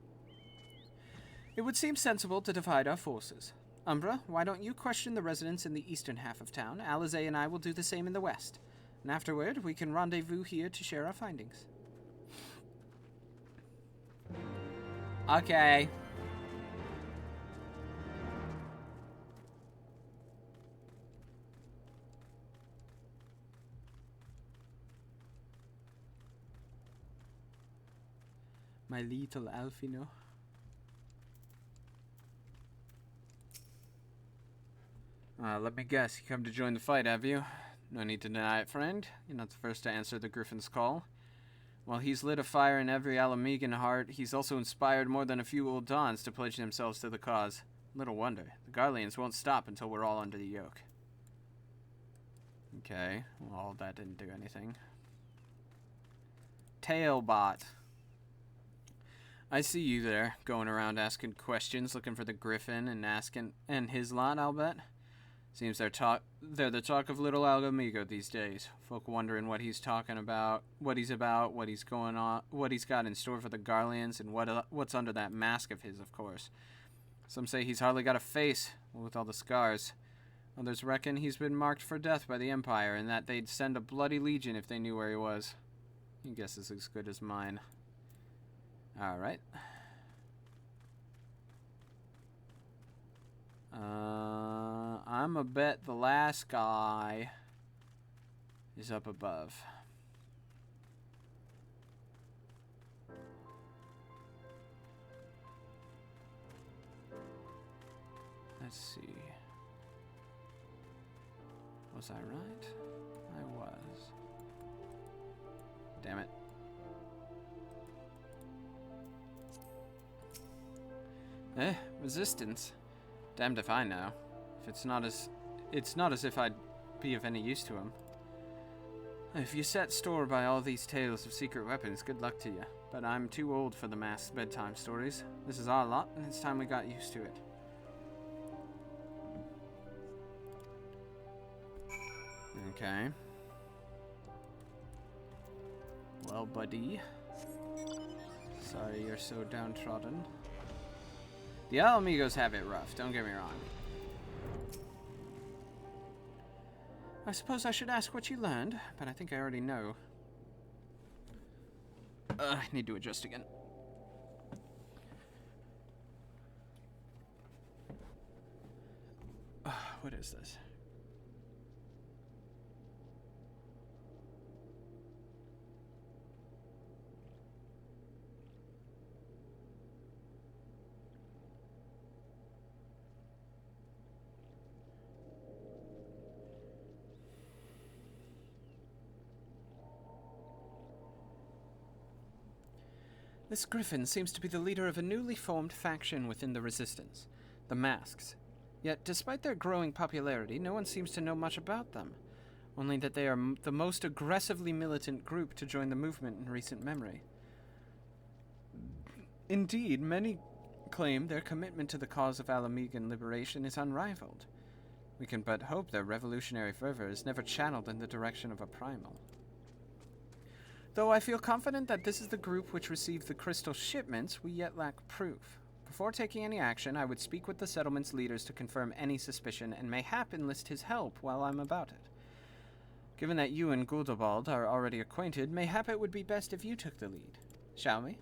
It would seem sensible to divide our forces. Umbra, why don't you question the residents in the eastern half of town? Alizé and I will do the same in the west. And afterward, we can rendezvous here to share our findings. Okay. My little Alfino. Let me guess, you come to join the fight, have you? No need to deny it, friend. You're not the first to answer the Griffin's call. While he's lit a fire in every Alamegan heart, he's also inspired more than a few old Dons to pledge themselves to the cause. Little wonder. The Garleans won't stop until we're all under the yoke. Okay, well, that didn't do anything. Tailbot. I see you there, going around asking questions, looking for the Griffin and his lot, I'll bet. Seems they're the talk of Little Alamigo these days. Folk wondering what he's talking about, what he's going on, what he's got in store for the Garleans, and what's under that mask of his, of course. Some say he's hardly got a face, with all the scars. Others reckon he's been marked for death by the Empire, and that they'd send a bloody legion if they knew where he was. Your guess is as good as mine. Alright. I'm a bet the last guy is up above. Let's see. Was I right? I was. Damn it. Resistance. Damned if I know. If it's not as if I'd be of any use to him. If you set store by all these tales of secret weapons, good luck to you. But I'm too old for the masked bedtime stories. This is our lot, and it's time we got used to it. Okay. Well, buddy. Sorry you're so downtrodden. The Alamigos have it rough, don't get me wrong. I suppose I should ask what you learned, but I think I already know. I need to adjust again. What is this? This Griffin seems to be the leader of a newly formed faction within the Resistance, the Masks. Yet, despite their growing popularity, no one seems to know much about them, only that they are the most aggressively militant group to join the movement in recent memory. Indeed, many claim their commitment to the cause of Alamegan liberation is unrivaled. We can but hope their revolutionary fervor is never channeled in the direction of a primal. Though I feel confident that this is the group which received the crystal shipments, we yet lack proof. Before taking any action, I would speak with the settlement's leaders to confirm any suspicion, and mayhap enlist his help while I'm about it. Given that you and Gundobald are already acquainted, mayhap it would be best if you took the lead. Shall we?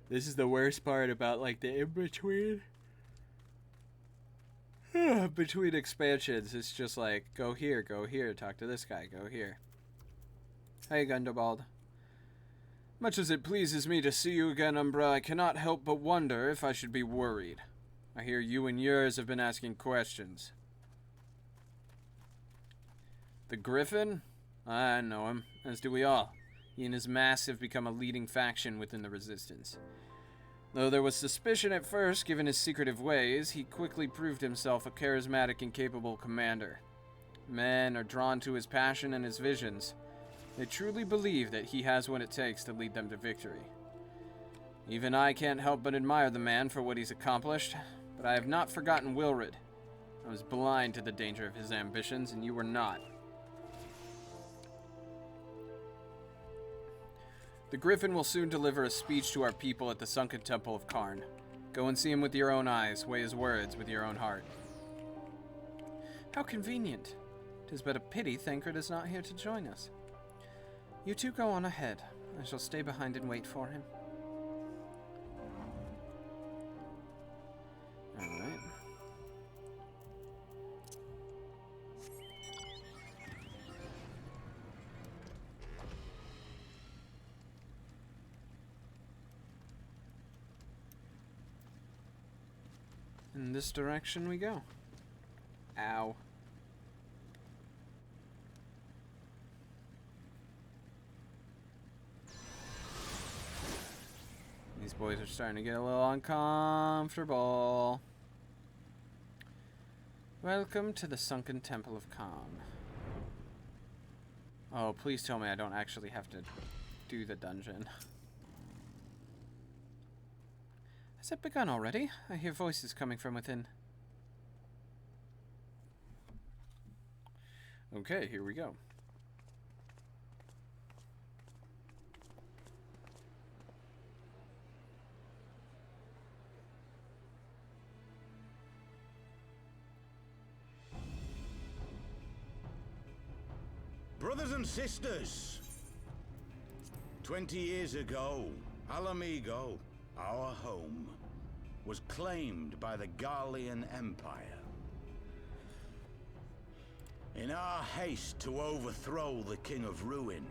This is the worst part about, like, the in-between. Between expansions, it's just like, go here, talk to this guy, go here. Hey, Gundobald. Much as it pleases me to see you again, Umbra, I cannot help but wonder if I should be worried. I hear you and yours have been asking questions. The Griffin? I know him, as do we all. He and his mass have become a leading faction within the Resistance. Though there was suspicion at first, given his secretive ways, he quickly proved himself a charismatic and capable commander. Men are drawn to his passion and his visions. They truly believe that he has what it takes to lead them to victory. Even I can't help but admire the man for what he's accomplished, but I have not forgotten Wilred. I was blind to the danger of his ambitions, and you were not. The Griffin will soon deliver a speech to our people at the Sunken Temple of Karn. Go and see him with your own eyes, weigh his words with your own heart. How convenient. 'Tis but a pity Thancred is not here to join us. You two go on ahead. I shall stay behind and wait for him. Alright. In this direction we go. Ow. These boys are starting to get a little uncomfortable. Welcome to the Sunken Temple of Karn. Oh, please tell me I don't actually have to do the dungeon. Has it begun already? I hear voices coming from within. Okay, here we go. Brothers and sisters, 20 years ago, Alamigo, our home, was claimed by the Garlean Empire. In our haste to overthrow the King of Ruin,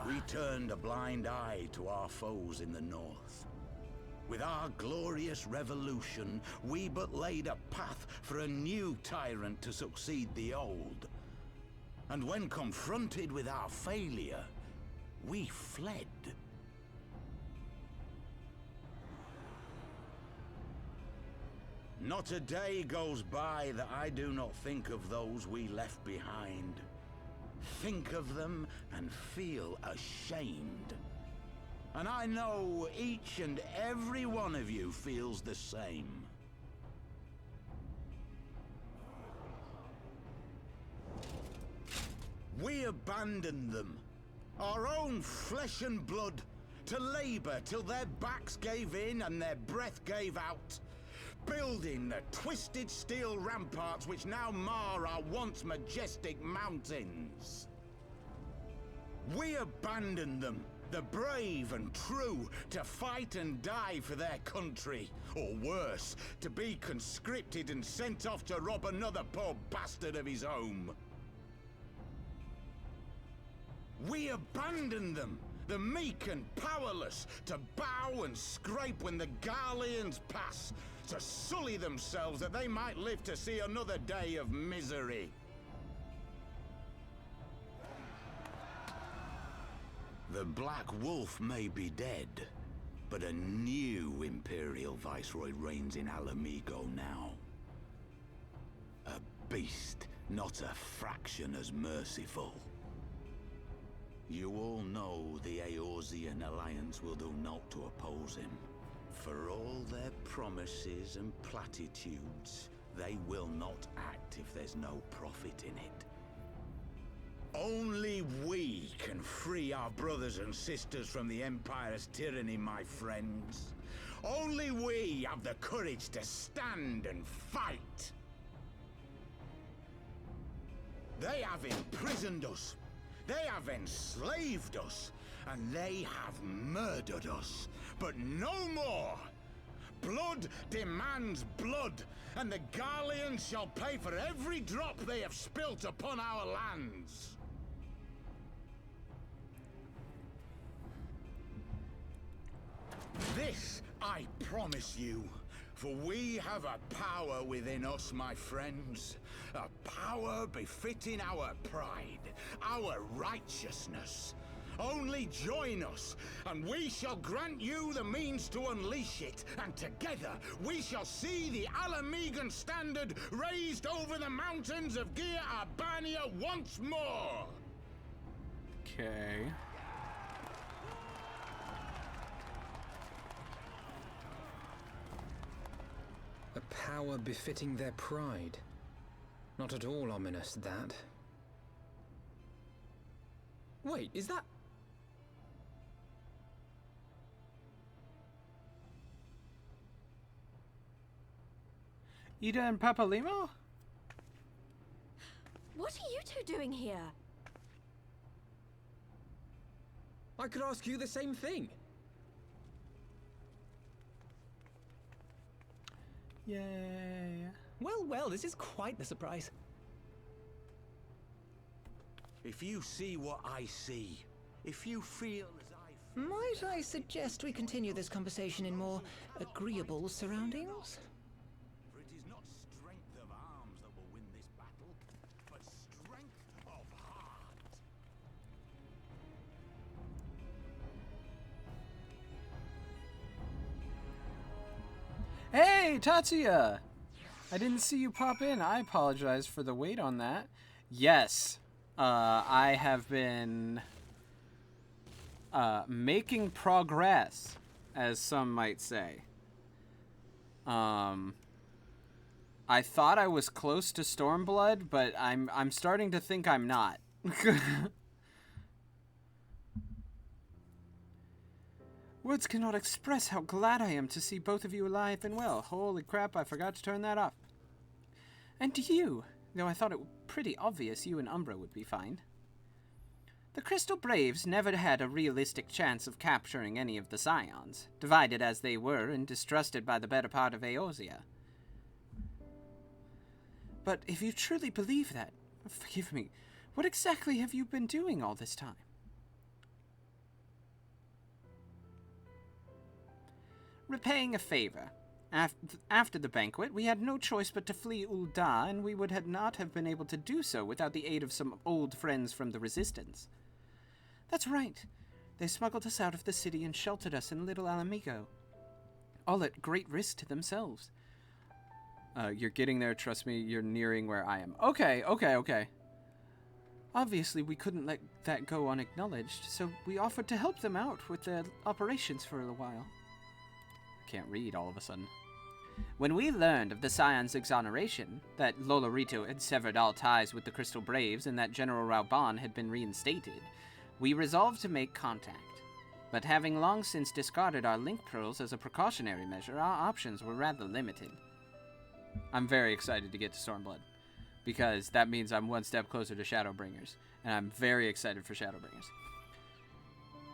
we turned a blind eye to our foes in the north. With our glorious revolution, we but laid a path for a new tyrant to succeed the old. And when confronted with our failure, we fled. Not a day goes by that I do not think of those we left behind. Think of them and feel ashamed. And I know each and every one of you feels the same. We abandoned them, our own flesh and blood, to labor till their backs gave in and their breath gave out, building the twisted steel ramparts which now mar our once majestic mountains. We abandoned them, the brave and true, to fight and die for their country, or worse, to be conscripted and sent off to rob another poor bastard of his home. We abandoned them, the meek and powerless, to bow and scrape when the Garleans pass, to sully themselves that they might live to see another day of misery. The Black Wolf may be dead, but a new Imperial Viceroy reigns in Alamigo now. A beast, not a fraction as merciful. You all know the Eorzean Alliance will do naught to oppose him. For all their promises and platitudes, they will not act if there's no profit in it. Only we can free our brothers and sisters from the Empire's tyranny, my friends. Only we have the courage to stand and fight. They have imprisoned us. They have enslaved us, and they have murdered us. But no more! Blood demands blood, and the Garleans shall pay for every drop they have spilt upon our lands. This I promise you. For we have a power within us, my friends. A power befitting our pride, our righteousness. Only join us, and we shall grant you the means to unleash it, and together we shall see the Alamegan standard raised over the mountains of Gia Arbania once more! Okay. A power befitting their pride. Not at all ominous, that. Wait, is that... Ida and Papalimo? What are you two doing here? I could ask you the same thing. Yay. Well, well, this is quite the surprise. If you see what I see, if you feel as I feel... Might I suggest we continue this conversation in more agreeable surroundings? For it is not strength of arms that will win this battle, but strength of heart. Hey, Tatsuya! I didn't see you pop in. I apologize for the wait on that. Yes, I have been making progress, as some might say. I thought I was close to Stormblood, but I'm starting to think I'm not. Words cannot express how glad I am to see both of you alive and well. Holy crap, I forgot to turn that off. And you, though I thought it pretty obvious you and Umbra would be fine. The Crystal Braves never had a realistic chance of capturing any of the Scions, divided as they were and distrusted by the better part of Eorzea. But if you truly believe that, forgive me, what exactly have you been doing all this time? Repaying a favor. After the banquet, we had no choice but to flee Ul'dah, and we would not have been able to do so without the aid of some old friends from the Resistance. That's right. They smuggled us out of the city and sheltered us in Little Alamigo, all at great risk to themselves. You're getting there, trust me, you're nearing where I am. Okay. Obviously, we couldn't let that go unacknowledged, so we offered to help them out with their operations for a while. Can't read all of a sudden. When we learned of the Scion's exoneration, that Lolorito had severed all ties with the Crystal Braves and that General Rauban had been reinstated, we resolved to make contact. But having long since discarded our link pearls as a precautionary measure, our options were rather limited. I'm very excited to get to Stormblood, because that means I'm one step closer to Shadowbringers, and I'm very excited for Shadowbringers.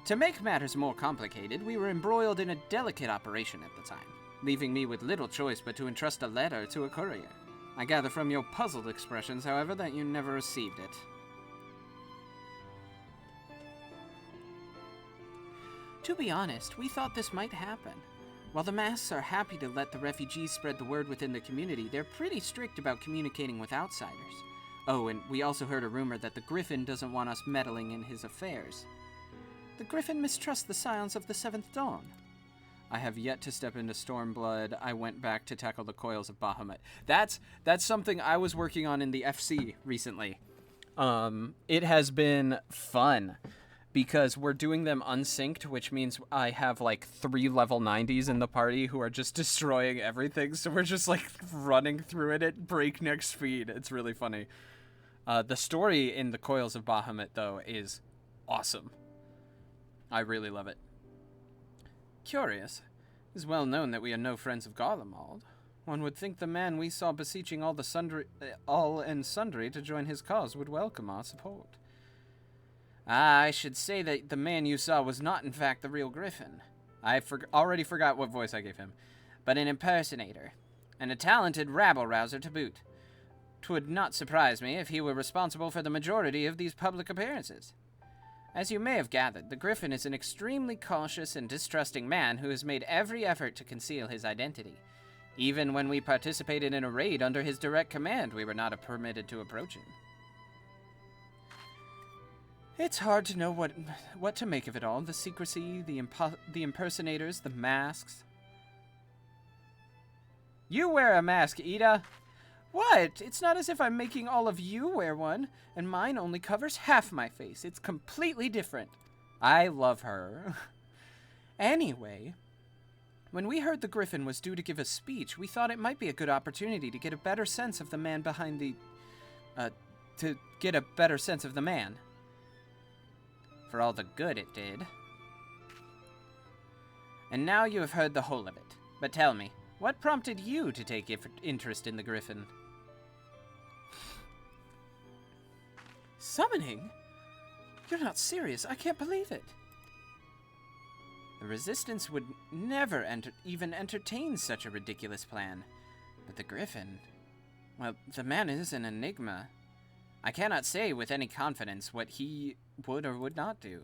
To make matters more complicated, we were embroiled in a delicate operation at the time, leaving me with little choice but to entrust a letter to a courier. I gather from your puzzled expressions, however, that you never received it. To be honest, we thought this might happen. While the masks are happy to let the refugees spread the word within the community, they're pretty strict about communicating with outsiders. Oh, and we also heard a rumor that the Griffin doesn't want us meddling in his affairs. The Griffin mistrusts the Scions of the Seventh Dawn. I have yet to step into Stormblood. I went back to tackle the Coils of Bahamut. That's something I was working on in the FC recently. It has been fun because we're doing them unsynced, which means I have like 3 level 90s in the party who are just destroying everything. So we're just like running through it at breakneck speed. It's really funny. The story in the Coils of Bahamut, though, is awesome. I really love it. Curious. It is well known that we are no friends of Garlemald. One would think the man we saw beseeching all and sundry to join his cause would welcome our support. I should say that the man you saw was not in fact the real Griffin. I already forgot what voice I gave him, but an impersonator, and a talented rabble-rouser to boot. 'Twould not surprise me if he were responsible for the majority of these public appearances. As you may have gathered, the Griffin is an extremely cautious and distrusting man who has made every effort to conceal his identity. Even when we participated in a raid under his direct command, we were not permitted to approach him. It's hard to know what to make of it all. The secrecy, the impersonators, the masks. You wear a mask, Ida. What? It's not as if I'm making all of you wear one, and mine only covers half my face. It's completely different. I love her. Anyway, when we heard the Griffin was due to give a speech, we thought it might be a good opportunity to get a better sense of the man behind the... For all the good it did. And now you have heard the whole of it. But tell me, what prompted you to take interest in the Griffin? Summoning? You're not serious. I can't believe it. The Resistance would never even entertain such a ridiculous plan. But the Griffin... Well, the man is an enigma. I cannot say with any confidence what he would or would not do.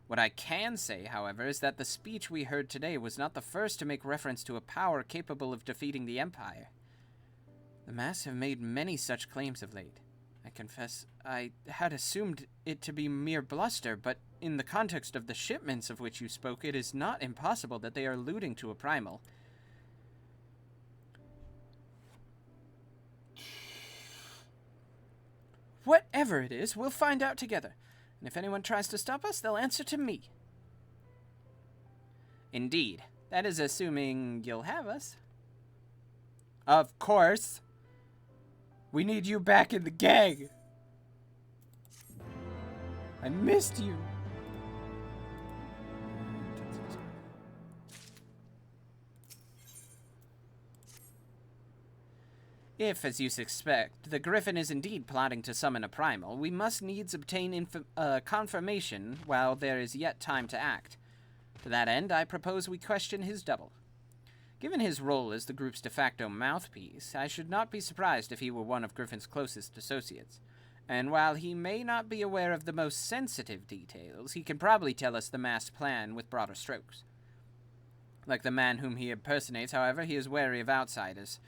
What I can say, however, is that the speech we heard today was not the first to make reference to a power capable of defeating the Empire. The Mass have made many such claims of late. I confess, I had assumed it to be mere bluster, but in the context of the shipments of which you spoke, it is not impossible that they are alluding to a primal. Whatever it is, we'll find out together. And if anyone tries to stop us, they'll answer to me. Indeed. That is assuming you'll have us. Of course. We need you back in the gang. I missed you. If, as you suspect, the Griffin is indeed plotting to summon a primal, we must needs obtain confirmation while there is yet time to act. To that end, I propose we question his double. Given his role as the group's de facto mouthpiece, I should not be surprised if he were one of Griffin's closest associates. And while he may not be aware of the most sensitive details, he can probably tell us the mass plan with broader strokes. Like the man whom he impersonates, however, he is wary of outsiders.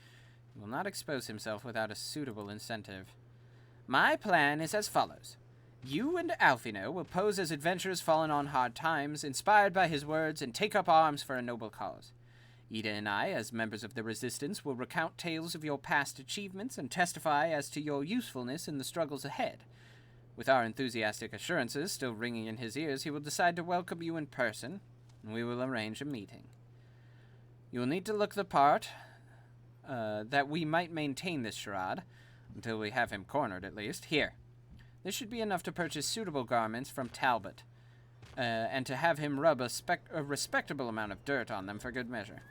He will not expose himself without a suitable incentive. My plan is as follows. You and Alfino will pose as adventurers fallen on hard times, inspired by his words, and take up arms for a noble cause. Ida and I, as members of the Resistance, will recount tales of your past achievements and testify as to your usefulness in the struggles ahead. With our enthusiastic assurances still ringing in his ears, he will decide to welcome you in person, and we will arrange a meeting. You will need to look the part, that we might maintain this charade, until we have him cornered at least. Here. This should be enough to purchase suitable garments from Talbot, and to have him rub a respectable amount of dirt on them for good measure.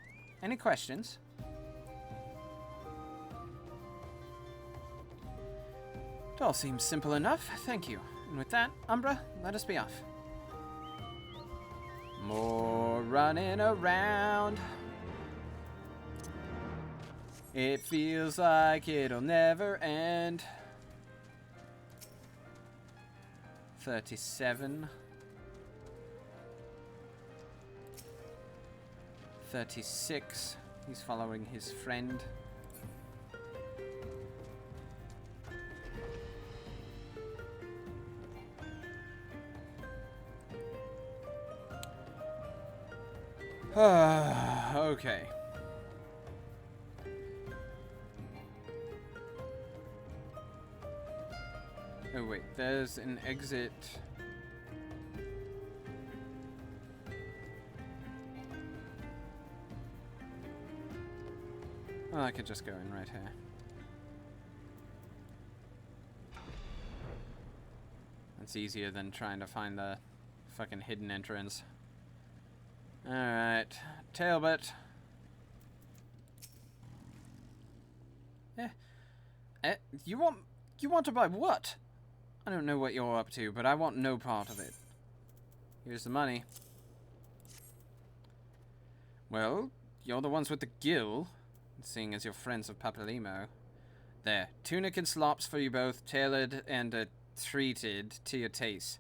Any questions? It all seems simple enough, thank you. And with that, Umbra, let us be off. More running around. It feels like it'll never end. 37. 36. He's following his friend. Okay. Oh wait, there's an exit. Well, I could just go in right here. That's easier than trying to find the fucking hidden entrance. Alright, Talbot. You want to buy what? I don't know what you're up to, but I want no part of it. Here's the money. Well, you're the ones with the gill, seeing as you're friends of Papalimo. There, tunic and slops for you both, tailored and treated to your taste.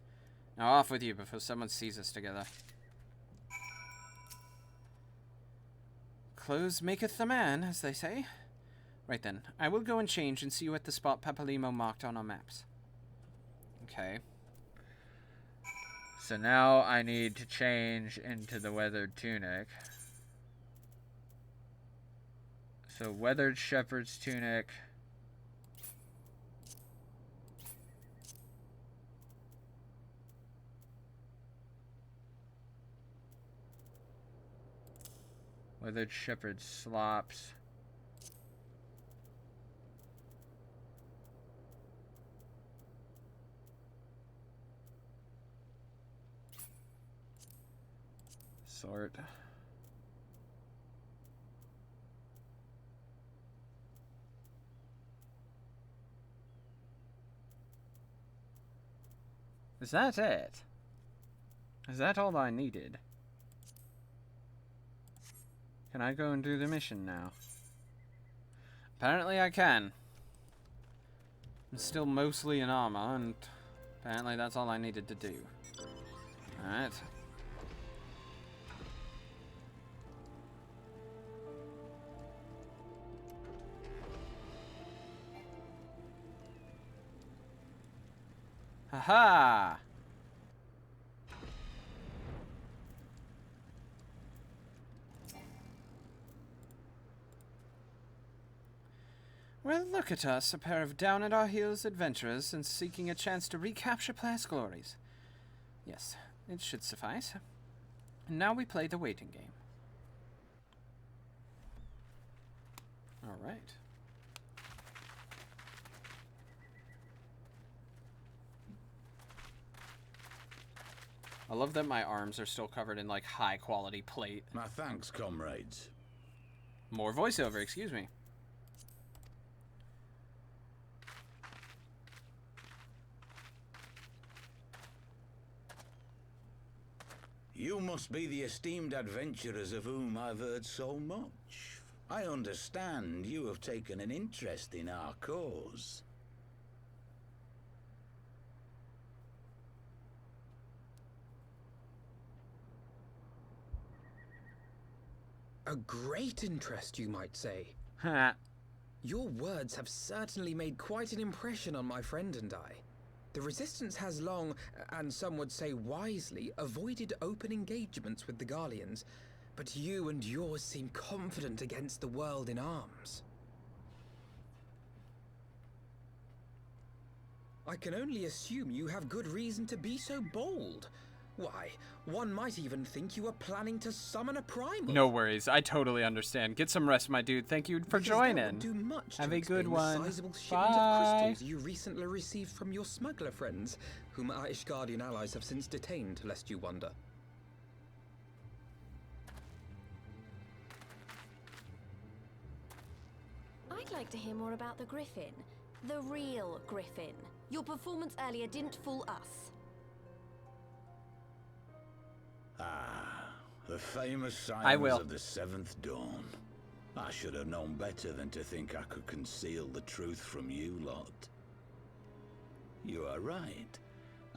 Now off with you before someone sees us together. Clothes maketh the man, as they say. Right then, I will go and change and see you at the spot Papalimo marked on our maps. Okay. So now I need to change into the weathered tunic. So weathered shepherd's tunic. Weathered shepherd's slops. Sort. Is that it? Is that all I needed? Can I go and do the mission now? Apparently I can. I'm still mostly in armor, and apparently that's all I needed to do. Alright. Haha! Well, look at us, a pair of down-at-our-heels adventurers and seeking a chance to recapture past glories. Yes, it should suffice. And now we play the waiting game. All right. I love that my arms are still covered in, like, high-quality plate. My thanks, comrades. More voiceover, excuse me. You must be the esteemed adventurers of whom I've heard so much. I understand you have taken an interest in our cause. A great interest, you might say. Ha. Your words have certainly made quite an impression on my friend and I. The Resistance has long, and some would say wisely, avoided open engagements with the Garleans, but you and yours seem confident against the world in arms. I can only assume you have good reason to be so bold. Why, one might even think you are planning to summon a primal. No worries, I totally understand. Get some rest, my dude. Thank you for joining. Have a good one. Sizable shipment of crystals you recently received from your smuggler friends, whom our Ishgardian allies have since detained, lest you wonder. I'd like to hear more about the Griffin. The real Griffin. Your performance earlier didn't fool us. Ah, the famous sirens of the Seventh Dawn. I should have known better than to think I could conceal the truth from you lot. You are right.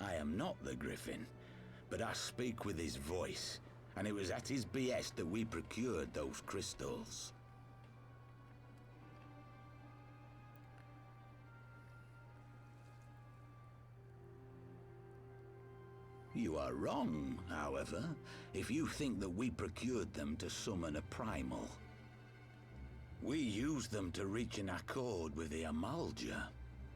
I am not the Griffin, but I speak with his voice, and it was at his behest that we procured those crystals. You are wrong, however, if you think that we procured them to summon a primal. We used them to reach an accord with the Amalja.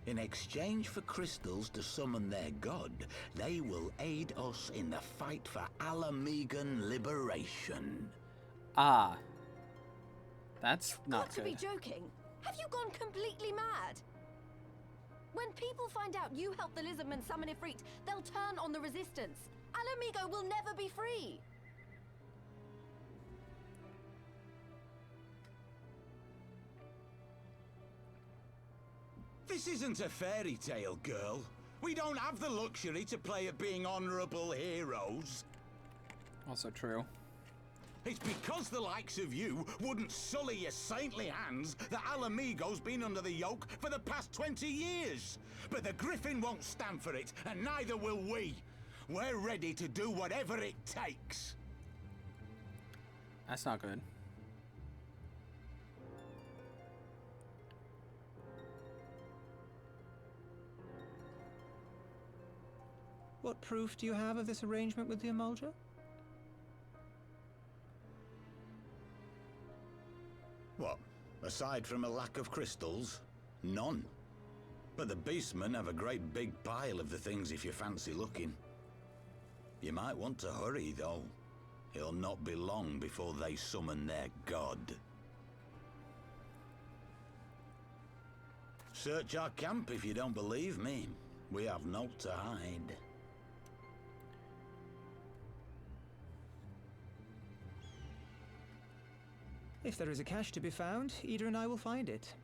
In exchange for crystals to summon their god, they will aid us in the fight for Alamegan liberation. Ah. That's not good. Got to be joking. Have you gone completely mad? When people find out you helped the Lizardmen summon Ifrit, they'll turn on the Resistance. Alamigo will never be free. This isn't a fairy tale, girl. We don't have the luxury to play at being honorable heroes. Also true. It's because the likes of you wouldn't sully your saintly hands that Alamigo's been under the yoke for the past 20 years. But the Griffin won't stand for it, and neither will we. We're ready to do whatever it takes. That's not good. What proof do you have of this arrangement with the Emulger? What? Aside from a lack of crystals? None. But the beastmen have a great big pile of the things if you fancy looking. You might want to hurry, though. It'll not be long before they summon their god. Search our camp if you don't believe me. We have naught to hide. If there is a cache to be found, Ida and I will find it.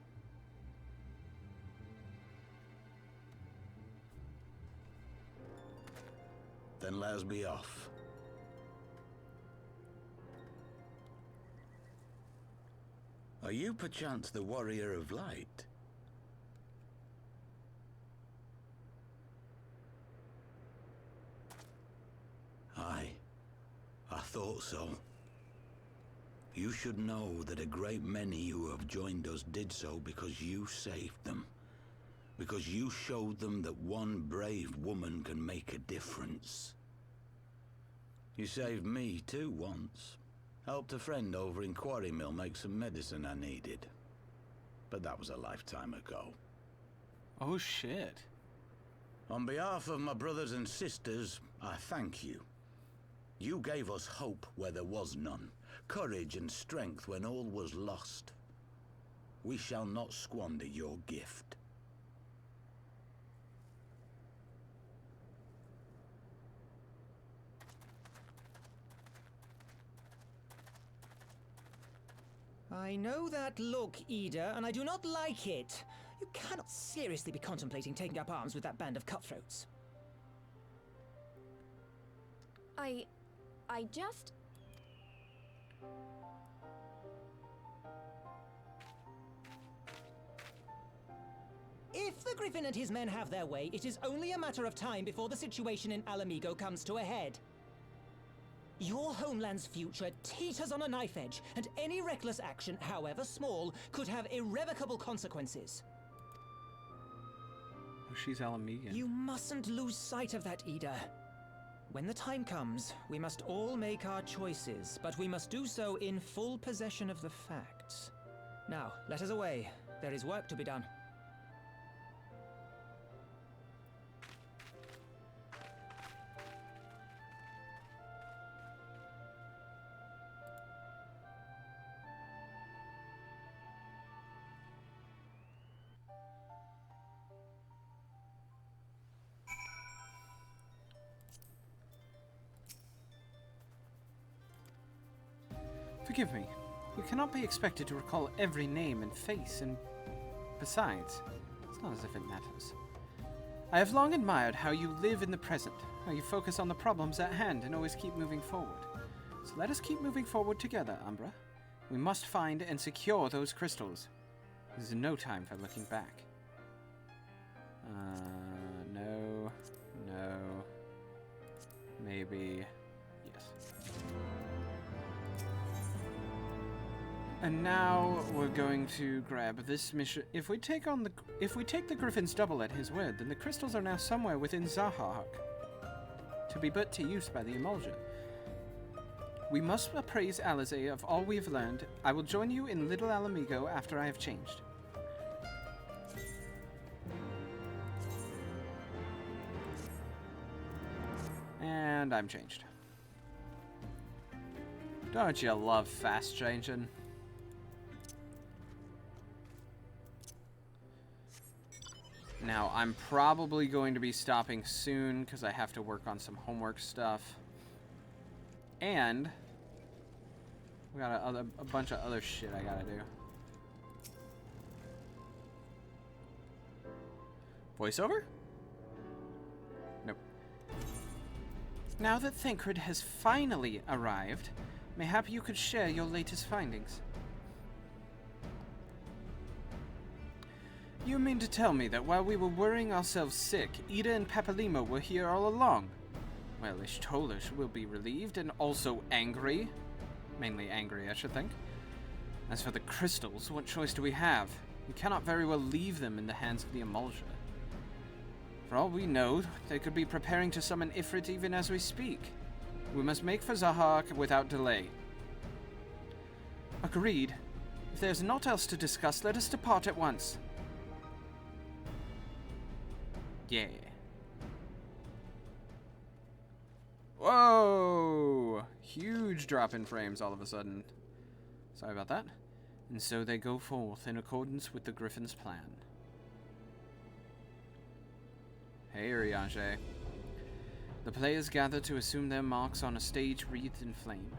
Then let us be off. Are you perchance the Warrior of Light? Aye, I thought so. You should know that a great many who have joined us did so because you saved them. Because you showed them that one brave woman can make a difference. You saved me too once. Helped a friend over in Quarry Mill make some medicine I needed. But that was a lifetime ago. Oh shit. On behalf of my brothers and sisters, I thank you. You gave us hope where there was none, courage and strength when all was lost. We shall not squander your gift. I know that look, Ida, and I do not like it. You cannot seriously be contemplating taking up arms with that band of cutthroats. I just... If the Griffin and his men have their way, it is only a matter of time before the situation in Alamigo comes to a head. Your homeland's future teeters on a knife edge, and any reckless action, however small, could have irrevocable consequences. Oh, she's Alamigan. You mustn't lose sight of that, Ida. When the time comes, we must all make our choices, but we must do so in full possession of the facts. Now, let us away. There is work to be done. Forgive me. You cannot be expected to recall every name and face, and besides, it's not as if it matters. I have long admired how you live in the present, how you focus on the problems at hand and always keep moving forward. So let us keep moving forward together, Umbra. We must find and secure those crystals. This is no time for looking back. No. Maybe. Yes. And now we're going to grab this mission. If we take the Griffin's double at his word, then the crystals are now somewhere within Zahak, to be put to use by the Emulger. We must appraise Alizé of all we have learned. I will join you in Little Alamigo after I have changed. And I'm changed. Don't you love fast changing? Now, I'm probably going to be stopping soon because I have to work on some homework stuff. And we got a bunch of other shit I gotta do. Voiceover? Nope. Now that Thancred has finally arrived, mayhap you could share your latest findings. You mean to tell me that while we were worrying ourselves sick, Ida and Papalimo were here all along? Well, Ishtolish will be relieved and also angry. Mainly angry, I should think. As for the crystals, what choice do we have? We cannot very well leave them in the hands of the Emulger. For all we know, they could be preparing to summon Ifrit even as we speak. We must make for Zahar without delay. Agreed. If there's naught else to discuss, let us depart at once. Yeah. Whoa! Huge drop in frames all of a sudden. Sorry about that. And so they go forth in accordance with the Griffin's plan. Hey, Urianger. The players gather to assume their marks on a stage wreathed in flame.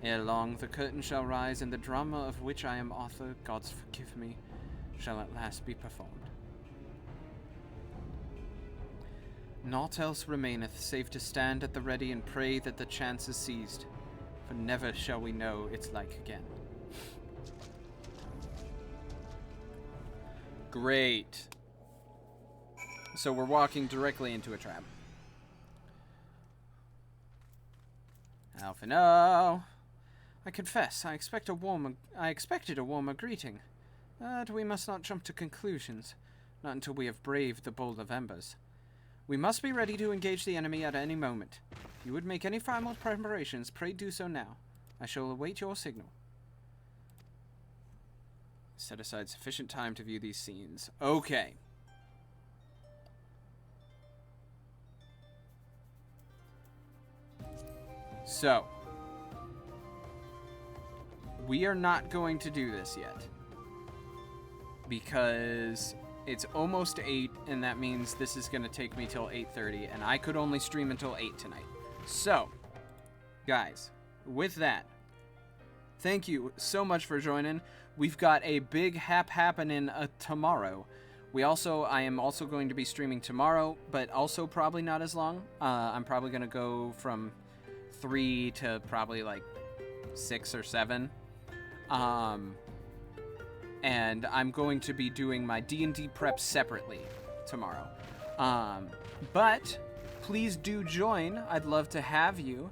Ere long, the curtain shall rise, and the drama of which I am author, gods forgive me, shall at last be performed. Naught else remaineth, save to stand at the ready and pray that the chance is seized, for never shall we know its like again. Great. So we're walking directly into a trap. Alphino. I confess, I expected a warmer greeting. But we must not jump to conclusions, not until we have braved the bowl of embers. We must be ready to engage the enemy at any moment. If you would make any final preparations, pray do so now. I shall await your signal. Set aside sufficient time to view these scenes. Okay. So, we are not going to do this yet, because it's almost 8, and that means this is going to take me till 8:30, and I could only stream until 8 tonight. So, guys, with that, thank you so much for joining. We've got a big happening tomorrow. I am also going to be streaming tomorrow, but also probably not as long. I'm probably going to go from 3 to probably like 6 or 7. And I'm going to be doing my D&D prep separately tomorrow. But please do join. I'd love to have you.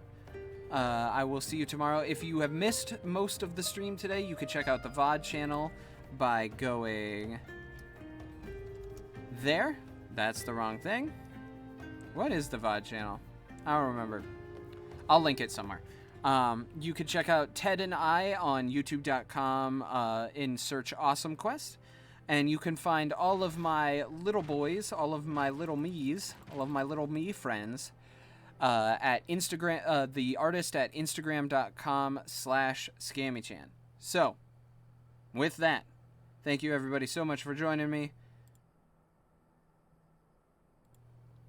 I will see you tomorrow. If you have missed most of the stream today, you could check out the VOD channel by going there. That's the wrong thing. What is the VOD channel? I don't remember. I'll link it somewhere. You can check out Ted and I on youtube.com in search Awesome Quest. And you can find all of my little boys, all of my little me's, all of my little me friends at Instagram, the artist at instagram.com/ScammyChan. So, with that, thank you everybody so much for joining me.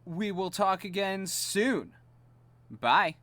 We will talk again soon. Bye.